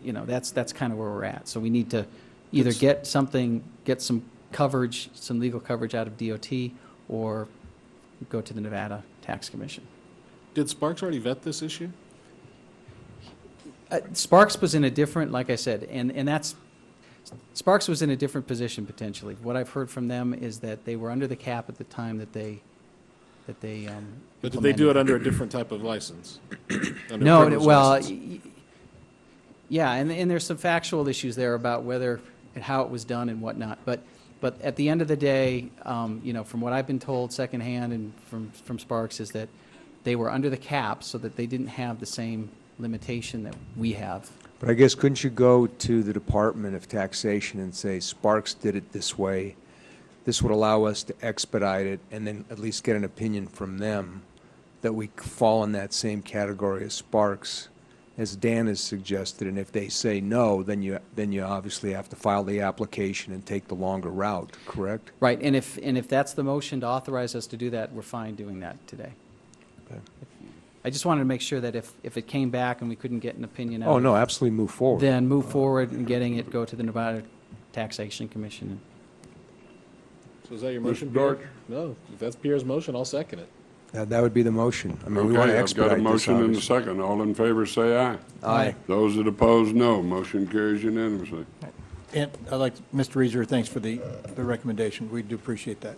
you know, that's kind of where we're at. So we need to either get some coverage, some legal coverage out of DOT, or go to the Nevada Tax Commission. Did Sparks already vet this issue? Sparks was in a different, like I said, and Sparks was in a different position potentially. What I've heard from them is that they were under the cap at the time that they But did they do it under a different type of license? Under No, privileged well, license? yeah, and there's some factual issues there about whether and how it was done and whatnot. But at the end of the day, you know, from what I've been told secondhand and from Sparks is that they were under the cap so that they didn't have the same limitation that we have. But I guess couldn't you go to the Department of Taxation and say, Sparks did it this way? This would allow us to expedite it and then at least get an opinion from them that we fall in that same category as Sparks, as Dan has suggested. And if they say no, then you obviously have to file the application and take the longer route, correct? Right, and if that's the motion to authorize us to do that, we're fine doing that today. Okay. I just wanted to make sure that if it came back and we couldn't get an opinion out Oh, of no, absolutely move forward. then move forward and getting it go to the Nevada Taxation Commission. So is that your motion, Mr. Dorch? Pierre? No, if that's Pierre's motion, I'll second it. That would be the motion. I mean, we want to Okay, I've expedite got a this, motion and a obviously. second. All in favor, say aye. Aye. Those that oppose, no. Motion carries unanimously. And I'd like, Mr. Reeser, thanks for the recommendation. We do appreciate that.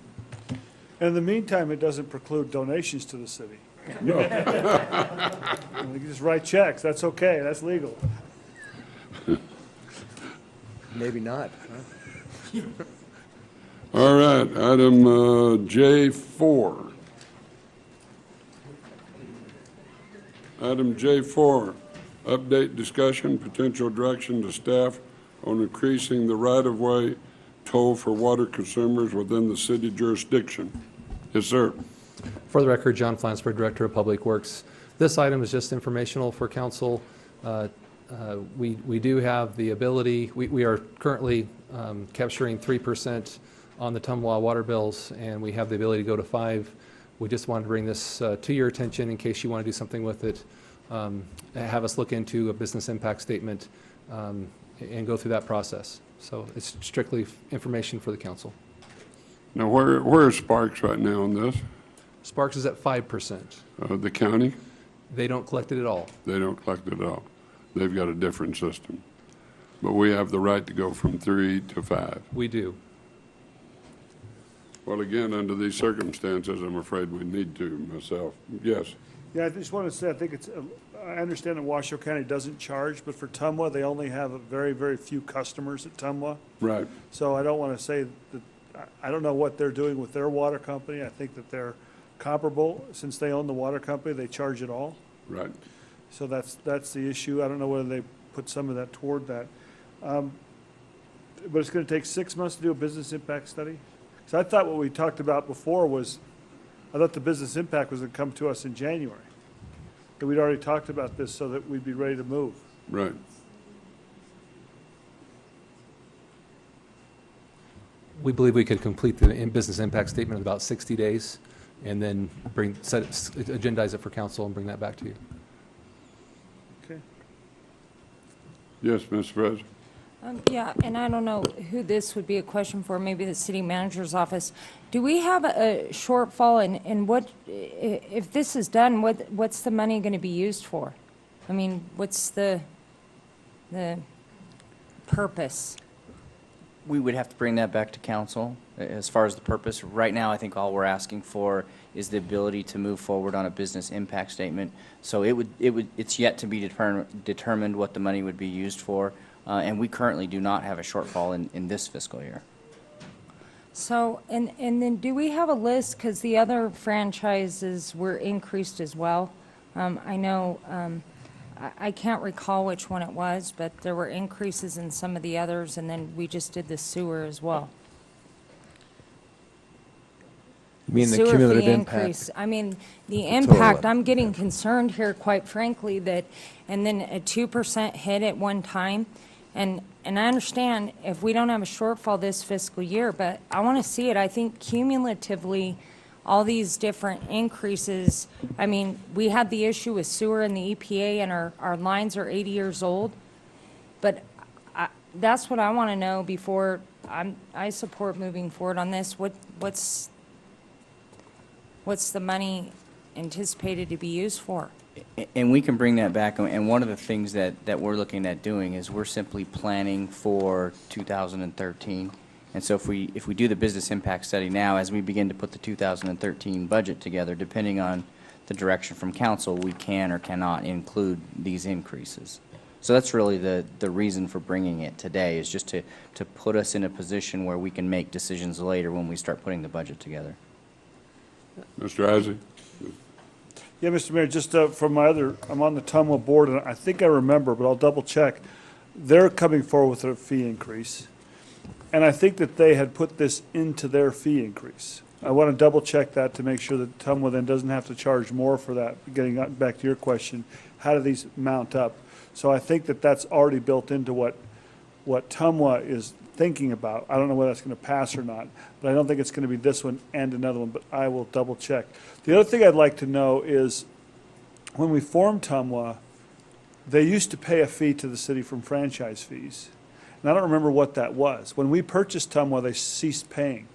In the meantime, it doesn't preclude donations to the city. No. You can just write checks, that's okay, that's legal. Maybe not. All right, item J4. Item J4, update discussion, potential direction to staff on increasing the right-of-way toll for water consumers within the city jurisdiction. Yes, sir. For the record, John Flansburgh, Director of Public Works. This item is just informational for council. We do have the ability, we are currently capturing 3% on the Tumwa water bills, and we have the ability to go to 5%. We just wanted to bring this to your attention in case you want to do something with it. Have us look into a business impact statement and go through that process. So it's strictly information for the council. Now, where is Sparks right now on this? Sparks is at 5%. The county? They don't collect it at all. They don't collect it at all. They've got a different system. But we have the right to go from 3 to 5. We do. Well, again, under these circumstances, I'm afraid we need to, myself. Yes. Yeah, I just want to say, I think it's, I understand that Washoe County doesn't charge, but for Tumwa, they only have a very, very few customers at Tumwa. Right. So I don't want to say that, I don't know what they're doing with their water company. I think that they're comparable. Since they own the water company, they charge it all. Right. So that's the issue. I don't know whether they put some of that toward that. But it's going to take 6 months to do a business impact study? So I thought what we talked about before was, I thought the business impact was going to come to us in January. That we'd already talked about this so that we'd be ready to move. Right. We believe we could complete the business impact statement in about 60 days and then agendize it for council and bring that back to you. Okay. Yes, Mr. President. Yeah, and I don't know who this would be a question for, maybe the city manager's office. Do we have a shortfall in what, if this is done, what's the money going to be used for? I mean, what's the purpose? We would have to bring that back to council as far as the purpose. Right now, I think all we're asking for is the ability to move forward on a business impact statement. So it's yet to be determined what the money would be used for. And we currently do not have a shortfall in this fiscal year. So, and then do we have a list, because the other franchises were increased as well? I know, I can't recall which one it was, but there were increases in some of the others, and then we just did the sewer as well. You mean the Sewer cumulative fee impact? increase. I mean, the total. impact, I'm getting concerned here, quite frankly, that, and then a 2% hit at one time. And I understand if we don't have a shortfall this fiscal year, but I want to see it. I think cumulatively, all these different increases, I mean, we had the issue with sewer and the EPA, and our lines are 80 years old. But that's what I want to know before I support moving forward on this. What's the money anticipated to be used for? And we can bring that back, and one of the things that we're looking at doing is we're simply planning for 2013. And so if we do the business impact study now, as we begin to put the 2013 budget together, depending on the direction from council, we can or cannot include these increases. So that's really the reason for bringing it today, is just to put us in a position where we can make decisions later when we start putting the budget together. Mr. Isaac? Yeah, Mr. Mayor, just from my I'm on the Tumwa board, and I think I remember, but I'll double check. They're coming forward with a fee increase, and I think that they had put this into their fee increase. I want to double check that to make sure that Tumwa then doesn't have to charge more for that. Getting back to your question, how do these mount up? So I think that that's already built into what Tumwa is thinking about. I don't know whether that's going to pass or not, but I don't think it's going to be this one and another one, but I will double check. The other thing I'd like to know is, when we formed Tumwa, they used to pay a fee to the city from franchise fees. And I don't remember what that was. When we purchased Tumwa, they ceased paying.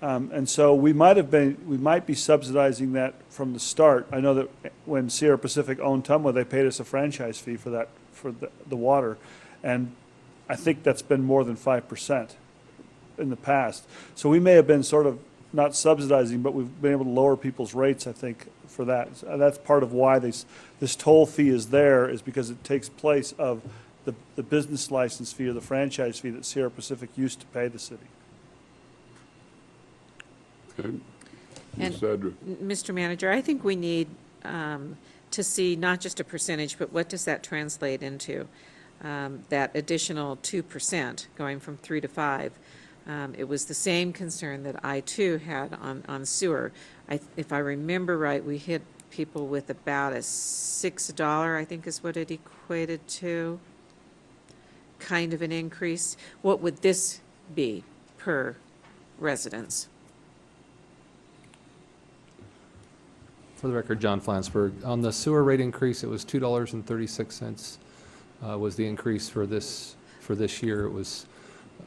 And so we might be subsidizing that from the start. I know that when Sierra Pacific owned Tumwa, they paid us a franchise fee for that, for the water. And I think that's been more than 5% in the past. So we may have been sort of not subsidizing, but we've been able to lower people's rates, I think, for that. That's part of why this toll fee is there, is because it takes place of the business license fee or the franchise fee that Sierra Pacific used to pay the city. Okay. And Ms. Zadra. Mr. Manager, I think we need to see not just a percentage, but what does that translate into? That additional 2% going from 3 to 5. It was the same concern that I too had on sewer. If I remember right, we hit people with about a $6, I think is what it equated to, kind of an increase. What would this be per residence? For the record, John Flansburgh. On the sewer rate increase, it was $2.36 was the increase for this year. It was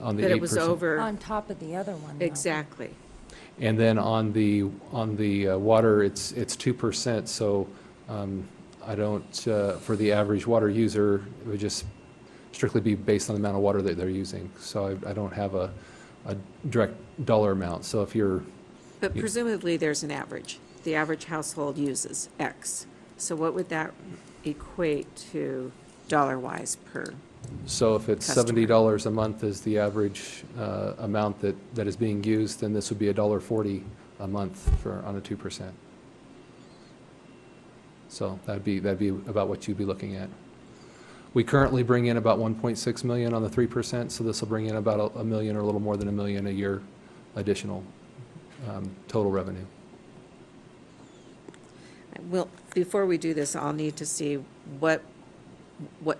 on the 8%. But it was over. On top of the other one. though. Exactly. And then on the water, it's 2%. So I don't for the average water user, it would just strictly be based on the amount of water that they're using. So I don't have a direct dollar amount. So if you're But presumably there's an average. The average household uses X. So what would that equate to dollar-wise per? So if it's customer? $70 a month is the average amount that is being used, then this would be $1.40 a month on a 2%. So that'd be about what you'd be looking at. We currently bring in about 1.6 million on the 3%, so this will bring in about a million or a little more than a million a year additional total revenue. Well, before we do this, I'll need to see what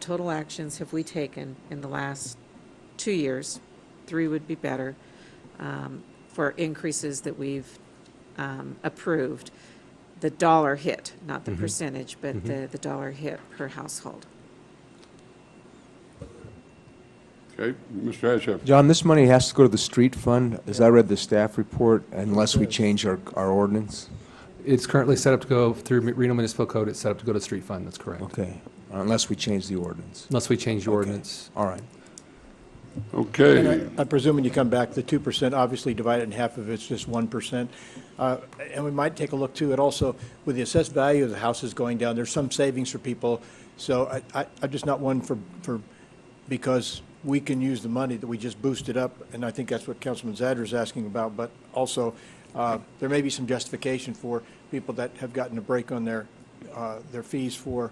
total actions have we taken in the last 2 years, 3 would be better, for increases that we've approved. The dollar hit, not the percentage, but the dollar hit per household. Okay, Mr. Asheff. John, this money has to go to the street fund, as I read the staff report, unless we change our ordinance? It's currently set up to go through Reno Municipal Code. It's set up to go to street fund. That's correct. Okay, unless we change the ordinance. Unless we change the ordinance. All right. Okay. And I presume when you come back, the 2%, obviously divided in half of it's just 1%. And we might take a look too, at also, with the assessed value of the houses going down, there's some savings for people. So I'm just not one for because we can use the money that we just boosted up, and I think that's what Councilman Zadra is asking about, but also there may be some justification for people that have gotten a break on their fees for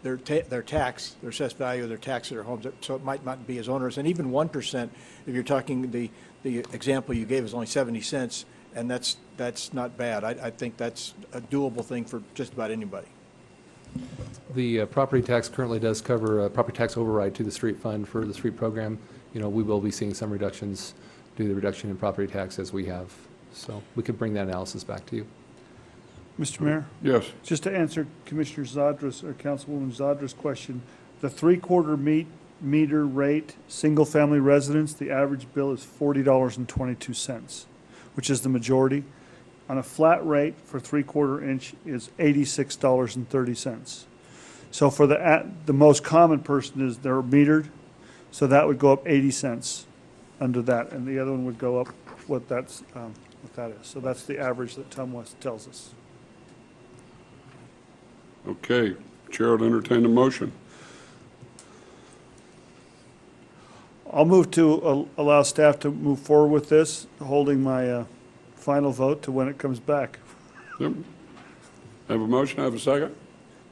their tax, their assessed value of their tax at their homes, so it might not be as onerous. And even 1%, if you're talking, the example you gave is only 70 cents, and that's not bad. I think that's a doable thing for just about anybody. The property tax currently does cover a property tax override to the street fund for the street program. You know, we will be seeing some reductions due to the reduction in property tax as we have. So we could bring that analysis back to you. Mr. Mayor? Yes. Just to answer Commissioner Zadra's or Councilwoman Zadra's question, the 3/4 meter rate, single-family residence, the average bill is $40.22, which is the majority. On a flat rate for 3/4 inch is $86.30. So for the most common person is they're metered, so that would go up 80 cents under that, and the other one would go up what that is. So that's the average that Tom West tells us. Okay, Chair will entertain a motion. I'll move to allow staff to move forward with this, holding my final vote to when it comes back. Yep. I have a motion, I have a second.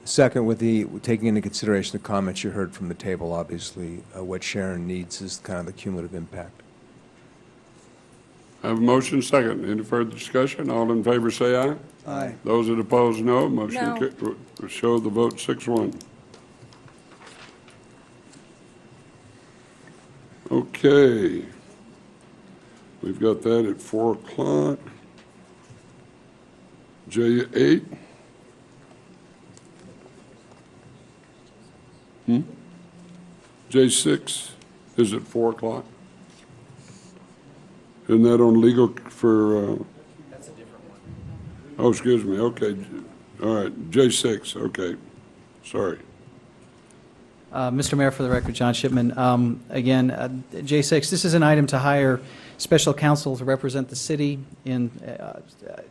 Second, with taking into consideration the comments you heard from the table, obviously, what Sharon needs is kind of the cumulative impact. I have a motion, second. Any further discussion? All in favor say aye. Aye. Those that oppose, no. Motion No. show the vote 6-1. Okay. We've got that at 4 o'clock. J8. J6 is at 4 o'clock. Isn't that on legal for, That's a different one. Oh, excuse me, okay. All right, J6, okay. Sorry. Mr. Mayor, for the record, John Shipman. Again, J6, this is an item to hire special counsel to represent the city in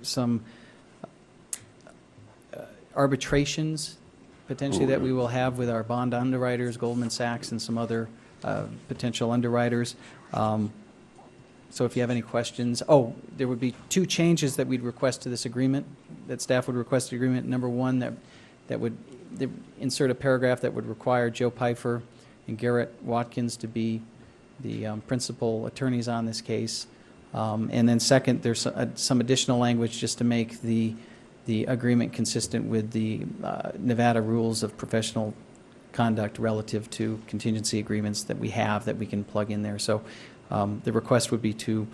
some arbitrations, potentially, that we will have with our bond underwriters, Goldman Sachs, and some other potential underwriters. So if you have any questions, there would be two changes that we'd request to this agreement, that staff would request to agreement. Number one, that would insert a paragraph that would require Joe Pfeiffer and Garrett Watkins to be the principal attorneys on this case. And then second, there's some additional language just to make the agreement consistent with the Nevada rules of professional conduct relative to contingency agreements that we have that we can plug in there. So the request would be to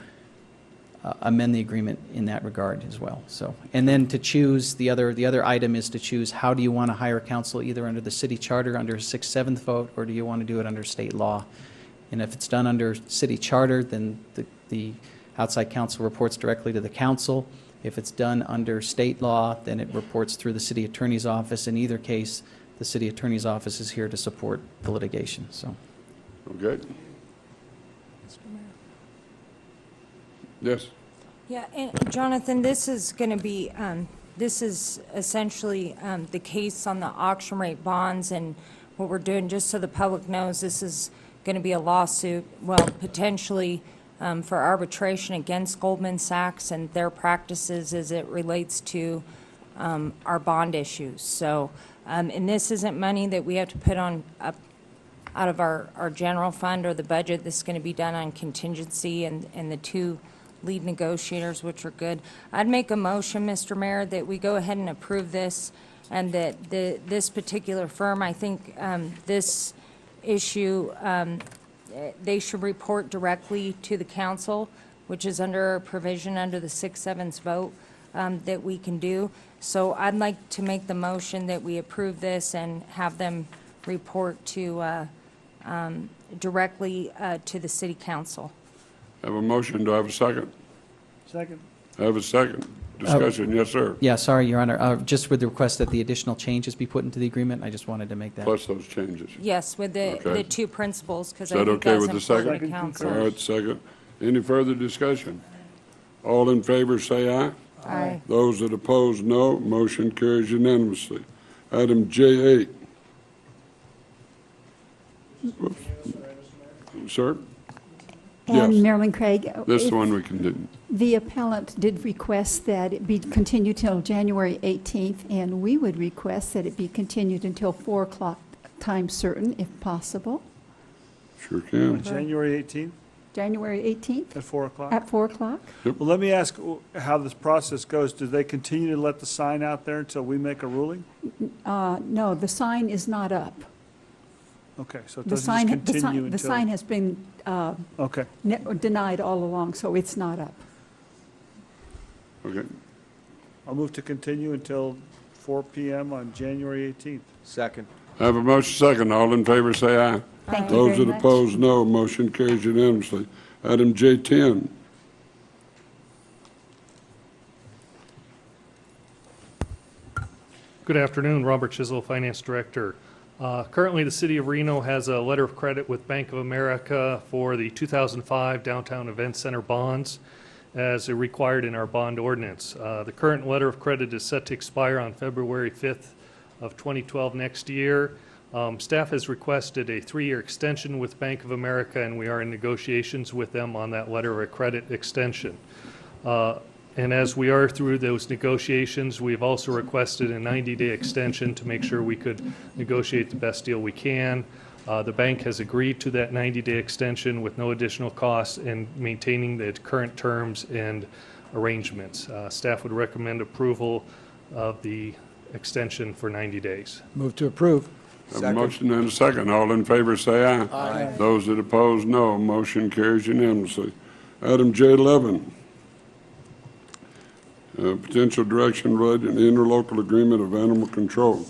amend the agreement in that regard as well. So, and then to choose the other item is to choose how do you want to hire counsel, either under the city charter under a 6/7 vote, or do you want to do it under state law? And if it's done under city charter, then the outside counsel reports directly to the council. If it's done under state law, then it reports through the city attorney's office. In either case, the city attorney's office is here to support the litigation. So, okay. Yes. Yeah, and Jonathan, this is going to be, this is essentially the case on the auction rate bonds, and what we're doing, just so the public knows, this is going to be a lawsuit, well, potentially for arbitration against Goldman Sachs and their practices as it relates to our bond issues. So, and this isn't money that we have to put on up out of our general fund or the budget. This is going to be done on contingency, and the two lead negotiators, which are good. I'd make a motion, Mr. Mayor, that we go ahead and approve this, and that this particular firm, I think this issue, they should report directly to the council, which is under a provision under the 6/7 vote that we can do. So I'd like to make the motion that we approve this and have them report to directly to the city council. I have a motion. Do I have a second? Second. I have a second. Discussion. Yes, sir. yeah, sorry, Your Honor. Just with the request that the additional changes be put into the agreement, I just wanted to make that. Plus those changes. Yes, with the Okay. two principles, because Is I that think okay that's with the important second? to council. All right, second. Any further discussion? All in favor say aye. Aye. Those that oppose, no. Motion carries unanimously. Item J8. Whoops. Sir? And Yes. Marilyn Craig. This if one we can do. The appellant did request that it be continued till January 18th, and we would request that it be continued until 4 o'clock time certain, if possible. Sure can. January 18th January 18th at 4 o'clock? at 4 o'clock? Yep. Well, let me ask how this process goes. Do they continue to let the sign out there until we make a ruling? No, the sign is not up. Okay, so it The doesn't sign, just continue the until... sign has been Okay, denied all along, so it's not up. Okay. I'll move to continue until 4 PM on January 18th. Second. I have a motion second. All in favor say aye. Thank you Those very that much. oppose, no. Motion carries unanimously. Item J10. Good afternoon, Robert Chisel, Finance Director. Currently, the City of Reno has a letter of credit with Bank of America for the 2005 Downtown Event Center bonds as required in our bond ordinance. The current letter of credit is set to expire on February 5th of 2012 next year. Staff has requested a 3-year extension with Bank of America, and we are in negotiations with them on that letter of credit extension. And as we are through those negotiations, we've also requested a 90-day extension to make sure we could negotiate the best deal we can. The bank has agreed to that 90-day extension with no additional costs and maintaining the current terms and arrangements. Staff would recommend approval of the extension for 90 days. Move to approve. I have a motion and a second. All in favor say aye. Aye. Those that oppose, no. Motion carries unanimously. Item J11. Potential direction related to the interlocal agreement of animal control.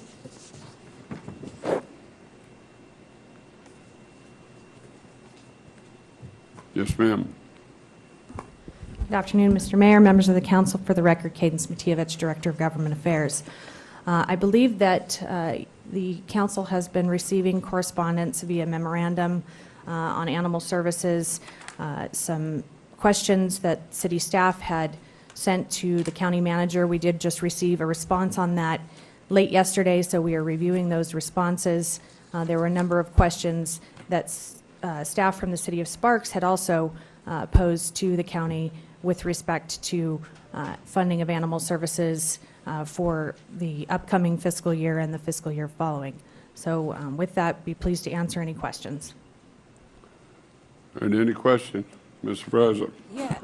Yes, ma'am. Good afternoon, Mr. Mayor, members of the council. For the record, Cadence Matievich, Director of Government Affairs. I believe that the council has been receiving correspondence via memorandum on animal services, some questions that city staff had sent to the county manager. We did just receive a response on that late yesterday, so we are reviewing those responses. There were a number of questions that staff from the city of Sparks had also posed to the county with respect to funding of animal services for the upcoming fiscal year and the fiscal year following. So with that, be pleased to answer any questions. And any questions? Mr. President? Yeah,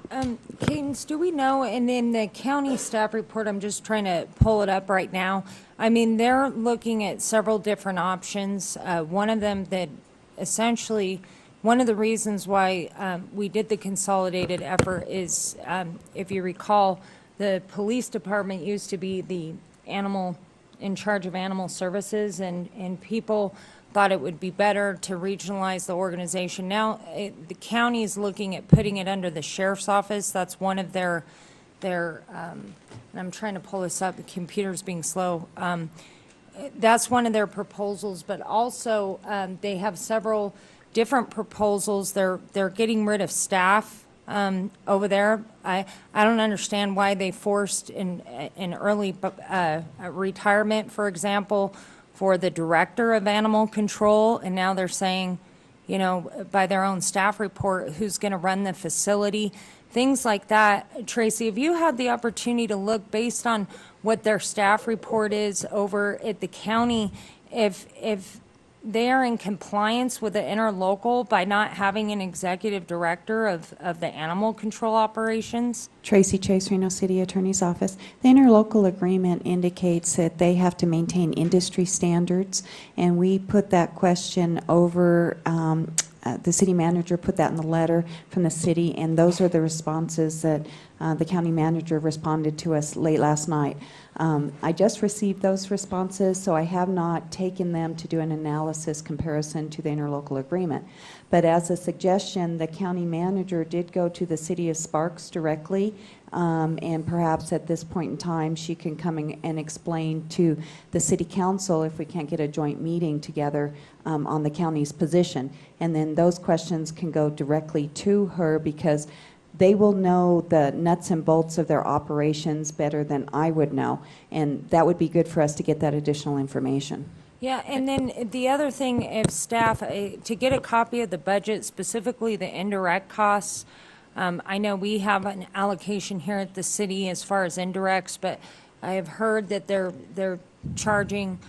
Cadence, do we know, and in the county staff report, I'm just trying to pull it up right now. I mean, they're looking at several different options. One of them that essentially, one of the reasons why we did the consolidated effort is, if you recall, the police department used to be the animal, in charge of animal services, and people thought it would be better to regionalize the organization. Now, the county is looking at putting it under the sheriff's office. That's one of their and I'm trying to pull this up, the computer's being slow. That's one of their proposals, but also they have several different proposals. They're getting rid of staff over there. I don't understand why they forced an early retirement, for example, for the director of animal control, and now they're saying, you know, by their own staff report, who's going to run the facility, things like that. Tracy, have you had the opportunity to look based on what their staff report is over at the county, if they are in compliance with the interlocal by not having an executive director of the animal control operations? Tracy Chase, Reno City Attorney's Office. The interlocal agreement indicates that they have to maintain industry standards, and we put that question over, the city manager put that in the letter from the city, and those are the responses that the county manager responded to us late last night. I just received those responses, so I have not taken them to do an analysis comparison to the interlocal agreement. But as a suggestion, the county manager did go to the city of Sparks directly, and perhaps at this point in time she can come and explain to the city council if we can't get a joint meeting together on the county's position. And then those questions can go directly to her, because they will know the nuts and bolts of their operations better than I would know, and that would be good for us to get that additional information. Yeah, and then the other thing, if staff, to get a copy of the budget, specifically the indirect costs, I know we have an allocation here at the city as far as indirects, but I have heard that they're charging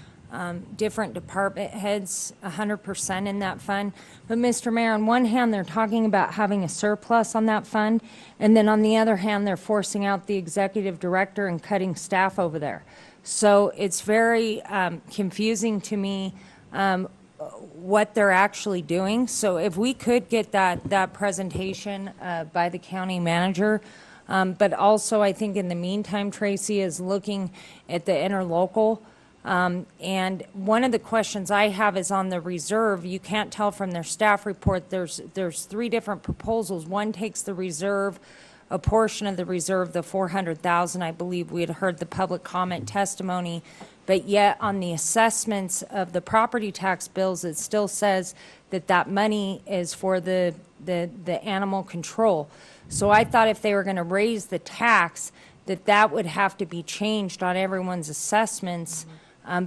different department heads 100% in that fund. But Mr. Mayor, on one hand, they're talking about having a surplus on that fund, and then on the other hand, they're forcing out the executive director and cutting staff over there. So it's very confusing to me what they're actually doing. So if we could get that presentation by the county manager, but also I think in the meantime, Tracy is looking at the interlocal. And one of the questions I have is on the reserve. You can't tell from their staff report, there's 3 different proposals. One takes the reserve, a portion of the reserve, the $400,000, I believe we had heard the public comment testimony, but yet on the assessments of the property tax bills, it still says that that money is for the animal control. So I thought if they were going to raise the tax, that would have to be changed on everyone's assessments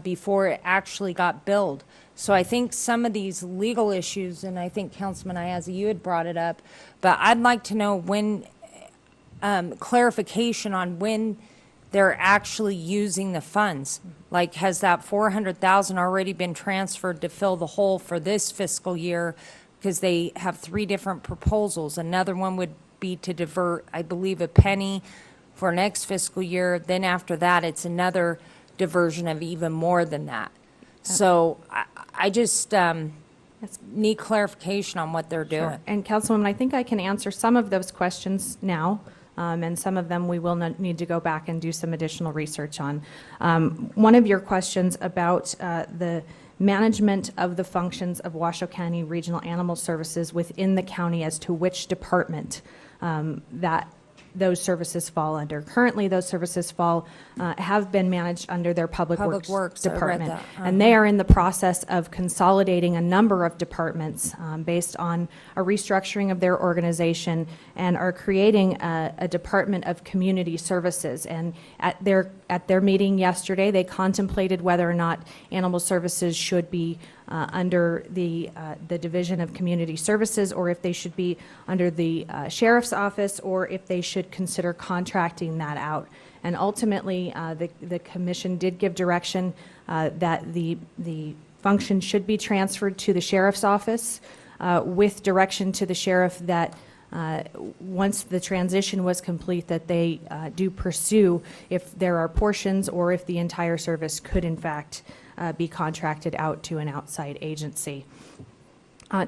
before it actually got billed. So I think some of these legal issues, and I think Councilman Ayazi, you had brought it up, but I'd like to know when, clarification on when they're actually using the funds. Like, has that $400,000 already been transferred to fill the hole for this fiscal year? Because they have 3 different proposals. Another one would be to divert, I believe, a penny for next fiscal year. Then after that, it's another diversion of even more than that. So I just need clarification on what they're doing. Sure. And Councilwoman, I think I can answer some of those questions now, and some of them we will need to go back and do some additional research on. One of your questions about the management of the functions of Washoe County Regional Animal Services within the county as to which department that those services fall under. Currently, those services have been managed under their Public Works I read Department. that. And they are in the process of consolidating a number of departments based on a restructuring of their organization, and are creating a Department of Community Services. And at their meeting yesterday, they contemplated whether or not Animal Services should be under the Division of Community Services, or if they should be under the Sheriff's Office, or if they should consider contracting that out. And ultimately, the Commission did give direction that the function should be transferred to the Sheriff's Office, with direction to the Sheriff that once the transition was complete, that they do pursue if there are portions or if the entire service could in fact be contracted out to an outside agency.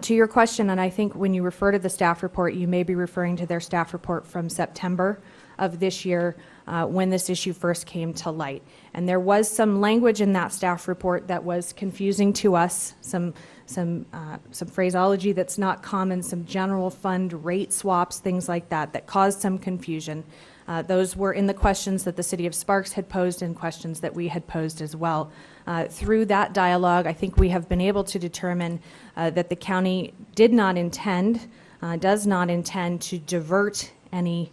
To your question, and I think when you refer to the staff report, you may be referring to their staff report from September of this year, when this issue first came to light. And there was some language in that staff report that was confusing to us, some phraseology that's not common, some general fund rate swaps, things like that, that caused some confusion. Those were in the questions that the City of Sparks had posed and questions that we had posed as well. Through that dialogue, I think we have been able to determine that the county does not intend to divert any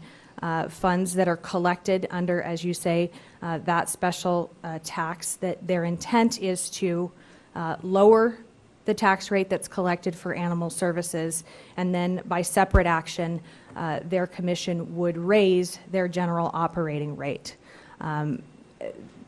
funds that are collected under, as you say, that special tax, that their intent is to lower the tax rate that's collected for animal services, and then by separate action, their commission would raise their general operating rate.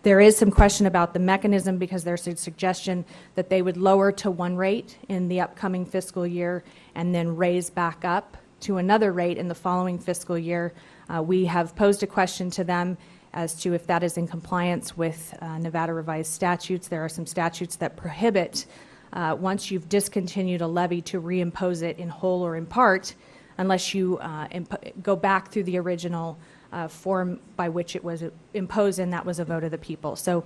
There is some question about the mechanism, because there's a suggestion that they would lower to one rate in the upcoming fiscal year and then raise back up to another rate in the following fiscal year. We have posed a question to them as to if that is in compliance with Nevada revised statutes. There are some statutes that prohibit, once you've discontinued a levy, to reimpose it in whole or in part, unless you go back through the original form by which it was imposed, and that was a vote of the people. So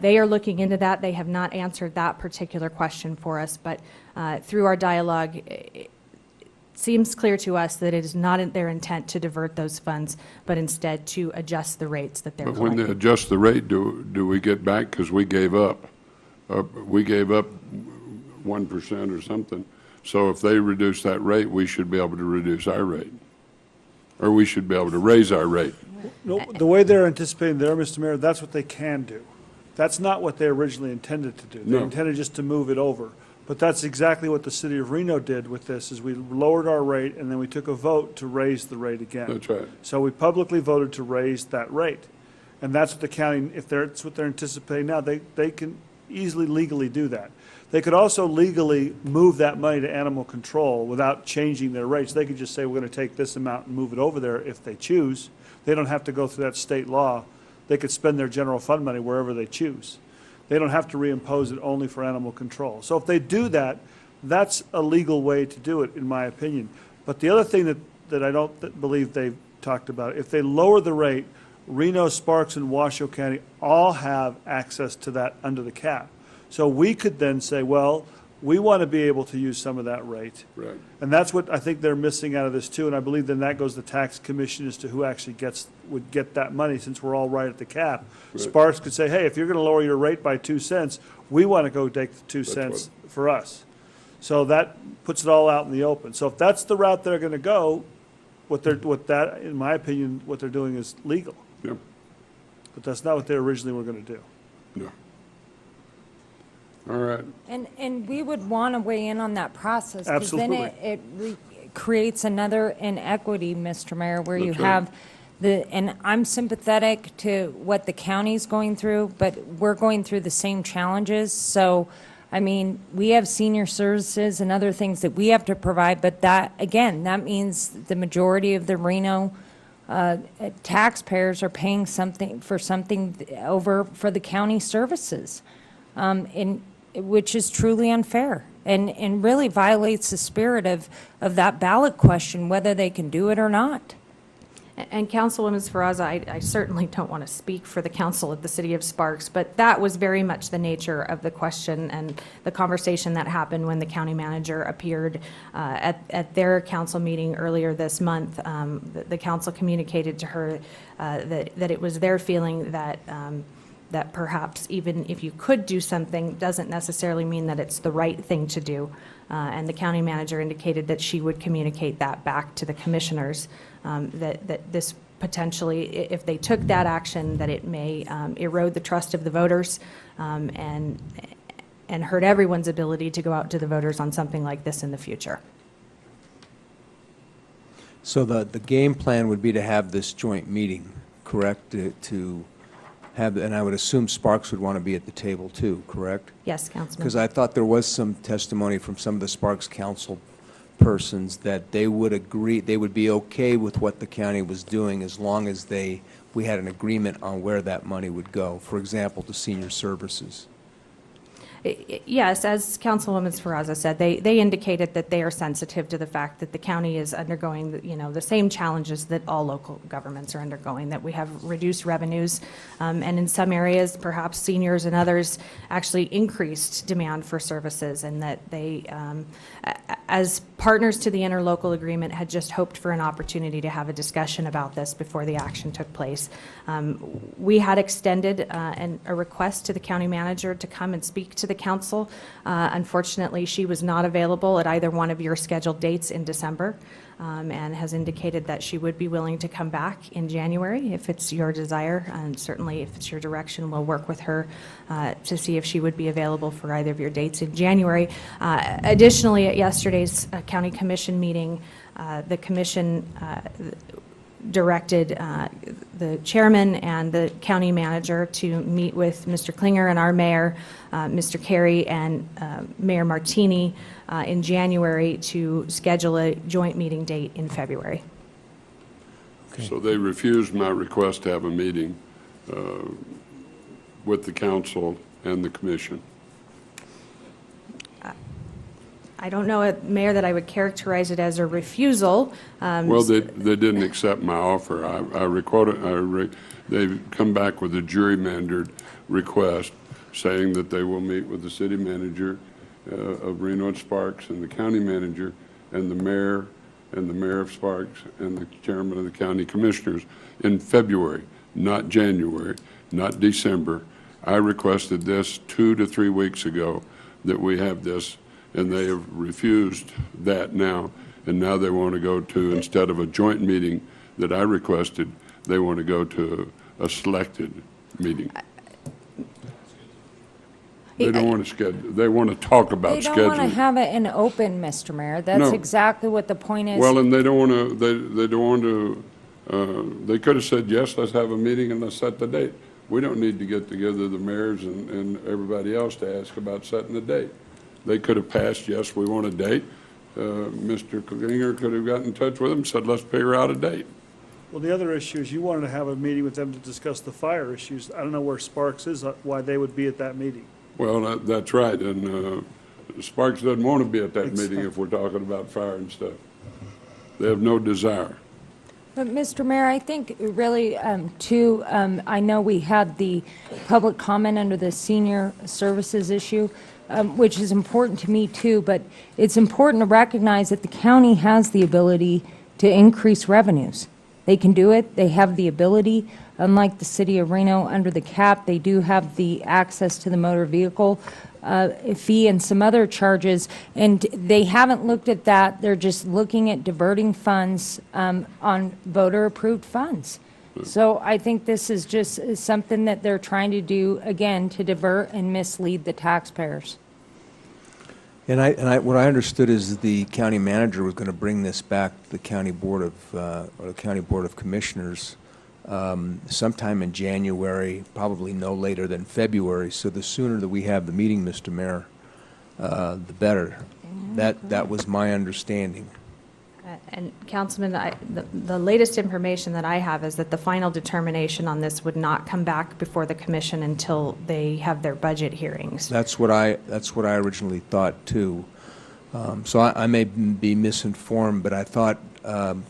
they are looking into that. They have not answered that particular question for us, but through our dialogue, it seems clear to us that it is not their intent to divert those funds, but instead to adjust the rates that they're But collecting. when they adjust the rate, do we get back? Because we gave up. We gave up 1% or something. So if they reduce that rate, we should be able to reduce our rate. Or we should be able to raise our rate. No, the way they're anticipating there, Mr. Mayor, that's what they can do. That's not what they originally intended to do. They No. intended just to move it over. But that's exactly what the city of Reno did with this, is we lowered our rate, and then we took a vote to raise the rate again. That's right. So we publicly voted to raise that rate. And that's what the county, if that's what they're anticipating now, they can easily legally do that. They could also legally move that money to animal control without changing their rates. They could just say, we're going to take this amount and move it over there if they choose. They don't have to go through that state law. They could spend their general fund money wherever they choose. They don't have to reimpose it only for animal control. So if they do that, that's a legal way to do it, in my opinion. But the other thing that I don't believe they've talked about, if they lower the rate, Reno, Sparks, and Washoe County all have access to that under the cap. So we could then say, well, we want to be able to use some of that rate. Right. And that's what I think they're missing out of this too. And I believe then that goes to the tax commission as to who actually would get that money, since we're all right at the cap. Right. Sparks could say, hey, if you're going to lower your rate by 2 cents, we want to go take the 2 cents for us. So that puts it all out in the open. So if that's the route they're going to go, in my opinion, what they're doing is legal. Yeah. But that's not what they originally were going to do. No. All right. And we would want to weigh in on that process. Because then Absolutely. it creates another inequity, Mr. Mayor, where you That's right. have and I'm sympathetic to what the county's going through, but we're going through the same challenges. So, I mean, we have senior services and other things that we have to provide, but that means the majority of the Reno taxpayers are paying something over for the county services. Which is truly unfair and really violates the spirit of that ballot question, whether they can do it or not. And Councilwoman Sferraza, I certainly don't want to speak for the council of the city of Sparks, but that was very much the nature of the question and the conversation that happened when the county manager appeared at their council meeting earlier this month. The council communicated to her that it was their feeling that that perhaps even if you could do something, doesn't necessarily mean that it's the right thing to do. And the county manager indicated that she would communicate that back to the commissioners, that this potentially, if they took that action, that it may erode the trust of the voters and hurt everyone's ability to go out to the voters on something like this in the future. So the game plan would be to have this joint meeting, correct? To have, and I would assume Sparks would want to be at the table too, correct? Yes, Councilman. Because I thought there was some testimony from some of the Sparks council persons that they would agree, they would be okay with what the county was doing as long as we had an agreement on where that money would go, for example, to senior services. Yes, as Councilwoman Sferraza said, they indicated that they are sensitive to the fact that the county is undergoing, the same challenges that all local governments are undergoing, that we have reduced revenues, and in some areas, perhaps seniors and others, actually increased demand for services, and that they, as partners to the interlocal agreement, had just hoped for an opportunity to have a discussion about this before the action took place. We had extended a request to the county manager to come and speak to the council. Unfortunately, she was not available at either one of your scheduled dates in December, and has indicated that she would be willing to come back in January if it's your desire, and certainly if it's your direction, we'll work with her to see if she would be available for either of your dates in January. Additionally, at yesterday's county commission meeting, the commission directed the chairman and the county manager to meet with Mr. Klinger and our mayor, Mr. Carey, and Mayor Martini in January to schedule a joint meeting date in February. Okay. So they refused my request to have a meeting with the council and the commission. I don't know, Mayor, that I would characterize it as a refusal. Well, they didn't accept my offer. They've come back with a gerrymandered request saying that they will meet with the city manager of Reno and Sparks and the county manager and the mayor of Sparks and the chairman of the county commissioners in February, not January, not December. I requested this 2 to 3 weeks ago that we have this, and they have refused that now, and now they want to go to, instead of a joint meeting that I requested, they want to go to a selected meeting. They don't want to schedule, they want to talk about scheduling. They don't want to have it in open, Mr. Mayor. That's No. exactly what the point is. Well, and they don't want to, they don't want to, they could have said, yes, let's have a meeting and let's set the date. We don't need to get together, the mayors and everybody else, to ask about setting the date. They could have passed, yes, we want a date. Mr. Klinger could have gotten in touch with them and said, let's figure out a date. Well, the other issue is you wanted to have a meeting with them to discuss the fire issues. I don't know where Sparks is, why they would be at that meeting. Well, that's right, and Sparks doesn't want to be at that meeting if we're talking about fire and stuff. They have no desire. But, Mr. Mayor, I think really, too, I know we had the public comment under the senior services issue, which is important to me, too, but it's important to recognize that the county has the ability to increase revenues. They can do it. They have the ability. Unlike the city of Reno, under the cap, they do have the access to the motor vehicle fee and some other charges, and they haven't looked at that. They're just looking at diverting funds on voter-approved funds. So I think this is just something that they're trying to do, again, to divert and mislead the taxpayers. And what I understood is the county manager was going to bring this back to the county board of commissioners sometime in January, probably no later than February. So the sooner that we have the meeting, Mr. Mayor, the better. That was my understanding. And Councilman, the latest information that I have is that the final determination on this would not come back before the commission until they have their budget hearings. That's what I originally thought too. So I may be misinformed, but I thought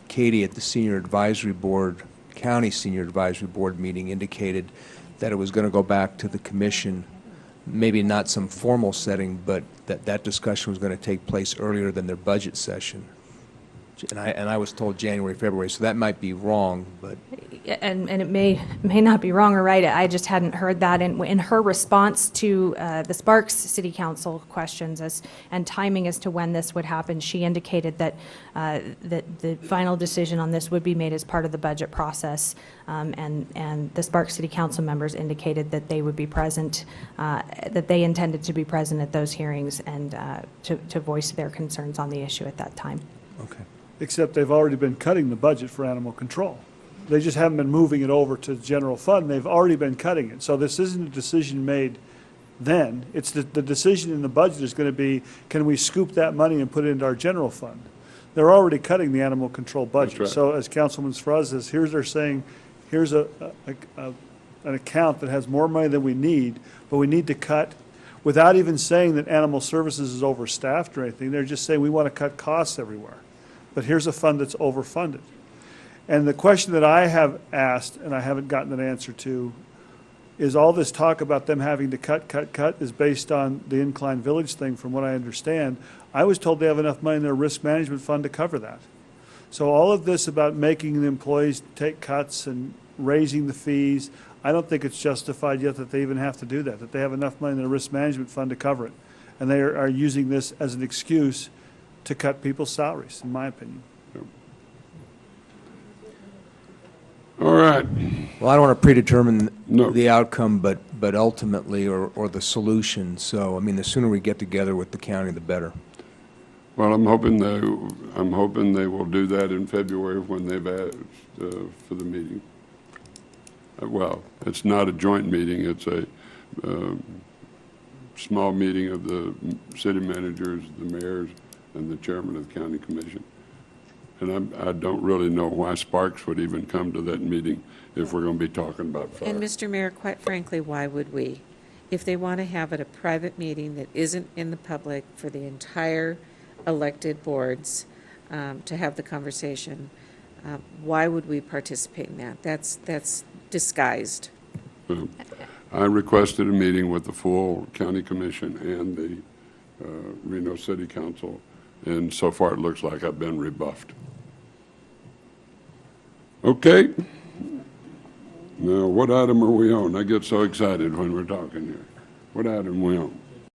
Katie at the Senior Advisory Board, County Senior Advisory Board meeting indicated that it was going to go back to the commission, maybe not some formal setting, but that discussion was going to take place earlier than their budget session. And I was told January, February, so that might be wrong, but. And it may not be wrong or right. I just hadn't heard that. In her response to the Sparks City Council questions and timing as to when this would happen, she indicated that the final decision on this would be made as part of the budget process. And the Sparks City Council members indicated that they would be present, that they intended to be present at those hearings and to voice their concerns on the issue at that time. Okay. Except they've already been cutting the budget for animal control. They just haven't been moving it over to the general fund. They've already been cutting it. So this isn't a decision made then. It's the decision in the budget is going to be, can we scoop that money and put it into our general fund? They're already cutting the animal control budget. That's right. So as Councilman Sfraz says, they're saying, here's an account that has more money than we need, but we need to cut, without even saying that animal services is overstaffed or anything. They're just saying we want to cut costs everywhere. But here's a fund that's overfunded. And the question that I have asked, and I haven't gotten an answer to, is all this talk about them having to cut is based on the Incline Village thing, from what I understand. I was told they have enough money in their risk management fund to cover that. So all of this about making the employees take cuts and raising the fees, I don't think it's justified yet that they even have to do that they have enough money in their risk management fund to cover it. And they are using this as an excuse to cut people's salaries, in my opinion. All right. Well, I don't want to predetermine the outcome, but ultimately, or the solution. So, I mean, the sooner we get together with the county, the better. Well, I'm hoping they will do that in February when they've asked for the meeting. Well, it's not a joint meeting. It's a small meeting of the city managers, the mayors, and the chairman of the county commission. And I don't really know why Sparks would even come to that meeting if we're going to be talking about fire. And Mr. Mayor, quite frankly, why would we? If they want to have it a private meeting that isn't in the public for the entire elected boards to have the conversation, why would we participate in that? That's disguised. I requested a meeting with the full county commission and the Reno City Council, and so far it looks like I've been rebuffed. Okay. Now, what item are we on? I get so excited when we're talking here. What item are we on?